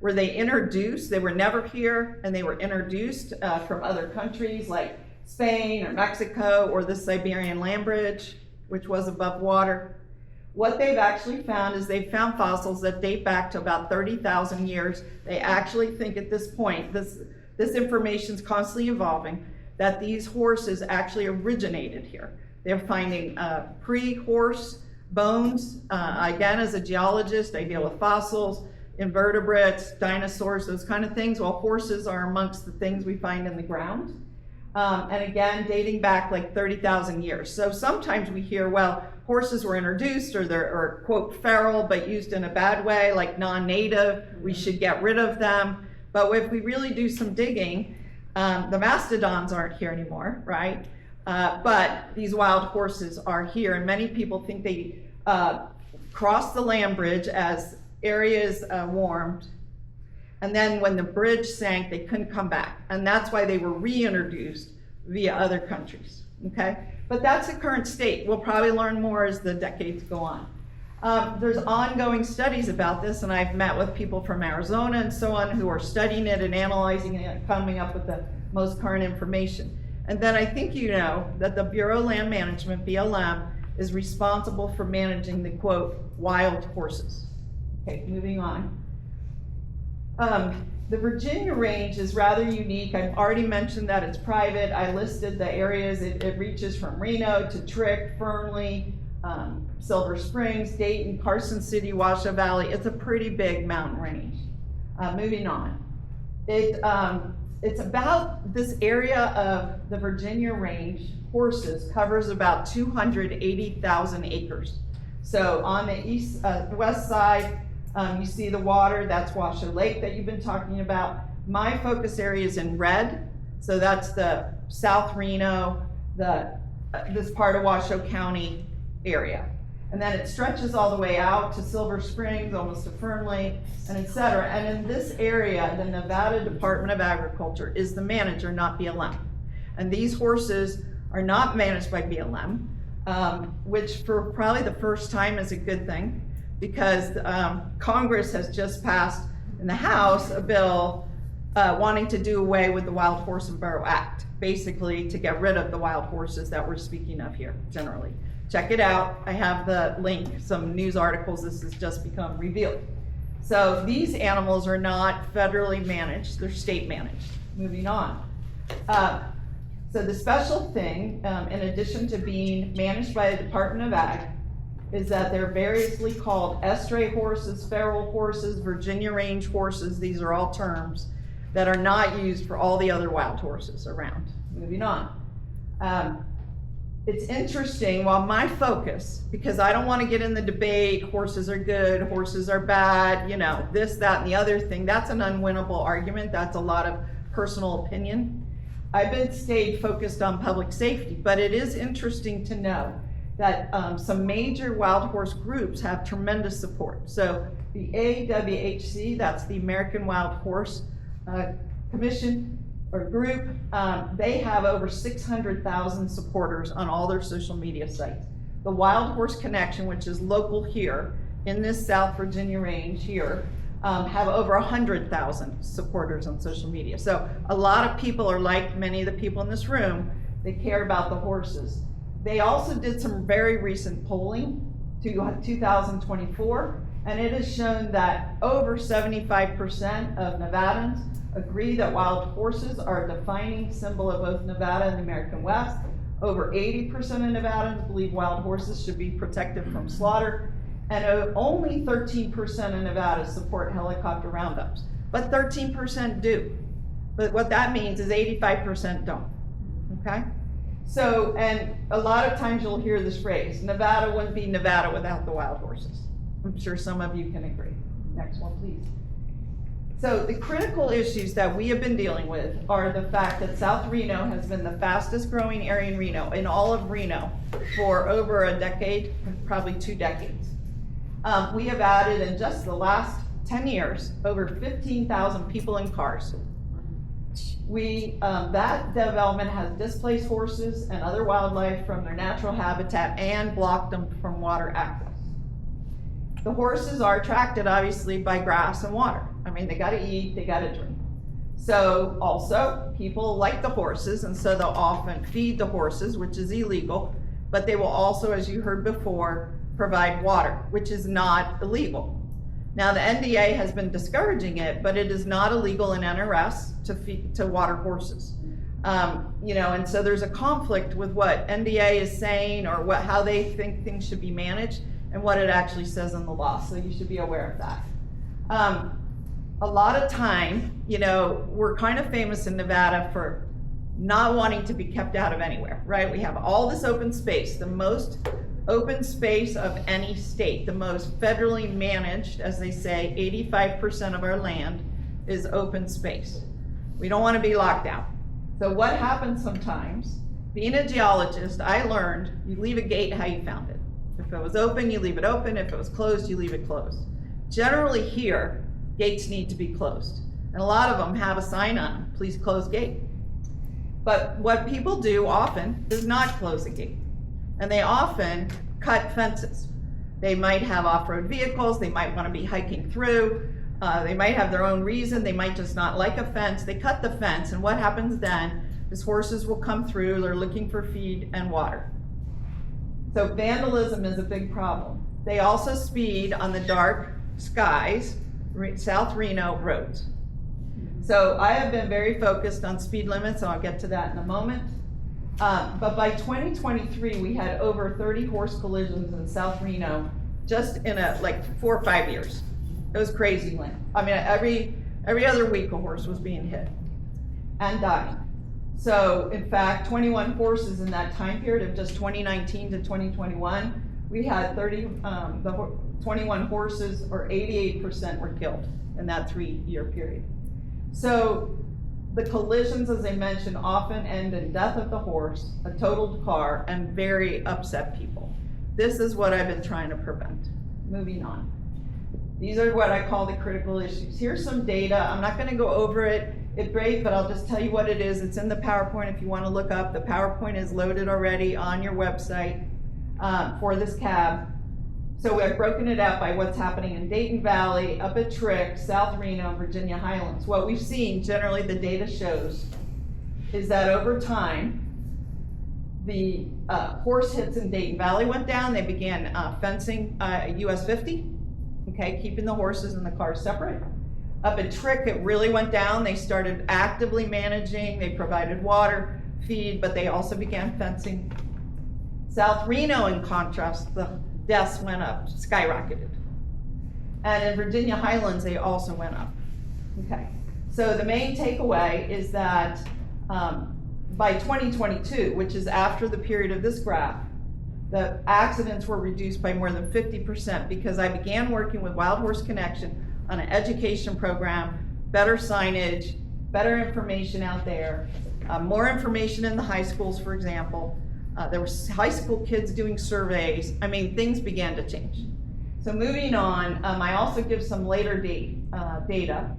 Were they introduced? They were never here and they were introduced from other countries like Spain or Mexico or the Siberian land bridge, which was above water. What they've actually found is they've found fossils that date back to about 30,000 years. They actually think at this point, this information is constantly evolving, that these horses actually originated here. They're finding pre-horse bones. Again, as a geologist, I deal with fossils, invertebrates, dinosaurs, those kind of things, while horses are amongst the things we find in the ground. And again, dating back like 30,000 years. So sometimes we hear, well, horses were introduced or they're, quote, feral, but used in a bad way, like non-native, we should get rid of them. But if we really do some digging, the mastodons aren't here anymore, right? But these wild horses are here, and many people think they crossed the land bridge as areas warmed, and then when the bridge sank, they couldn't come back, and that's why they were reintroduced via other countries, okay? But that's the current state. We'll probably learn more as the decades go on. There's ongoing studies about this, and I've met with people from Arizona and so on who are studying it and analyzing it and coming up with the most current information. And then I think you know that the Bureau of Land Management, BLM, is responsible for managing the, quote, wild horses. Okay, moving on. The Virginia Range is rather unique. I've already mentioned that it's private. I listed the areas. It reaches from Reno to Trick, Fernley, Silver Springs, Dayton, Carson City, Washoe Valley. It's a pretty big mountain range. Moving on. it's about, this area of the Virginia range horses covers about 280,000 acres. So on the west side, you see the water, that's Washoe Lake that you've been talking about. My focus area is in red, so that's the South Reno, this part of Washoe County area. And then it stretches all the way out to Silver Springs, almost to Fern Lake, and et cetera. And in this area, the Nevada Department of Agriculture is the manager, not BLM. And these horses are not managed by BLM, which for probably the first time is a good thing, because Congress has just passed in the House a bill wanting to do away with the Wild Horse and Burro Act, basically to get rid of the wild horses that we're speaking of here generally. Check it out. I have the link, some news articles. This has just become revealed. So these animals are not federally managed, they're state managed. Moving on. So the special thing, in addition to being managed by the Department of Ag, is that they're variously called estray horses, feral horses, Virginia range horses. These are all terms that are not used for all the other wild horses around. Moving on. It's interesting, while my focus, because I don't want to get in the debate, horses are good, horses are bad, you know, this, that, and the other thing, that's an unwinnable argument. That's a lot of personal opinion. I've stayed focused on public safety, but it is interesting to know that some major wild horse groups have tremendous support. So the AWHC, that's the American Wild Horse Commission or group, they have over 600,000 supporters on all their social media sites. The Wild Horse Connection, which is local here in this South Virginia range here, have over 100,000 supporters on social media. So a lot of people are like many of the people in this room, they care about the horses. They also did some very recent polling to 2024, and it has shown that over 75% of Nevadans agree that wild horses are a defining symbol of both Nevada and the American West. Over 80% of Nevadans believe wild horses should be protected from slaughter, and only 13% of Nevada support helicopter roundups. But 13% do. But what that means is 85% don't, okay? So, and a lot of times you'll hear this phrase, Nevada wouldn't be Nevada without the wild horses. I'm sure some of you can agree. Next one, please. So the critical issues that we have been dealing with are the fact that South Reno has been the fastest growing area in Reno, in all of Reno, for over a decade, probably 2 decades. We have added in just the last 10 years, over 15,000 people in cars. That development has displaced horses and other wildlife from their natural habitat and blocked them from water access. The horses are attracted obviously by grass and water. I mean, they gotta eat, they gotta drink. So also, people like the horses, and so they'll often feed the horses, which is illegal, but they will also, as you heard before, provide water, which is not illegal. Now the NDA has been discouraging it, but it is not illegal in NRS to water horses. You know, and so there's a conflict with what NDA is saying or how they think things should be managed and what it actually says in the law, so you should be aware of that. A lot of time, you know, we're kind of famous in Nevada for not wanting to be kept out of anywhere, right? We have all this open space, the most open space of any state, the most federally managed, as they say, 85% of our land is open space. We don't want to be locked out. So what happens sometimes, being a geologist, I learned you leave a gate how you found it. If it was open, you leave it open. If it was closed, you leave it closed. Generally here, gates need to be closed. And a lot of them have a sign on them, please close gate. But what people do often is not close a gate. And they often cut fences. They might have off-road vehicles, they might want to be hiking through, they might have their own reason, they might just not like a fence. They cut the fence, and what happens then is horses will come through, they're looking for feed and water. So vandalism is a big problem. They also speed on the dark skies, South Reno roads. So I have been very focused on speed limits, and I'll get to that in a moment. But by 2023, we had over 30 horse collisions in South Reno, just in like 4 or 5 years. It was crazy, Lynn. I mean, every other week a horse was being hit. and dying. So in fact, 21 horses in that time period of just 2019 to 2021, we had 21 horses, or 88% were killed in that 3-year period. So the collisions, as I mentioned, often end in death of the horse, a totaled car, and very upset people. This is what I've been trying to prevent. Moving on. These are what I call the critical issues. Here's some data. I'm not going to go over it. It's great, but I'll just tell you what it is. It's in the PowerPoint if you want to look up. The PowerPoint is loaded already on your website for this cab. So I've broken it out by what's happening in Dayton Valley, up at Trick, South Reno, and Virginia Highlands. What we've seen, generally the data shows, is that over time, the horse hits in Dayton Valley went down. They began fencing US 50, okay, keeping the horses and the cars separate. Up at Trick, it really went down. They started actively managing. They provided water, feed, but they also began fencing. South Reno, in contrast, the deaths went up, skyrocketed. And in Virginia Highlands, they also went up. Okay, so the main takeaway is that by 2022, which is after the period of this graph, the accidents were reduced by more than 50% because I began working with Wild Horse Connection on an education program, better signage, better information out there, more information in the high schools, for example. There were high school kids doing surveys. I mean, things began to change. So moving on, I also give some later data.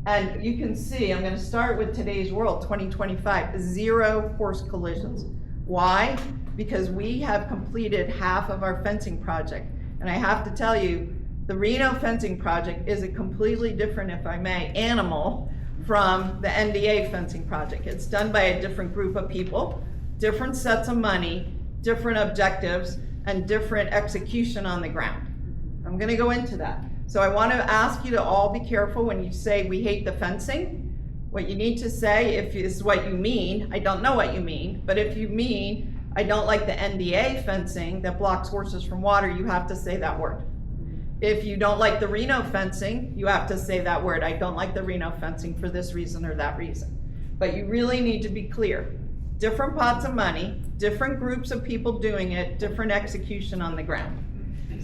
And you can see, I'm going to start with today's world, 2025, 0 horse collisions. Why? Because we have completed half of our fencing project. And I have to tell you, the Reno fencing project is a completely different, if I may, animal from the NDA fencing project. It's done by a different group of people, different sets of money, different objectives, and different execution on the ground. I'm going to go into that. So I want to ask you to all be careful when you say we hate the fencing. What you need to say, if is what you mean, I don't know what you mean, but if you mean I don't like the NDA fencing that blocks horses from water, you have to say that word. If you don't like the Reno fencing, you have to say that word. I don't like the Reno fencing for this reason or that reason. But you really need to be clear. Different pots of money, different groups of people doing it, different execution on the ground.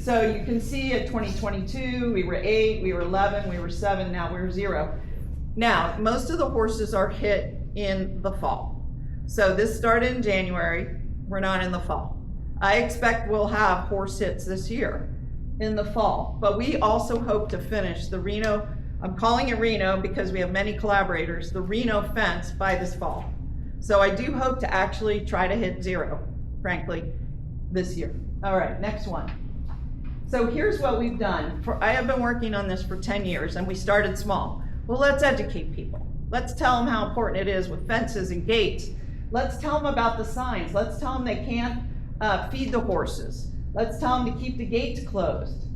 So you can see at 2022, we were 8, we were 11, we were 7, now we're 0. Now, most of the horses are hit in the fall. So this started in January, we're not in the fall. I expect we'll have horse hits this year in the fall, but we also hope to finish the Reno, I'm calling it Reno because we have many collaborators, the Reno fence by this fall. So I do hope to actually try to hit 0, frankly, this year. All right, next one. So here's what we've done. I have been working on this for 10 years and we started small. Well, let's educate people. Let's tell them how important it is with fences and gates. Let's tell them about the signs. Let's tell them they can't feed the horses. Let's tell them to keep the gates closed.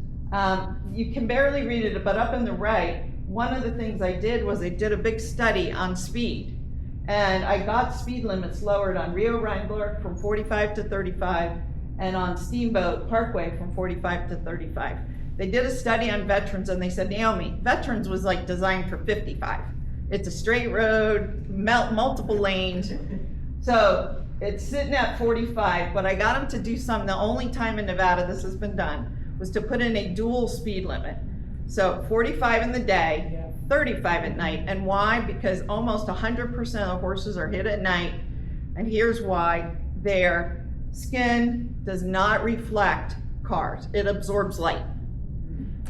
You can barely read it, but up in the right, one of the things I did was I did a big study on speed. And I got speed limits lowered on Rio Wrangler from 45 to 35 and on Steamboat Parkway from 45 to 35. They did a study on veterans and they said, Naomie, veterans was like designed for 55. It's a straight road, multiple lanes. So it's sitting at 45, but I got them to do something. The only time in Nevada this has been done was to put in a dual speed limit. So 45 in the day, 35 at night. And why? Because almost 100% of the horses are hit at night. And here's why. Their skin does not reflect cars. It absorbs light.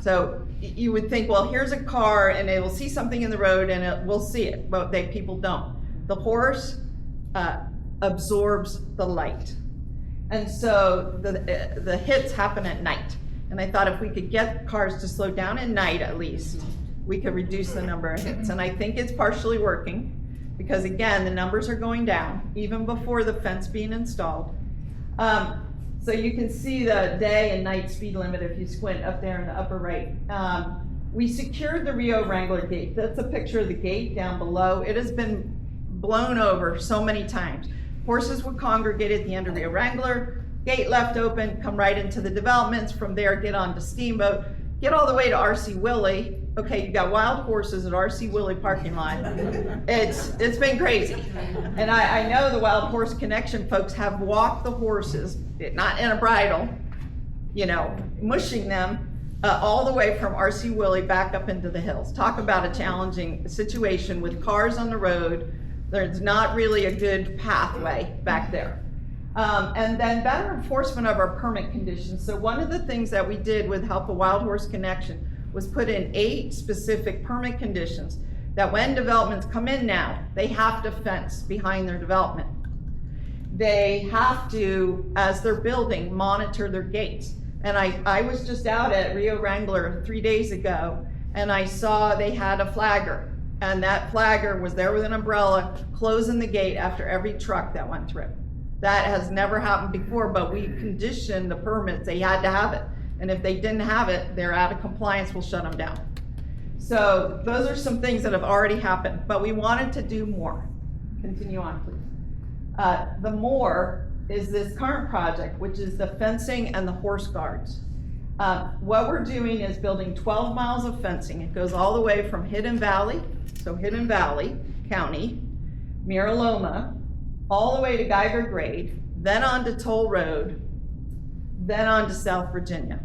So you would think, well, here's a car and it will see something in the road and it will see it, but people don't. The horse absorbs the light. And so the hits happen at night. And I thought if we could get cars to slow down at night at least, we could reduce the number of hits. And I think it's partially working because again, the numbers are going down even before the fence being installed. So you can see the day and night speed limit if you squint up there in the upper right. We secured the Rio Wrangler gate. That's a picture of the gate down below. It has been blown over so many times. Horses would congregate at the end of Rio Wrangler, gate left open, come right into the developments. From there, get on to Steamboat, get all the way to R.C. Willey. Okay, you got wild horses at R.C. Willey parking lot. It's been crazy. And I know the Wild Horse Connection folks have walked the horses, not in a bridle, you know, mushing them all the way from R.C. Willey back up into the hills. Talk about a challenging situation with cars on the road. There's not really a good pathway back there. And then better enforcement of our permit conditions. So one of the things that we did with help of Wild Horse Connection was put in 8 specific permit conditions that when developments come in now, they have to fence behind their development. They have to, as they're building, monitor their gates. And I was just out at Rio Wrangler 3 days ago, and I saw they had a flagger. And that flagger was there with an umbrella, closing the gate after every truck that went through. That has never happened before, but we conditioned the permits, they had to have it. And if they didn't have it, they're out of compliance, we'll shut them down. So those are some things that have already happened, but we wanted to do more. Continue on, please. The more is this current project, which is the fencing and the horse guards. What we're doing is building 12 miles of fencing. It goes all the way from Hidden Valley, so Hidden Valley County, Miraloma, all the way to Geiger Grade, then on to Toll Road, then on to South Virginia.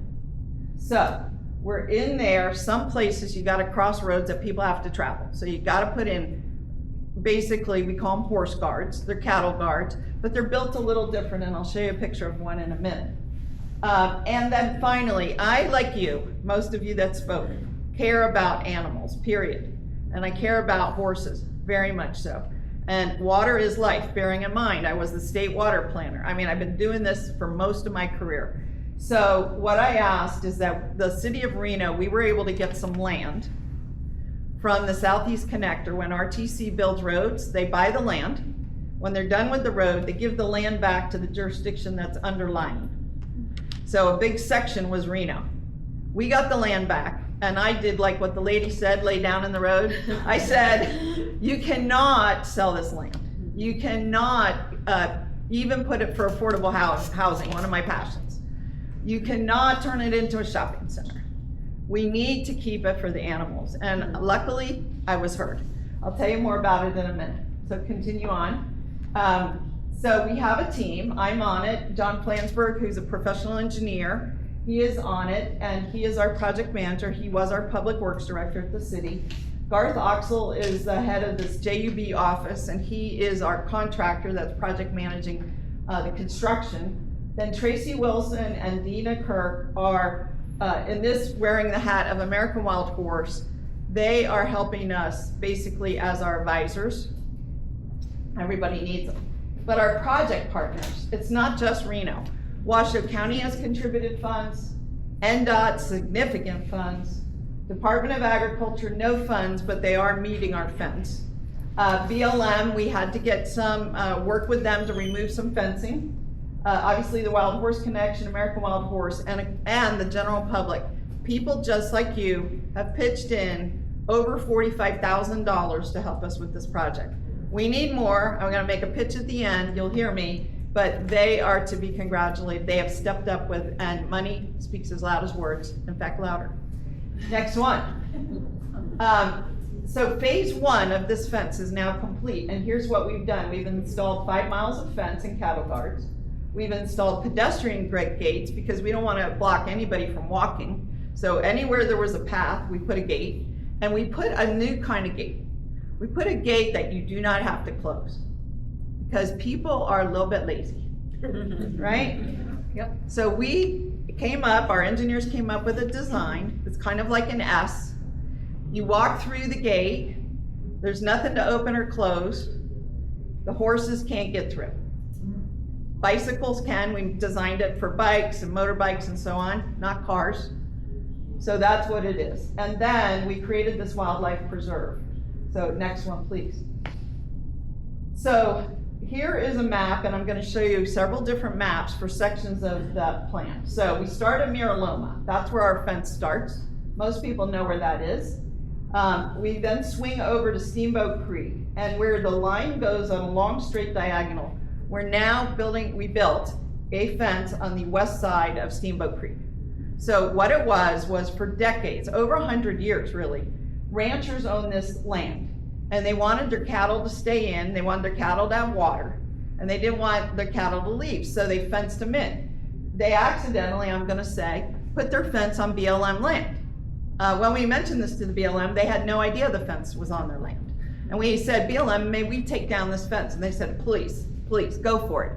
So we're in there, some places you gotta cross roads that people have to travel. So you gotta put in, basically we call them horse guards, they're cattle guards, but they're built a little different, and I'll show you a picture of one in a minute. And then finally, I, like you, most of you that spoke, care about animals, period. And I care about horses, very much so. And water is life, bearing in mind, I was the state water planner. I mean, I've been doing this for most of my career. So what I asked is that the city of Reno, we were able to get some land from the Southeast Connector. When RTC builds roads, they buy the land. When they're done with the road, they give the land back to the jurisdiction that's underlying. So a big section was Reno. We got the land back, and I did like what the lady said, lay down in the road. I said, you cannot sell this land. You cannot even put it for affordable housing, one of my passions. You cannot turn it into a shopping center. We need to keep it for the animals. And luckily, I was heard. I'll tell you more about it in a minute. So continue on. So we have a team. I'm on it. John Flansburgh, who's a professional engineer, he is on it, and he is our project manager. He was our public works director at the city. Garth Oxel is the head of this JUB office, and he is our contractor that's project managing the construction. Then Tracy Wilson and Dina Kirk are in this wearing the hat of American Wild Horse. They are helping us basically as our advisors. Everybody needs them. But our project partners, it's not just Reno. Washoe County has contributed funds, NDOT significant funds, Department of Agriculture no funds, but they are meeting our fence. BLM, we had to get some work with them to remove some fencing. Obviously the Wild Horse Connection, American Wild Horse, and the general public. People just like you have pitched in over $45,000 to help us with this project. We need more. I'm gonna make a pitch at the end, you'll hear me, but they are to be congratulated. They have stepped up with, and money speaks as loud as words, in fact louder. Next one. So phase 1 of this fence is now complete, and here's what we've done. We've installed 5 miles of fence and cattle guards. We've installed pedestrian gates because we don't want to block anybody from walking. So anywhere there was a path, we put a gate, and we put a new kind of gate. We put a gate that you do not have to close because people are a little bit lazy, right? Yep. So we came up, our engineers came up with a design. It's kind of like an S. You walk through the gate, there's nothing to open or close. The horses can't get through. Bicycles can, we designed it for bikes and motorbikes and so on, not cars. So that's what it is. And then we created this wildlife preserve. So next one, please. So here is a map, and I'm going to show you several different maps for sections of the plan. So we start at Miraloma. That's where our fence starts. Most people know where that is. We then swing over to Steamboat Creek, and where the line goes on a long straight diagonal, we built a fence on the west side of Steamboat Creek. So what it was for decades, over 100 years really, ranchers owned this land. And they wanted their cattle to stay in, they wanted their cattle to have water, and they didn't want their cattle to leave, so they fenced them in. They accidentally, I'm gonna say, put their fence on BLM land. When we mentioned this to the BLM, they had no idea the fence was on their land. And we said, BLM, may we take down this fence? And they said, please, please, go for it.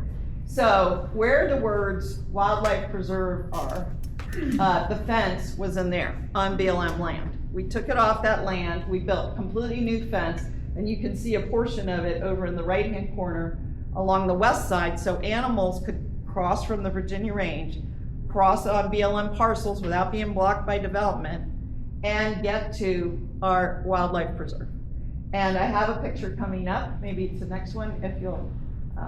So where the words wildlife preserve are, the fence was in there on BLM land. We took it off that land, we built a completely new fence, and you can see a portion of it over in the right-hand corner along the west side, so animals could cross from the Virginia range, cross on BLM parcels without being blocked by development, and get to our wildlife preserve. And I have a picture coming up, maybe it's the next one, if you'll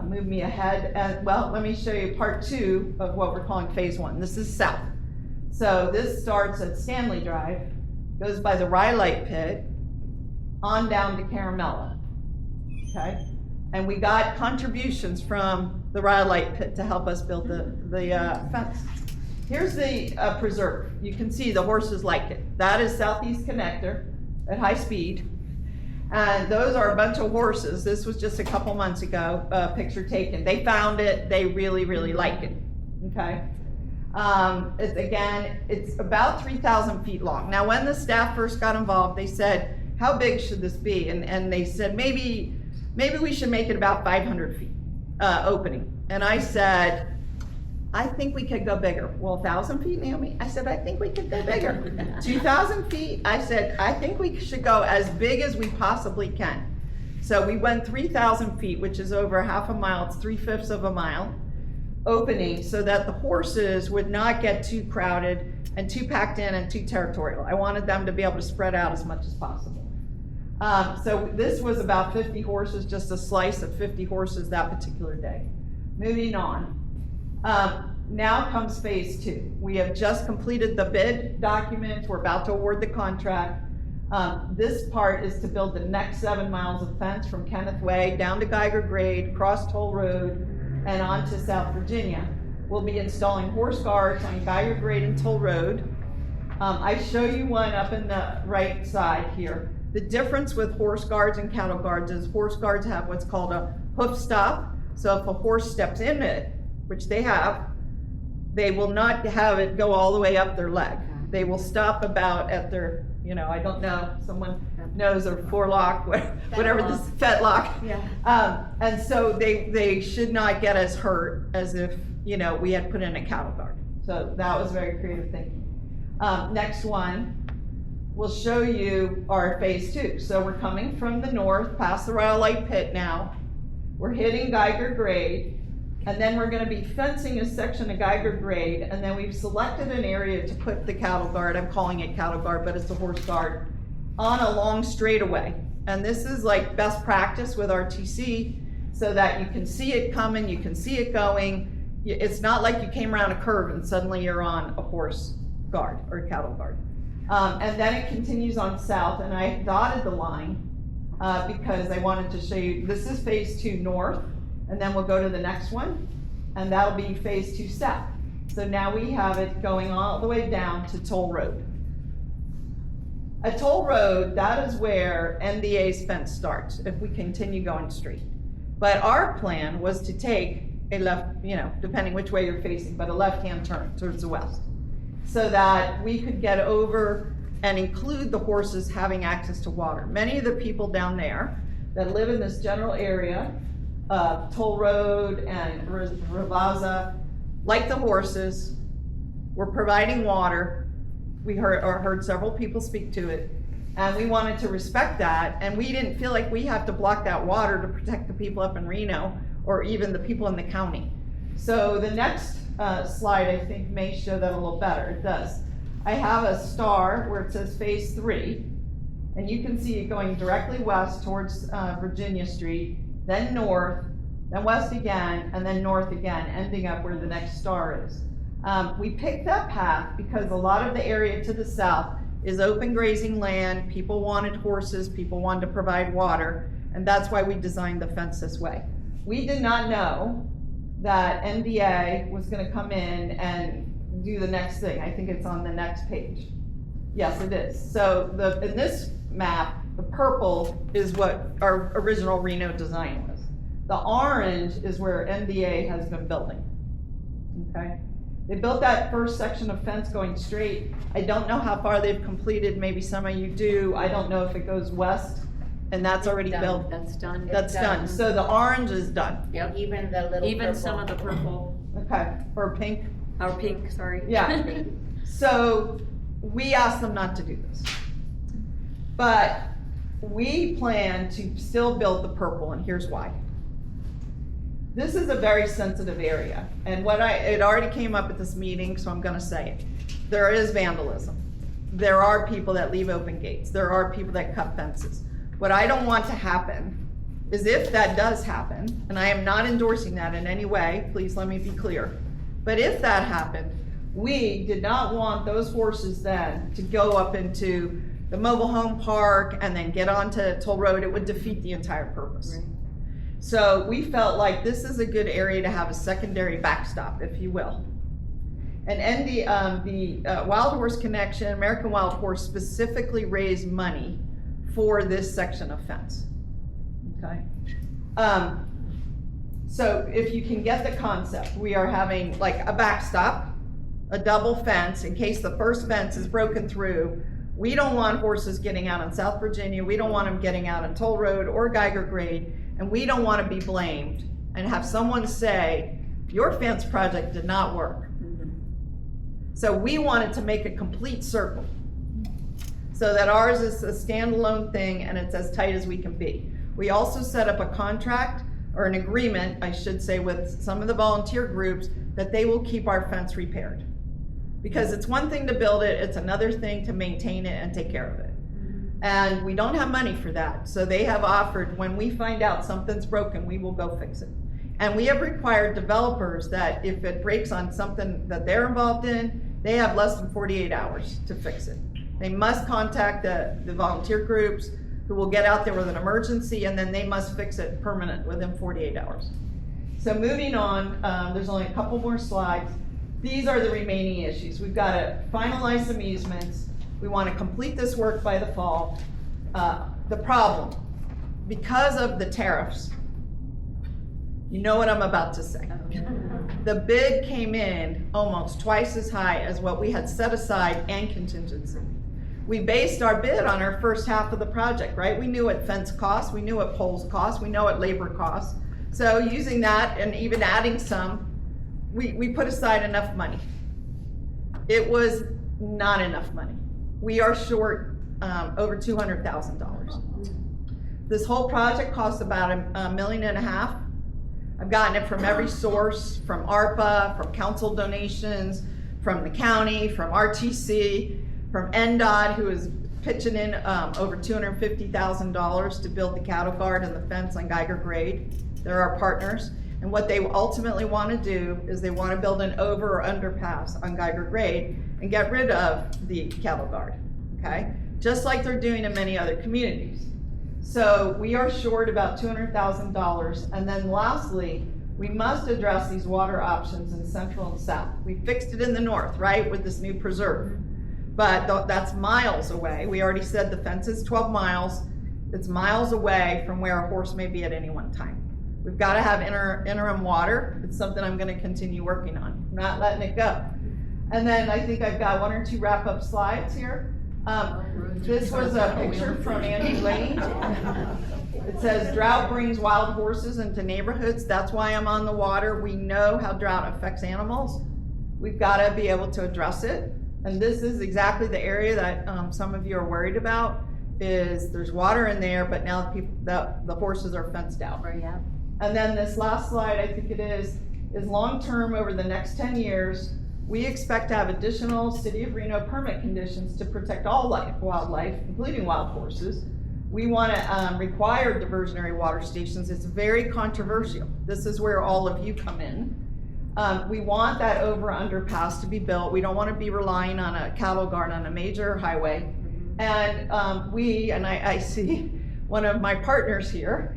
move me ahead. And well, let me show you part 2 of what we're calling phase 1. This is south. So this starts at Stanley Drive, goes by the Rhyolite Pit, on down to Caramella, okay? And we got contributions from the Rhyolite Pit to help us build the fence. Here's the preserve. You can see the horses like it. That is Southeast Connector at high speed. And those are a bunch of horses. This was just a couple months ago, a picture taken. They found it, they really, really like it, okay? It's about 3,000 feet long. Now, when the staff first got involved, they said, how big should this be? And they said, maybe we should make it about 500 feet opening. And I said, I think we could go bigger. Well, 1,000 feet, Naomie? I said, I think we could go bigger. 2,000 feet? I said, I think we should go as big as we possibly can. So we went 3,000 feet, which is over half a mile. It's 3/5 of a mile opening, so that the horses would not get too crowded and too packed in and too territorial. I wanted them to be able to spread out as much as possible. So this was about 50 horses, just a slice of 50 horses that particular day. Moving on. Now comes phase 2. We have just completed the bid document. We're about to award the contract. This part is to build the next 7 miles of fence from Kenneth Way down to Geiger Grade, across Toll Road, and on to South Virginia. We'll be installing horse guards on Geiger Grade and Toll Road. I show you one up in the right side here. The difference with horse guards and cattle guards is horse guards have what's called a hoof stop. So if a horse steps in it, which they have, they will not have it go all the way up their leg. They will stop about at their, I don't know, someone knows, or forelock, whatever this fetlock. Yeah. And so they should not get as hurt as if, we had put in a cattle guard. So that was very creative thinking. Next one, we'll show you our phase 2. So we're coming from the north, past the Rhyolite Pit now. We're hitting Geiger Grade. And then we're going to be fencing a section of Geiger Grade, and then we've selected an area to put the cattle guard. I'm calling it cattle guard, but it's a horse guard, on a long straightaway. And this is like best practice with RTC, so that you can see it coming, you can see it going. It's not like you came around a curve and suddenly you're on a horse guard or a cattle guard. And then it continues on south, and I dotted the line because I wanted to show you, this is phase 2 north. And then we'll go to the next one, and that'll be phase 2 south. So now we have it going all the way down to Toll Road. At Toll Road, that is where NDA's fence starts, if we continue going straight. But our plan was to take a left, depending which way you're facing, but a left-hand turn towards the west, so that we could get over and include the horses having access to water. Many of the people down there that live in this general area, Toll Road and Ravaza, like the horses, we're providing water. We heard several people speak to it, and we wanted to respect that, and we didn't feel like we have to block that water to protect the people up in Reno or even the people in the county. So the next slide, I think, may show that a little better. It does. I have a star where it says phase 3, and you can see it going directly west towards Virginia Street, then north, then west again, and then north again, ending up where the next star is. We picked that path because a lot of the area to the south is open grazing land. People wanted horses, people wanted to provide water, and that's why we designed the fence this way. We did not know that NDA was going to come in and do the next thing. I think it's on the next page. Yes, it is. So in this map, the purple is what our original Reno design was. The orange is where MDA has been building. Okay? They built that first section of fence going straight. I don't know how far they've completed. Maybe some of you do. I don't know if it goes west, and that's already built. That's done. That's done. So the orange is done. Yep. Even the little Even purple. some of the purple, Okay, or pink. or pink, sorry. Yeah. So we asked them not to do this. But we plan to still build the purple, and here's why. This is a very sensitive area, and it already came up at this meeting, so I'm gonna say it. There is vandalism. There are people that leave open gates. There are people that cut fences. What I don't want to happen is if that does happen, and I am not endorsing that in any way, please let me be clear, but if that happened, we did not want those horses then to go up into the mobile home park and then get onto Toll Road. It would defeat the entire purpose. Right. So we felt like this is a good area to have a secondary backstop, if you will. And the Wild Horse Connection, American Wild Horse specifically raised money for this section of fence. Okay. So if you can get the concept, we are having like a backstop, a double fence in case the first fence is broken through. We don't want horses getting out on South Virginia. We don't want them getting out on Toll Road or Geiger Grade. And we don't want to be blamed and have someone say, your fence project did not work. So we wanted to make a complete circle so that ours is a standalone thing and it's as tight as we can be. We also set up a contract or an agreement, I should say, with some of the volunteer groups that they will keep our fence repaired. Because it's one thing to build it, it's another thing to maintain it and take care of it. And we don't have money for that. So they have offered, when we find out something's broken, we will go fix it. And we have required developers that if it breaks on something that they're involved in, they have less than 48 hours to fix it. They must contact the volunteer groups who will get out there with an emergency, and then they must fix it permanent within 48 hours. So moving on, there's only a couple more slides. These are the remaining issues. We've got to finalize some easements. We want to complete this work by the fall. The problem, because of the tariffs, you know what I'm about to say. The bid came in almost twice as high as what we had set aside and contingency. We based our bid on our first half of the project, right? We knew what fence costs, we knew what poles cost, we know what labor costs. So using that and even adding some, we put aside enough money. It was not enough money. We are short over $200,000. This whole project costs about $1.5 million. I've gotten it from every source, from ARPA, from council donations, from the county, from RTC, from NDOT, who is pitching in over $250,000 to build the cattle guard and the fence on Geiger Grade. They're our partners. And what they ultimately want to do is they want to build an over or underpass on Geiger Grade and get rid of the cattle guard, okay? Just like they're doing in many other communities. So we are short about $200,000. And then lastly, we must address these water options in central and south. We fixed it in the north, right, with this new preserve. But that's miles away. We already said the fence is 12 miles. It's miles away from where a horse may be at any one time. We've got to have interim water. It's something I'm going to continue working on. I'm not letting it go. And then I think I've got 1 or 2 wrap-up slides here. This was a picture from Andy Lane. It says drought brings wild horses into neighborhoods. That's why I'm on the water. We know how drought affects animals. We've got to be able to address it. And this is exactly the area that some of you are worried about. Is there's water in there, but now the horses are fenced out. Right, yeah. And then this last slide, I think it is long-term over the next 10 years, we expect to have additional City of Reno permit conditions to protect all wildlife, including wild horses. We want to require diversionary water stations. It's very controversial. This is where all of you come in. We want that over-underpass to be built. We don't want to be relying on a cattle guard on a major highway. And I see one of my partners here,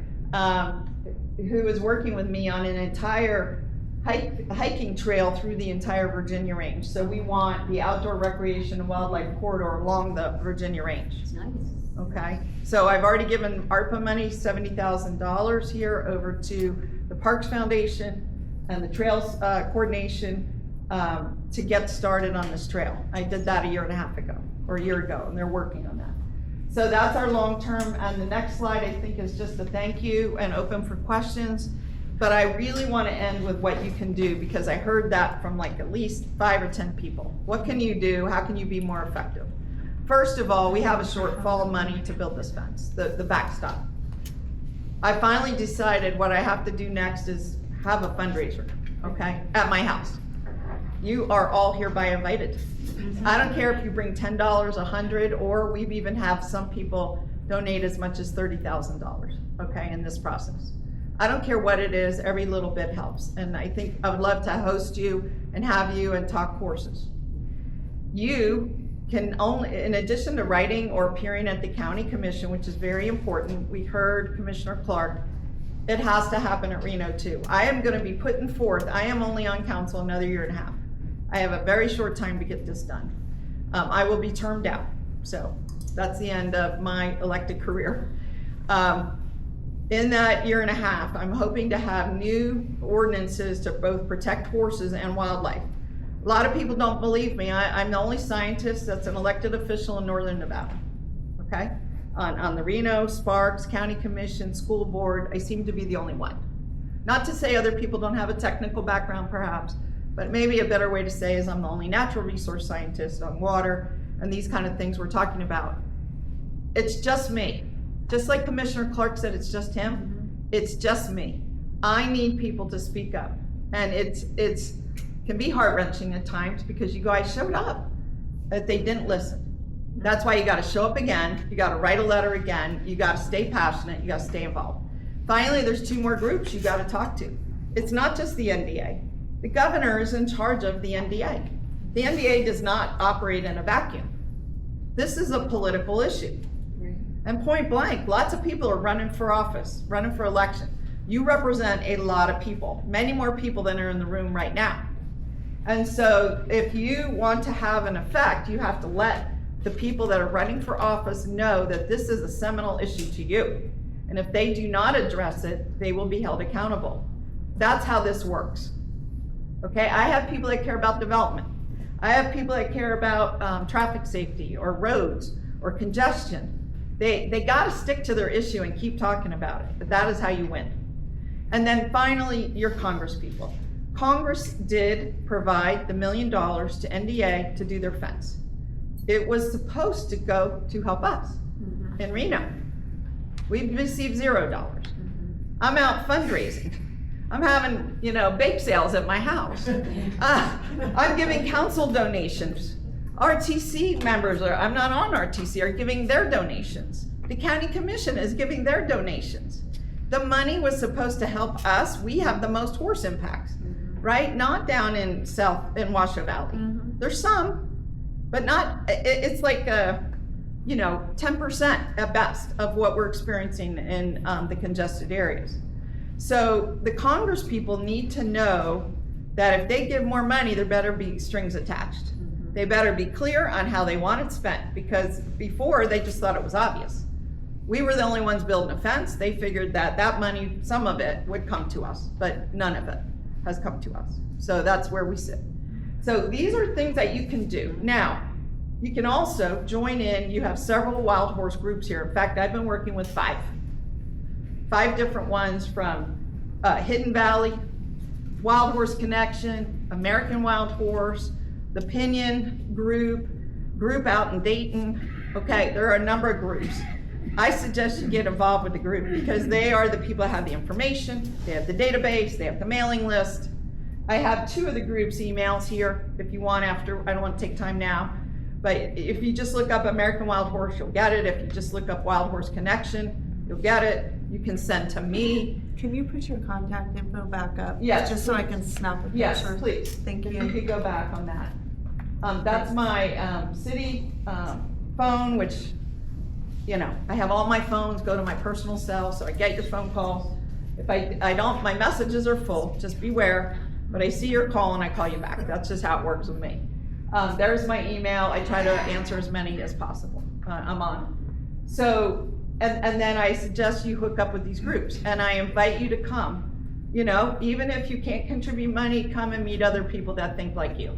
who is working with me on an entire hiking trail through the entire Virginia range. So we want the outdoor recreation and wildlife corridor along the Virginia range. Nice. Okay, so I've already given ARPA money, $70,000 here over to the Parks Foundation and the Trails Coordination to get started on this trail. I did that a year and a half ago, or a year ago, and they're working on that. So that's our long term, and the next slide I think is just a thank you and open for questions. But I really want to end with what you can do, because I heard that from like at least 5 or 10 people. What can you do? How can you be more effective? First of all, we have a shortfall of money to build this fence, the backstop. I finally decided what I have to do next is have a fundraiser, okay, at my house. You are all hereby invited. I don't care if you bring $10, $100, or we've even have some people donate as much as $30,000, okay, in this process. I don't care what it is, every little bit helps. And I think I would love to host you and have you and talk horses. You can only, in addition to writing or appearing at the county commission, which is very important, we heard Commissioner Clark, it has to happen at Reno too. I am going to be putting forth, I am only on council another year and a half. I have a very short time to get this done. I will be termed out, so that's the end of my elected career. In that year and a half, I'm hoping to have new ordinances to both protect horses and wildlife. A lot of people don't believe me. I'm the only scientist that's an elected official in Northern Nevada, okay? On the Reno, Sparks, County Commission, School Board, I seem to be the only one. Not to say other people don't have a technical background perhaps, but maybe a better way to say is I'm the only natural resource scientist on water and these kind of things we're talking about. It's just me. Just like Commissioner Clark said, it's just him. It's just me. I need people to speak up. And it's can be heart-wrenching at times because you guys showed up, but they didn't listen. That's why you gotta show up again, you gotta write a letter again, you gotta stay passionate, you gotta stay involved. Finally, there's 2 more groups you gotta talk to. It's not just the NDA. The governor is in charge of the NDA. The NDA does not operate in a vacuum. This is a political issue. And point blank, lots of people are running for office, running for election. You represent a lot of people, many more people than are in the room right now. And so if you want to have an effect, you have to let the people that are running for office know that this is a seminal issue to you. And if they do not address it, they will be held accountable. That's how this works. Okay, I have people that care about development. I have people that care about traffic safety or roads or congestion. They gotta stick to their issue and keep talking about it, but that is how you win. And then finally, your Congress people. Congress did provide the $1 million to NDA to do their fence. It was supposed to go to help us in Reno. We've received $0. I'm out fundraising. I'm having, bake sales at my house. I'm giving council donations. RTC members I'm not on RTC, are giving their donations. The county commission is giving their donations. The money was supposed to help us. We have the most horse impacts, right? Not down in Washoe Valley. There's some, but not, it's like 10% at best of what we're experiencing in the congested areas. So the Congress people need to know that if they give more money, there better be strings attached. They better be clear on how they want it spent, because before they just thought it was obvious. We were the only ones building a fence. They figured that money, some of it would come to us, but none of it has come to us. So that's where we sit. So these are things that you can do. Now, you can also join in. You have several wild horse groups here. In fact, I've been working with 5 different ones, from Hidden Valley, Wild Horse Connection, American Wild Horse, the Pinion group out in Dayton. Okay, there are a number of groups. I suggest you get involved with the group because they are the people that have the information, they have the database, they have the mailing list. I have 2 of the group's emails here if you want after. I don't want to take time now, but if you just look up American Wild Horse, you'll get it. If you just look up Wild Horse Connection, you'll get it. You can send to me. Can you put your contact info back up? Yes. Just so I can snap a picture. Yes, please. Thank you. If you could go back on that. That's my city phone, which, I have all my phones go to my personal cell, so I get your phone calls. If I don't, my messages are full, just beware. but I see your call and I call you back. That's just how it works with me. There's my email. I try to answer as many as possible. I'm on. So, and then I suggest you hook up with these groups, and I invite you to come. You know, even if you can't contribute money, come and meet other people that think like you.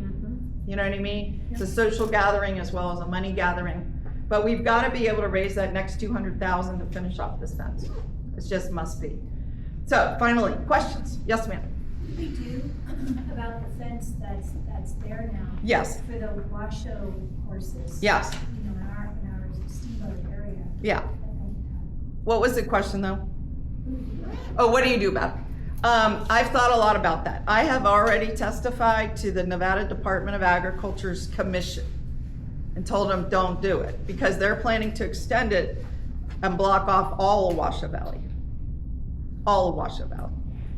You know what I mean? It's a social gathering as well as a money gathering. But we've got to be able to raise that next 200,000 to finish off this fence. It just must be. So finally, questions? Yes, ma'am. What do we do about the fence that's there now? Yes. For the Washoe horses? Yes. You know, in our steamboat area. Yeah. What was the question though? Oh, what do you do about it? I've thought a lot about that. I have already testified to the Nevada Department of Agriculture's commission and told them don't do it because they're planning to extend it and block off all of Washoe Valley. All of Washoe Valley.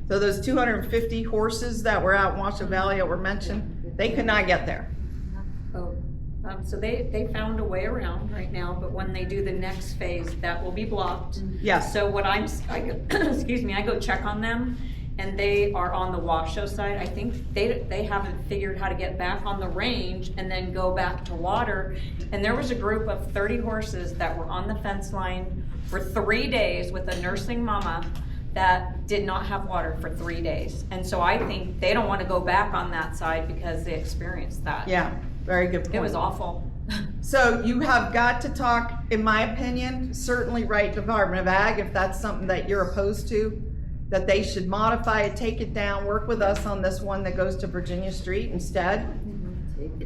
So those 250 horses that were out in Washoe Valley that were mentioned, they could not get there. Oh, so they found a way around right now, but when they do the next phase, that will be blocked. Yes. So what I excuse me, I go check on them, and they are on the Washoe side. I think they haven't figured how to get back on the range and then go back to water. And there was a group of 30 horses that were on the fence line for 3 days with a nursing mama that did not have water for 3 days. And so I think they don't want to go back on that side because they experienced that. Yeah, very good point. It was awful. So you have got to talk, in my opinion, certainly right Department of Ag, if that's something that you're opposed to, that they should modify it, take it down, work with us on this one that goes to Virginia Street instead.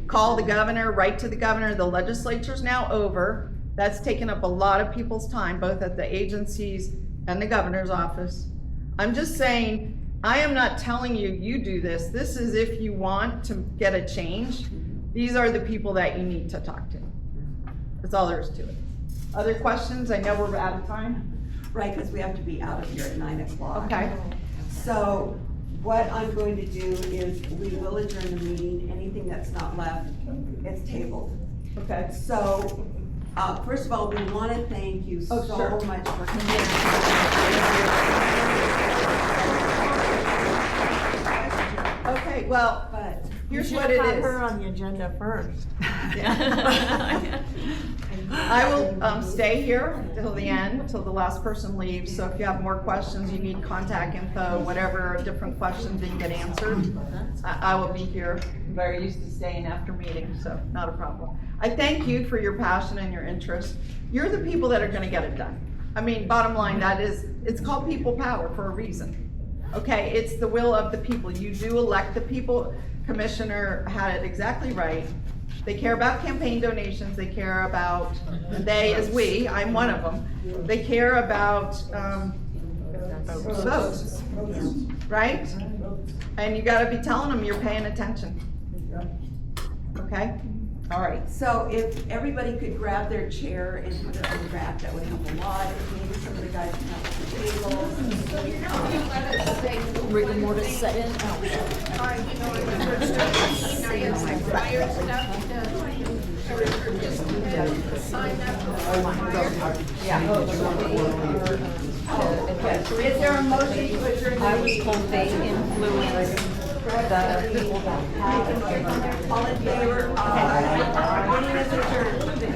Call the governor, write to the governor. The legislature's now over. That's taken up a lot of people's time, both at the agencies and the governor's office. I'm just saying, I am not telling you, you do this. This is if you want to get a change. These are the people that you need to talk to. That's all there is to it. Other questions? I know we're out of time. Right, because we have to be out of here at 9 o'clock. Okay. So what I'm going to do is we will adjourn the meeting. Anything that's not left, it's tabled. Okay. So, first of all, we want to thank you so much for coming. Okay, well, but here's You what should it have is. her on the agenda first. I will stay here until the end, until the last person leaves. So if you have more questions, you need contact info, whatever different questions didn't get answered, I will be here. I'm very used to staying after meetings, so not a problem. I thank you for your passion and your interest. You're the people that are going to get it done. I mean, bottom line, that is, it's called people power for a reason. Okay, it's the will of the people. You do elect the people. Commissioner had it exactly right. They care about campaign donations. They care about, they as we, I'm one of them. They care about votes, right? And you gotta be telling them you're paying attention. Okay? All right. So if everybody could grab their chair and put it on the rack, that would help a lot. Maybe some of the guys can help with the tables. So you're not gonna let us say rigor mortis set in? Are you fire stuff to, just to sign up for fire? Is there a motion to adjourn? I was told they influence the people that have. All in favor? Meeting is adjourned.